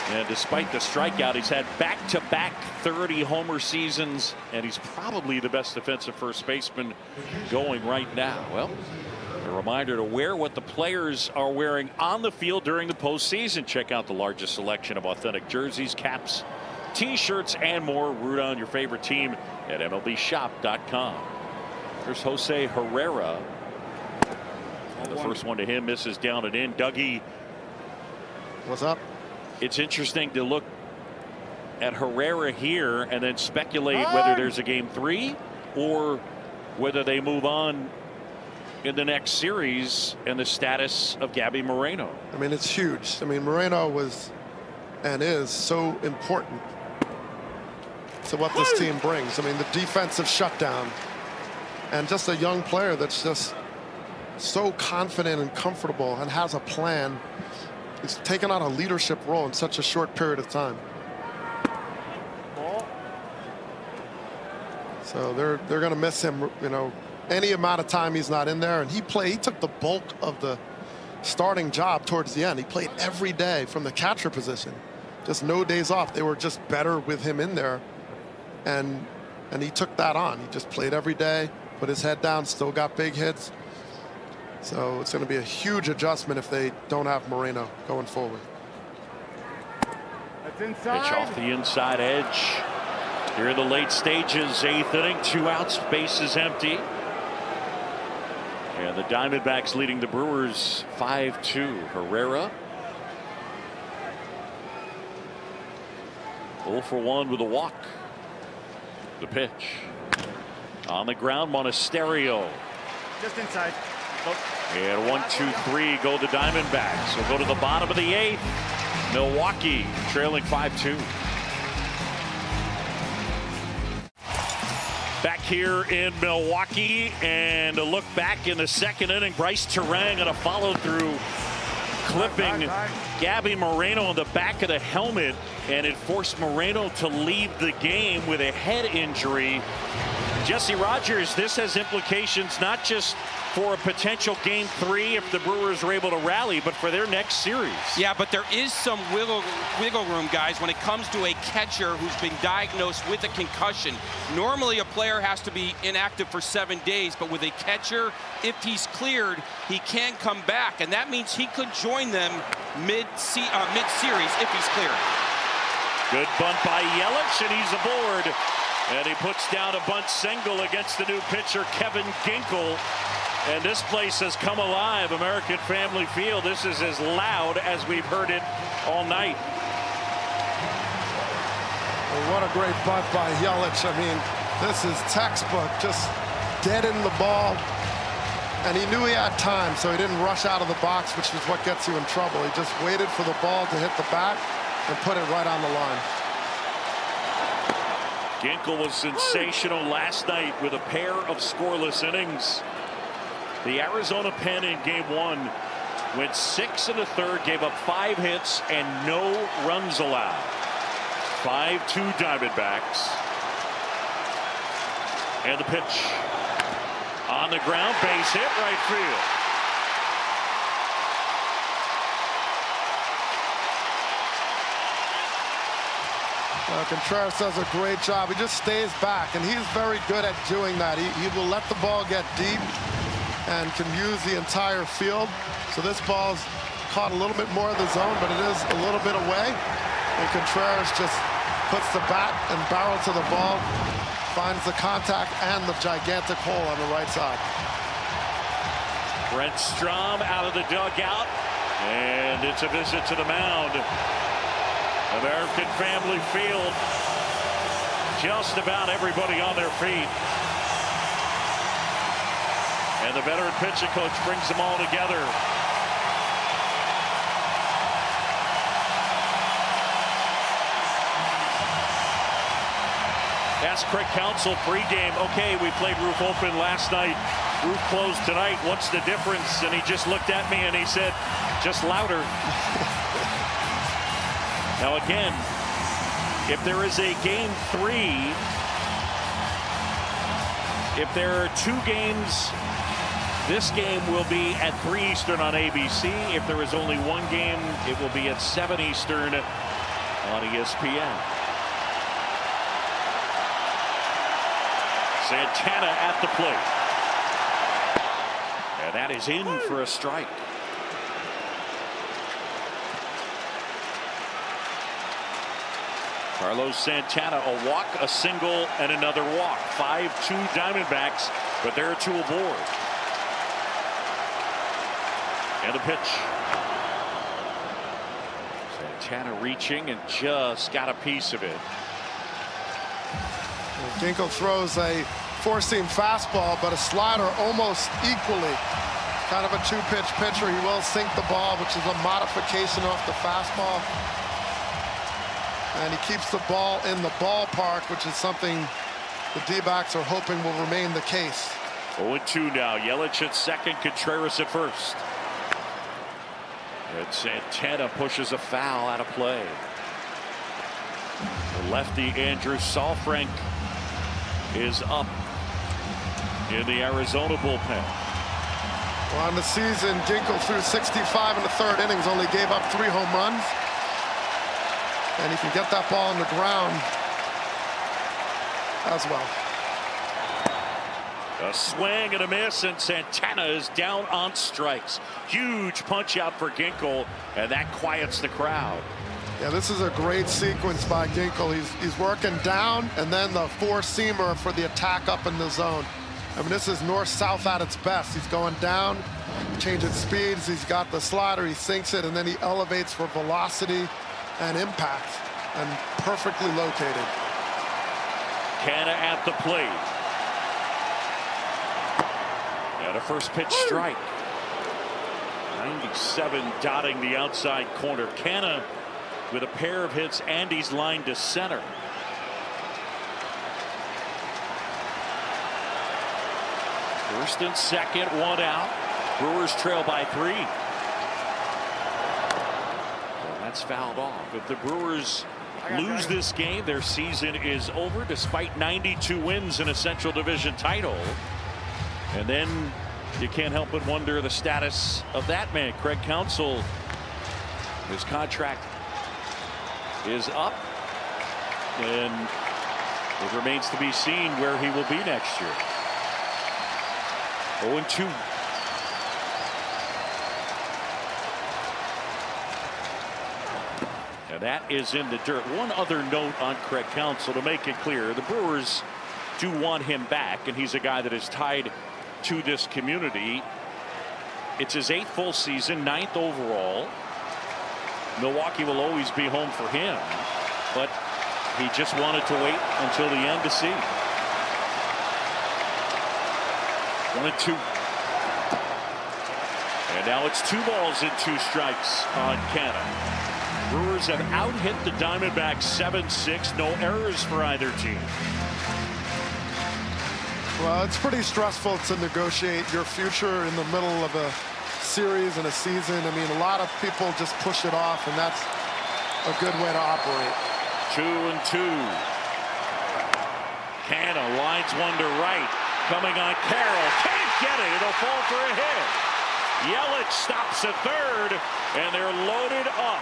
And despite the strikeout, he's had back-to-back 30 homer seasons, and he's probably the best defensive first baseman going right now. Well, a reminder to wear what the players are wearing on the field during the postseason. Check out the largest selection of authentic jerseys, caps, t-shirts, and more. Root on your favorite team at MLBshop.com. There's Jose Herrera. And the first one to him misses down and in. Dougie, what's up? It's interesting to look at Herrera here and then speculate whether there's a game 3 or whether they move on in the next series and the status of Gabby Moreno. I mean, it's huge. I mean, Moreno was and is so important to what this team brings. I mean, the defensive shutdown and just a young player that's just so confident and comfortable and has a plan. He's taken on a leadership role in such a short period of time. So they're going to miss him, you know, any amount of time he's not in there. And he took the bulk of the starting job towards the end. He played every day from the catcher position, just no days off. They were just better with him in there, and he took that on. He just played every day, put his head down, still got big hits. So it's going to be a huge adjustment if they don't have Moreno going forward. That's inside. Pitch off the inside edge. Here in the late stages, 8th inning, 2 outs, base is empty. And the Diamondbacks leading the Brewers 5-2. Herrera 0 for 1 with a walk. The pitch on the ground, Monasterio. Just inside. And 1, 2, 3 go the Diamondbacks. We'll go to the bottom of the 8th. Milwaukee trailing 5-2. Back here in Milwaukee, and a look back in the 2nd inning. Bryce Terang on a follow through, clipping Gabby Moreno on the back of the helmet, and it forced Moreno to leave the game with a head injury. Jesse Rogers, this has implications not just for a potential Game 3 if the Brewers are able to rally, but for their next series. Yeah, but there is some wiggle room, guys, when it comes to a catcher who's been diagnosed with a concussion. Normally, a player has to be inactive for 7 days, but with a catcher, if he's cleared, he can come back, and that means he could join them mid-series if he's cleared. Good bunt by Yelich, and he's aboard. And he puts down a bunt single against the new pitcher, Kevin Ginkel. And this place has come alive, American Family Field. This is as loud as we've heard it all night. Well, what a great bunt by Yelich. I mean, this is textbook, just dead in the ball. And he knew he had time, so he didn't rush out of the box, which is what gets you in trouble. He just waited for the ball to hit the bat and put it right on the line. Ginkel was sensational last night with a pair of scoreless innings. The Arizona Pen in Game 1 went 6 1/3, gave up 5 hits and no runs allowed. 5-2 Diamondbacks. And the pitch on the ground, base hit, right field. Contreras does a great job. He just stays back, and he's very good at doing that. He will let the ball get deep and can use the entire field. So this ball's caught a little bit more of the zone, but it is a little bit away. And Contreras just puts the bat and barrel to the ball, finds the contact and the gigantic hole on the right side. Brent Strom out of the dugout, and it's a visit to the mound. American Family Field, just about everybody on their feet. And the veteran pitching coach brings them all together. Asked Craig Counsell pregame, okay, we played roof open last night, roof closed tonight, what's the difference? And he just looked at me and he said, just louder. Now again, if there is a Game 3, if there are 2 games, this game will be at 3 Eastern on ABC. If there is only 1 game, it will be at 7 Eastern on ESPN. Santana at the plate. And that is in for a strike. Carlos Santana, a walk, a single, and another walk. 5-2 Diamondbacks, but there are 2 aboard. And a pitch. Santana reaching and just got a piece of it. Ginkel throws a four-seam fastball, but a slider almost equally. Kind of a two-pitch pitcher. He will sink the ball, which is a modification off the fastball. And he keeps the ball in the ballpark, which is something the D-backs are hoping will remain the case. 0-2 now. Yelich at second, Contreras at first. And Santana pushes a foul out of play. The lefty Andrew Saalfrank is up in the Arizona bullpen. Well, on the season, Ginkel threw 65 in the third innings, only gave up 3 home runs. And he can get that ball on the ground as well. A swing and a miss, and Santana is down on strikes. Huge punch out for Ginkel, and that quiets the crowd. Yeah, this is a great sequence by Ginkel. He's working down, and then the four-seamer for the attack up in the zone. I mean, this is north-south at its best. He's going down, changing speeds. He's got the slider, he sinks it, and then he elevates for velocity and impact, and perfectly located. Canna at the plate. And a first pitch strike. 97 dotting the outside corner. Canna with a pair of hits. Andy's line to center. First and second, 1 out. Brewers trail by 3. Well, that's fouled off. If the Brewers lose this game, their season is over, despite 92 wins in a Central Division title. And then you can't help but wonder the status of that man, Craig Counsell. His contract is up, and it remains to be seen where he will be next year. 0-2. And that is in the dirt. One other note on Craig Counsell to make it clear. The Brewers do want him back, and he's a guy that is tied to this community. It's his 8th full season, 9th overall. Milwaukee will always be home for him, but he just wanted to wait until the end to see. 1-2. And now it's 2 balls and 2 strikes on Canna. Brewers have out-hit the Diamondbacks 7-6. No errors for either team. Well, it's pretty stressful to negotiate your future in the middle of a series and a season. I mean, a lot of people just push it off, and that's a good way to operate. 2-2. Canna lines one to right. Coming on Carroll. Can't get it. It'll fall for a hit. Yelich stops at third, and they're loaded up.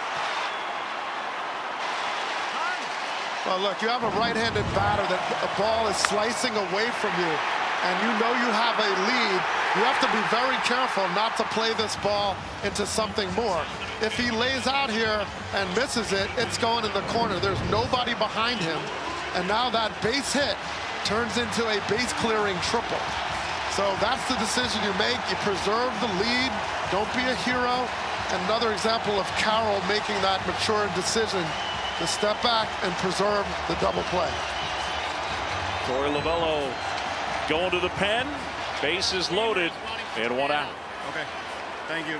Well, look, you have a right-handed batter that a ball is slicing away from you, and you know you have a lead. You have to be very careful not to play this ball into something more. If he lays out here and misses it, it's going in the corner. There's nobody behind him, and now that base hit turns into a base-clearing triple. So that's the decision you make. You preserve the lead. Don't be a hero. Another example of Carroll making that mature decision to step back and preserve the double play. Torey Lovullo going to the pen. Bases loaded and 1 out. Okay, thank you.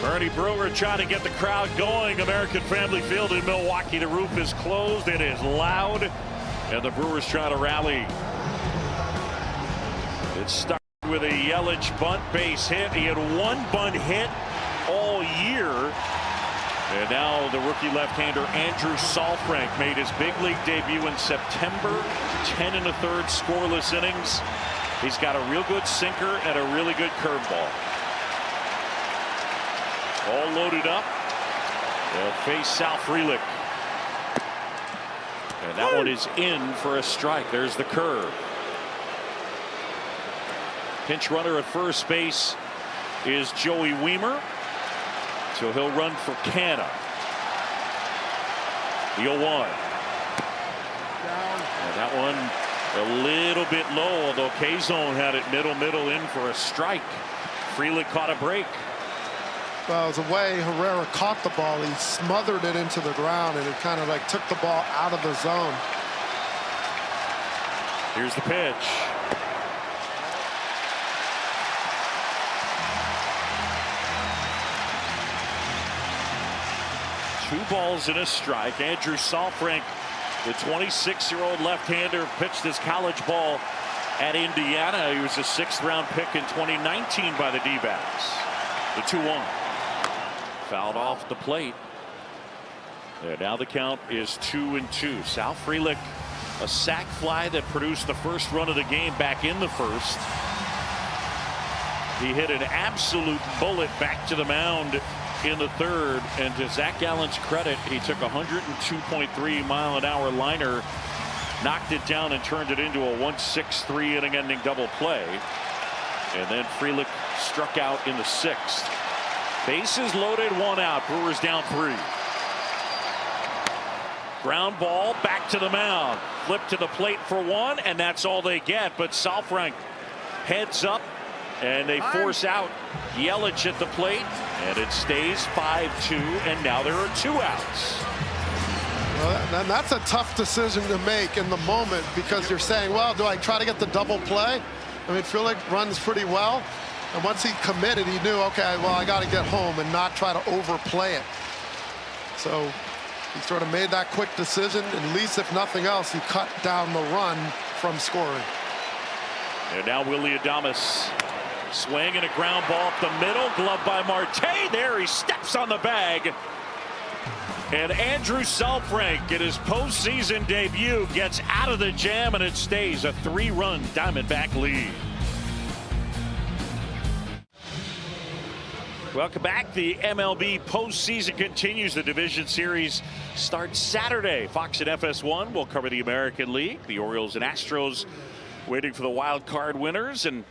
Bernie Brewer trying to get the crowd going. American Family Field in Milwaukee. The roof is closed. It is loud, and the Brewers try to rally. It started with a Yelich bunt base hit. He had 1 bunt hit all year. And now the rookie left-hander Andrew Saalfrank made his big league debut in September. 10 1/3 scoreless innings. He's got a real good sinker and a really good curveball. All loaded up. They'll face Sal Frelick. And that one is in for a strike. There's the curve. Pinch runner at first base is Joey Wiemer. So he'll run for Canna. The 0-1. And that one a little bit low, although K-Zone had it middle in for a strike. Frelick caught a break. Well, it was the way Herrera caught the ball. He smothered it into the ground, and it kind of like took the ball out of the zone. Here's the pitch. Two balls and a strike. Andrew Saalfrank, the 26-year-old left-hander, pitched his college ball at Indiana. He was a 6th-round pick in 2019 by the D-backs. The 2-1. Fouled off the plate. And now the count is 2-2. Sal Frelick, a sac fly that produced the first run of the game back in the first. He hit an absolute bullet back to the mound in the third, and to Zach Gallen's credit, he took a 102.3-mile-an-hour liner, knocked it down and turned it into a 1-6-3 inning-ending double play. And then Frelick struck out in the 6th. Bases loaded, 1 out. Brewers down 3. Ground ball back to the mound. Flip to the plate for 1, and that's all they get. But Saalfrank heads up, and they force out Yelich at the plate, and it stays 5-2, and now there are 2 outs. Well, and that's a tough decision to make in the moment, because you're saying, well, do I try to get the double play? I mean, Frelick runs pretty well, and once he committed, he knew, okay, well, I got to get home and not try to overplay it. So he sort of made that quick decision. At least, if nothing else, he cut down the run from scoring. And now Willy Adames. Swing and a ground ball up the middle. Glove by Marte. There he steps on the bag. And Andrew Saalfrank, in his postseason debut, gets out of the jam, and it stays a 3-run Diamondback lead. Welcome back. The MLB postseason continues. The division series starts Saturday. Fox and FS1 will cover the American League. The Orioles and Astros waiting for the wild card winners, and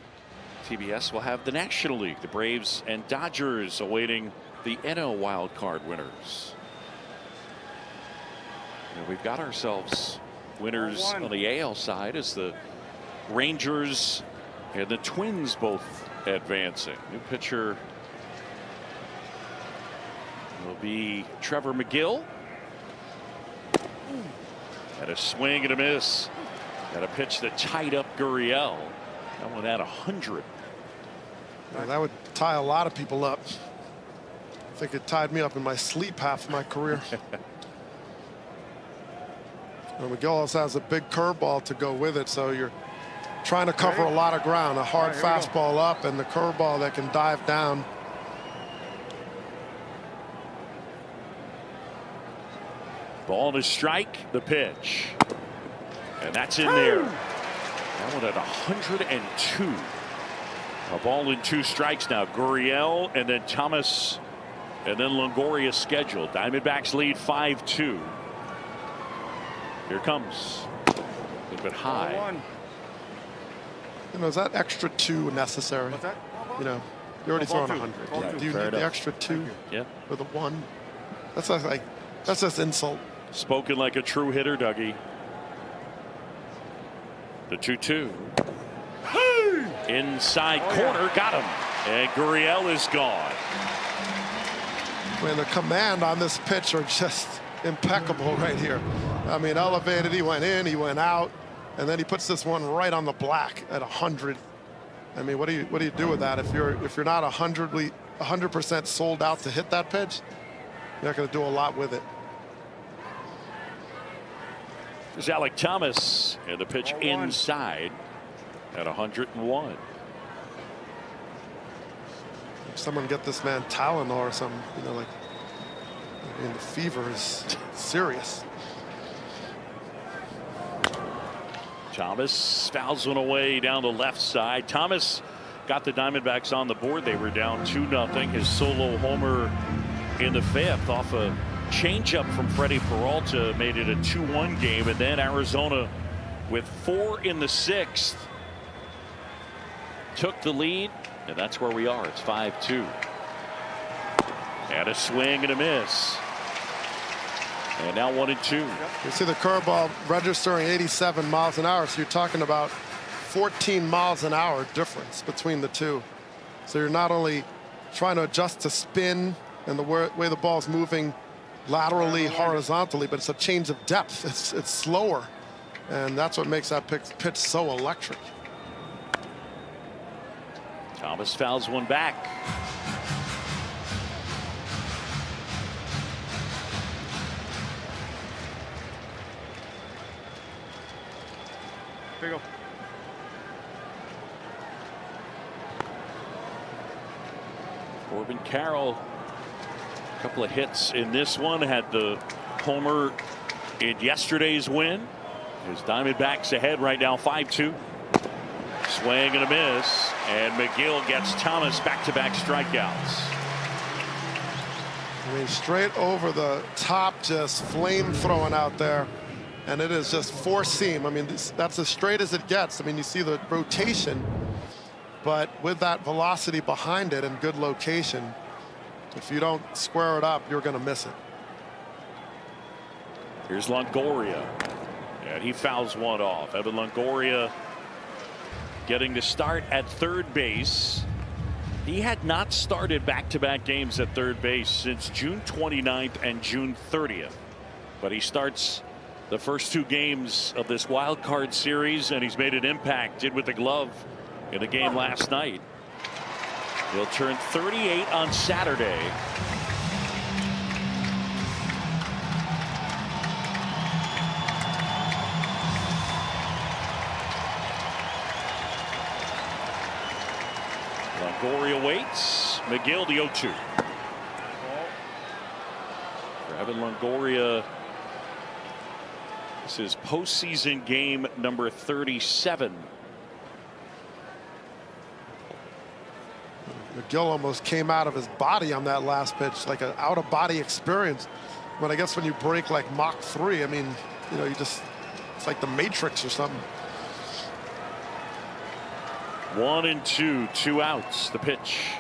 TBS will have the National League. The Braves and Dodgers awaiting the NL wild card winners. And we've got ourselves winners on the AL side, as the Rangers and the Twins both advancing. New pitcher will be Trevor McGill. And a swing and a miss. And a pitch that tied up Gurriel. That one had 100. Well, that would tie a lot of people up. I think it tied me up in my sleep half of my career. And McGill also has a big curveball to go with it, so you're trying to cover a lot of ground. A hard fastball up and the curveball that can dive down. Ball to strike, the pitch. And that's in there. That one at 102. A ball and 2 strikes now. Gurriel and then Thomas and then Longoria scheduled. Diamondbacks lead 5-2. Here comes. A little bit high. You know, is that extra 2 necessary? What's that? You know, you're already throwing 100. Right, do you need the extra 2 for the 1? That's like, that's just insult. Spoken like a true hitter, Dougie. The 2-2. Inside corner, got him. And Gurriel is gone. I mean, the command on this pitch are just impeccable right here. I mean, elevated, he went in, he went out, and then he puts this one right on the black at 100. I mean, what do you do with that? If you're not 100% sold out to hit that pitch, you're not going to do a lot with it. There's Alec Thomas, and the pitch inside at 101. Someone get this man Tylenol or something. You know, like, I mean, the fever is serious. Thomas fouls one away down the left side. Thomas got the Diamondbacks on the board. They were down 2-0. His solo homer in the 5th off a changeup from Freddie Peralta made it a 2-1 game, and then Arizona with 4 in the 6th took the lead, and that's where we are. It's 5-2. And a swing and a miss. And now 1-2. You see the curveball registering 87 miles an hour, so you're talking about 14 miles an hour difference between the two. So you're not only trying to adjust to spin and the way the ball's moving laterally, horizontally, but it's a change of depth. It's slower. And that's what makes that pitch so electric. Thomas fouls one back. Here you go. Corbin Carroll, a couple of hits in this one, had the homer in yesterday's win. His Diamondbacks ahead right now 5-2. Swing and a miss, and McGill gets Thomas back-to-back strikeouts. I mean, straight over the top, just flame throwing out there. And it is just four seam. I mean, that's as straight as it gets. I mean, you see the rotation, but with that velocity behind it and good location, if you don't square it up, you're going to miss it. Here's Longoria, and he fouls one off. Evan Longoria getting to start at third base. He had not started back-to-back games at third base since June 29th and June 30th. But he starts the first two games of this wild card series, and he's made an impact. Did with the glove in the game last night. He'll turn 38 on Saturday. Longoria waits. McGill the 0-2. For Evan Longoria, this is postseason game number 37. McGill almost came out of his body on that last pitch, like an out-of-body experience. But I guess when you break like Mach 3, I mean, you know, it's like the Matrix or something. 1-2, 2 outs. The pitch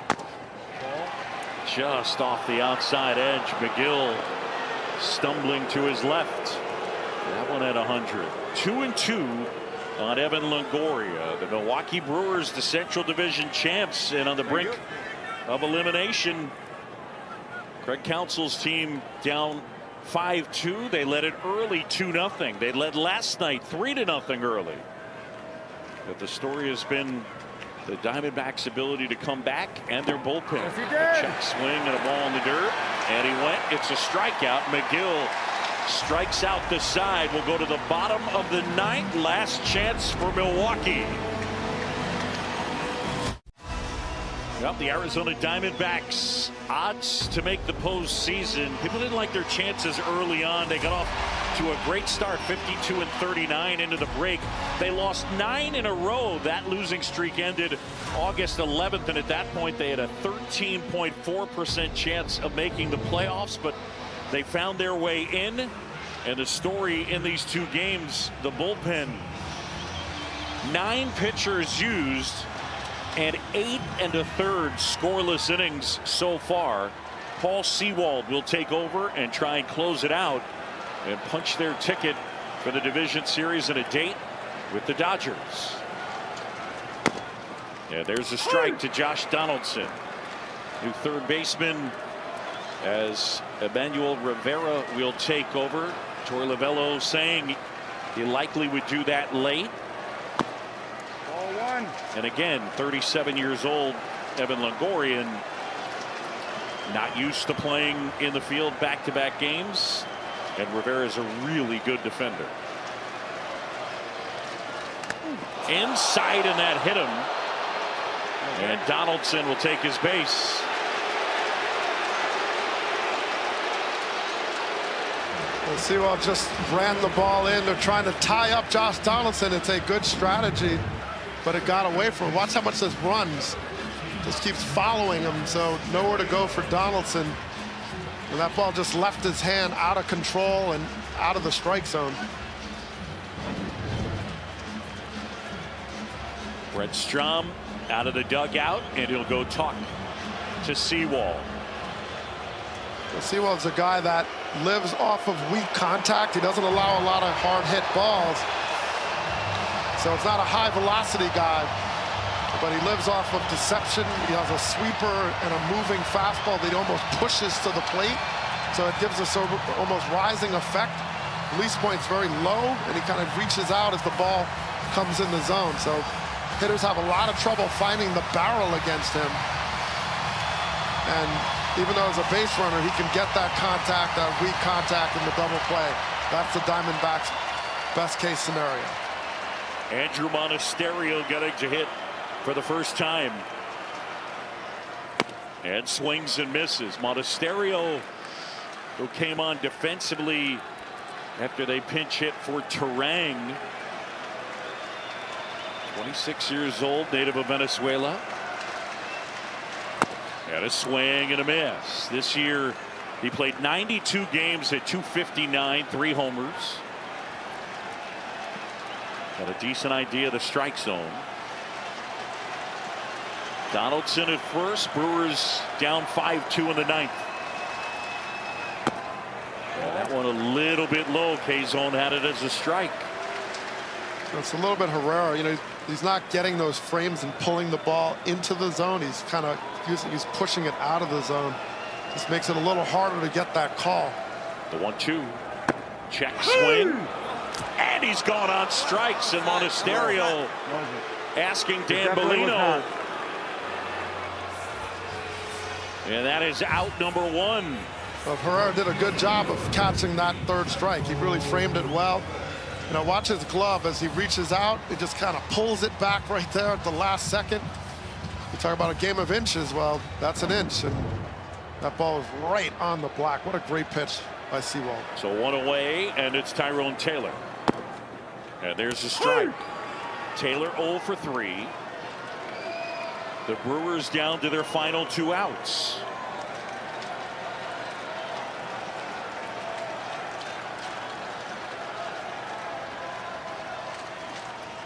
just off the outside edge. McGill stumbling to his left. That one at 100. 2-2 on Evan Longoria. The Milwaukee Brewers, the Central Division champs, and on the brink of elimination. Craig Counsell's team down 5-2. They led it early 2-0. They led last night 3-0 early. But the story has been the Diamondbacks' ability to come back and their bullpen. A check swing and a ball in the dirt, and he went. It's a strikeout. McGill strikes out the side. Will go to the bottom of the ninth. Last chance for Milwaukee. Yep, the Arizona Diamondbacks odds to make the postseason. People didn't like their chances early on. They got off to a great start, 52-39 into the break. They lost 9 in a row. That losing streak ended August 11th, and at that point they had a 13.4% chance of making the playoffs, but they found their way in. And the story in these two games, the bullpen, 9 pitchers used and 8 1/3 scoreless innings so far. Paul Sewald will take over and try and close it out and punch their ticket for the division series and a date with the Dodgers. Yeah, there's a strike to Josh Donaldson, new third baseman, as Emmanuel Rivera will take over. Torey Lovullo saying he likely would do that late. And again, 37 years old, Evan Longoria, not used to playing in the field back-to-back games. And Rivera is a really good defender. Inside, and that hit him. And Donaldson will take his base. Sewald just ran the ball in. They're trying to tie up Josh Donaldson. It's a good strategy, but it got away from him. Watch how much this runs. Just keeps following him, so nowhere to go for Donaldson. And that ball just left his hand out of control and out of the strike zone. Brett Strom out of the dugout, and he'll go talk to Sewald. Well, Sewald's a guy that lives off of weak contact. He doesn't allow a lot of hard hit balls. So it's not a high velocity guy, but he lives off of deception. He has a sweeper and a moving fastball that he almost pushes to the plate. So it gives us almost rising effect. release point's very low, and he kind of reaches out as the ball comes in the zone. So hitters have a lot of trouble finding the barrel against him. And even though as a base runner, he can get that contact, that weak contact in the double play. That's the Diamondbacks' best case scenario. Andrew Monasterio getting to hit for the first time. And swings and misses. Monasterio, who came on defensively after they pinch hit for Terang. 26 years old, native of Venezuela. And a swing and a miss. This year, he played 92 games at .259, 3 homers. Got a decent idea of the strike zone. Donaldson at first. Brewers down 5-2 in the 9th. Yeah, that one a little bit low. K-Zone had it as a strike. It's a little bit Herrera. You know, he's not getting those frames and pulling the ball into the zone. He's kind of he's pushing it out of the zone. Just makes it a little harder to get that call. The 1-2. Check swing. And he's gone on strikes. And Monasterio asking Dan Bellino. And that is out number 1. Well, Herrera did a good job of catching that 3rd strike. He really framed it well. You know, watch his glove as he reaches out. He just kind of pulls it back right there at the last second. You talk about a game of inches. Well, that's an inch. And that ball is right on the black. What a great pitch by Sewald. So 1 away, and it's Tyrone Taylor. And there's the strike. Taylor 0 for 3. The Brewers down to their final 2 outs.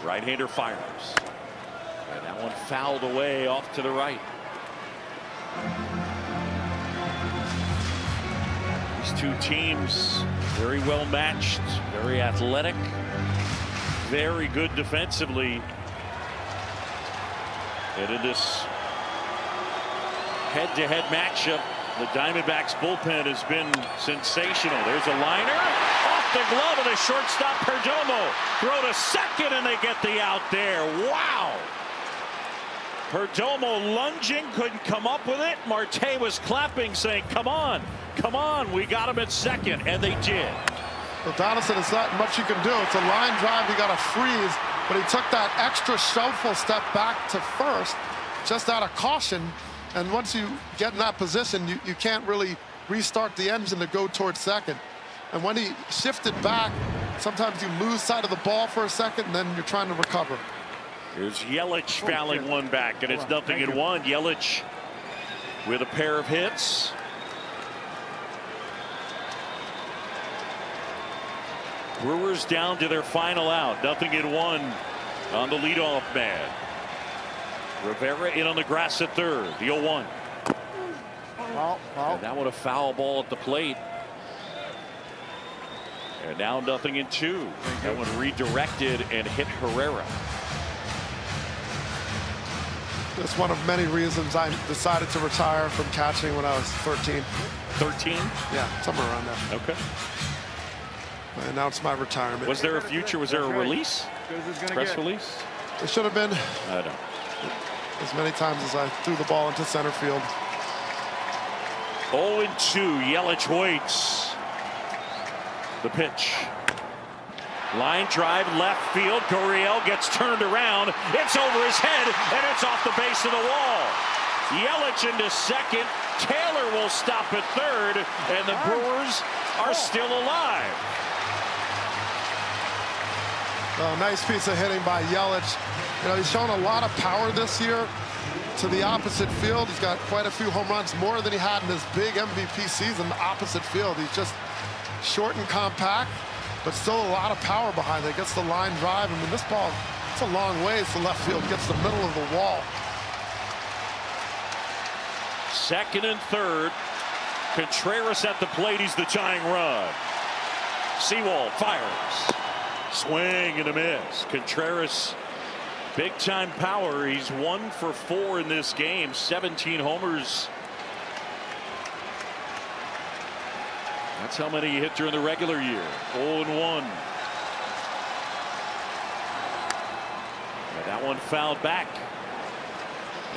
Right-hander fires. And that one fouled away off to the right. These two teams very well matched, very athletic, very good defensively. And in this head-to-head matchup, the Diamondbacks bullpen has been sensational. There's a liner off the glove of the shortstop Perdomo. Throw to second and they get the out there. Wow. Perdomo lunging, couldn't come up with it. Marte was clapping, saying, come on, we got him at second, and they did. Well, Donaldson, it's not much you can do. It's a line drive, he got a freeze, but he took that extra shuffle step back to first, just out of caution. And once you get in that position, you can't really restart the engine to go towards second. And when he shifted back, sometimes you lose sight of the ball for a second, and then you're trying to recover. Here's Yelich fouling one back, and it's 0-1. Yelich with a pair of hits. Brewers down to their final out. 0-1 on the leadoff man. Rivera in on the grass at third. The 0-1. And that one a foul ball at the plate. And now 0-2. That one redirected and hit Herrera. That's one of many reasons I decided to retire from catching when I was 13. 13? Yeah, somewhere around there. Okay. I announced my retirement. Was there a future? Was there a release? Press release? It should have been. I don't. As many times as I threw the ball into center field. 0-2. Yelich waits. The pitch. Line drive left field. Gurriel gets turned around. It's over his head and it's off the base of the wall. Yelich into second. Taylor will stop at third, and the Brewers are still alive. Oh, nice piece of hitting by Yelich. You know, he's shown a lot of power this year to the opposite field. He's got quite a few home runs, more than he had in his big MVP season. The opposite field, he's just short and compact, but still a lot of power behind it. Gets the line drive. I mean, this ball, it's a long ways to left field. Gets the middle of the wall. Second and third. Contreras at the plate. He's the tying run. Sewald fires. Swing and a miss. Contreras, big time power. He's 1 for 4 in this game. 17 homers. That's how many he hit during the regular year. 0-1. And that one fouled back.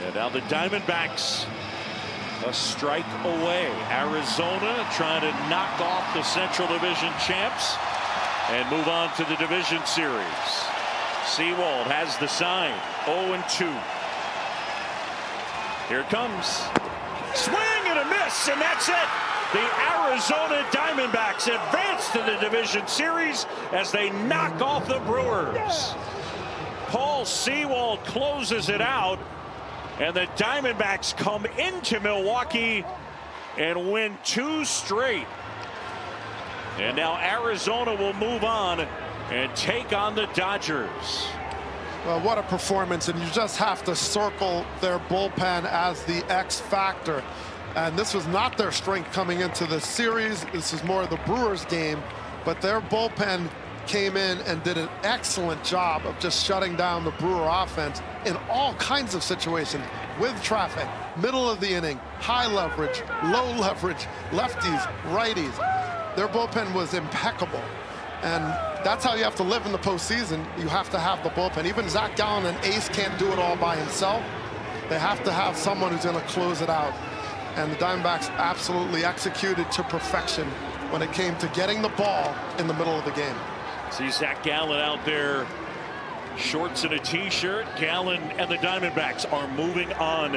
And now the Diamondbacks a strike away. Arizona trying to knock off the Central Division champs and move on to the division series. Seawald has the sign. 0-2. Here it comes. Swing and a miss, and that's it. The Arizona Diamondbacks advance to the division series as they knock off the Brewers. Paul Seawald closes it out, and the Diamondbacks come into Milwaukee and win 2 straight. And now Arizona will move on and take on the Dodgers. Well, what a performance, and you just have to circle their bullpen as the X factor. And this was not their strength coming into the series. This is more of the Brewers game, but their bullpen came in and did an excellent job of just shutting down the Brewer offense in all kinds of situations, with traffic, middle of the inning, high leverage, low leverage, lefties, righties. Their bullpen was impeccable. And that's how you have to live in the postseason. You have to have the bullpen. Even Zach Gallen, an ace, can't do it all by himself. They have to have someone who's going to close it out. And the Diamondbacks absolutely executed to perfection when it came to getting the ball in the middle of the game. See Zach Gallen out there, shorts and a t-shirt. Gallen and the Diamondbacks are moving on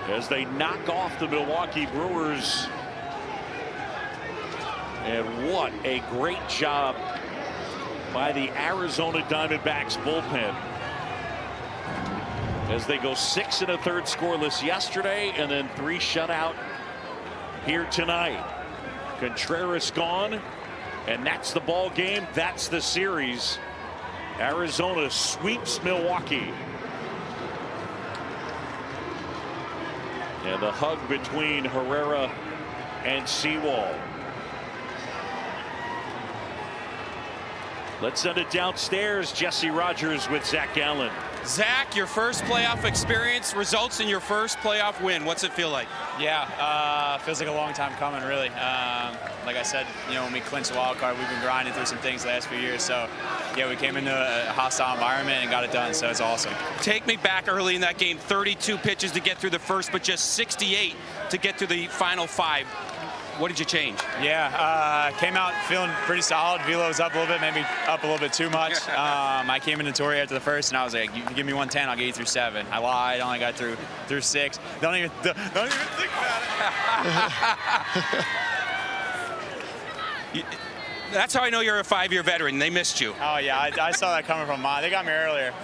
as they knock off the Milwaukee Brewers. And what a great job by the Arizona Diamondbacks bullpen, as they go 6 1/3 scoreless yesterday and then 3 shutout here tonight. Contreras gone, and that's the ball game. That's the series. Arizona sweeps Milwaukee. And the hug between Herrera and Seawald. Let's send it downstairs. Jesse Rogers with Zach Gallen. Zach, your first playoff experience results in your first playoff win. What's it feel like? Yeah, feels like a long time coming, really. Like I said, you know, when we clinched the wild card, we've been grinding through some things the last few years. So, yeah, we came into a hostile environment and got it done, so it's awesome. Take me back early in that game. 32 pitches to get through the first, but just 68 to get through the final 5. What did you change? Yeah, came out feeling pretty solid. Velo's up a little bit, maybe up a little bit too much. I came into Torrey after the first, and I was like, "You give me 110, I'll get you through 7." I lied, only got through 6. Don't even think about it. That's how I know you're a 5-year veteran. They missed you. Oh yeah, I saw that coming from mine. They got me earlier,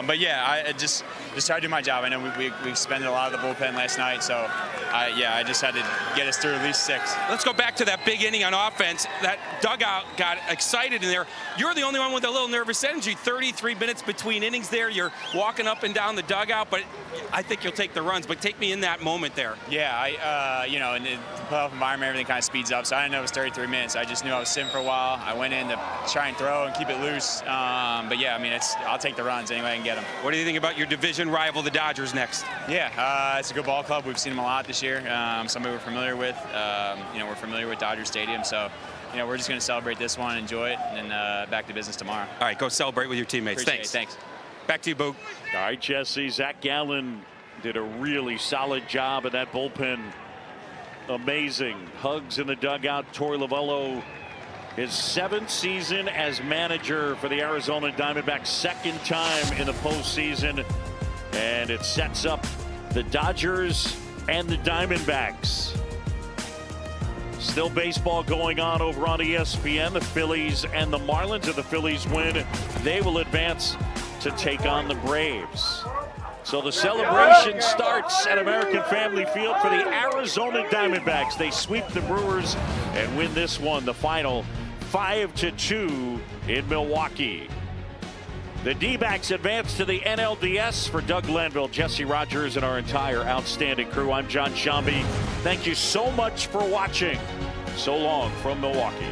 but yeah, I just tried to do my job. I know we spent a lot of the bullpen last night, so I just had to get us through at least 6. Let's go back to that big inning on offense. That dugout got excited in there. You're the only one with a little nervous energy. 33 minutes between innings there. You're walking up and down the dugout, but I think you'll take the runs. But take me in that moment there. Yeah, you know, in the playoff environment, everything kind of speeds up. So I didn't know it was 33 minutes. I just knew I was sitting for a while. I went in to try and throw and keep it loose. But yeah, I mean, I'll take the runs anyway and get them. What do you think about your division rival, the Dodgers, next? Yeah, it's a good ball club. We've seen them a lot this year. Somebody we're familiar with. You know, we're familiar with Dodger Stadium, so you know, we're just going to celebrate this one, enjoy it, and then back to business tomorrow. All right, go celebrate with your teammates. Thanks. Back to you, Boog. All right, Jesse. Zach Gallen did a really solid job in that bullpen. Amazing hugs in the dugout. Torey Lovullo, his 7th season as manager for the Arizona Diamondbacks, 2nd time in the postseason, and it sets up the Dodgers and the Diamondbacks. Still baseball going on over on ESPN. The Phillies and the Marlins. If the Phillies win, they will advance to take on the Braves. So the celebration starts at American Family Field for the Arizona Diamondbacks. They sweep the Brewers and win this one, the final 5-2 in Milwaukee. The D-backs advance to the NLDS. For Doug Glanville, Jesse Rogers, and our entire outstanding crew, I'm John Shambi. Thank you so much for watching. So long from Milwaukee.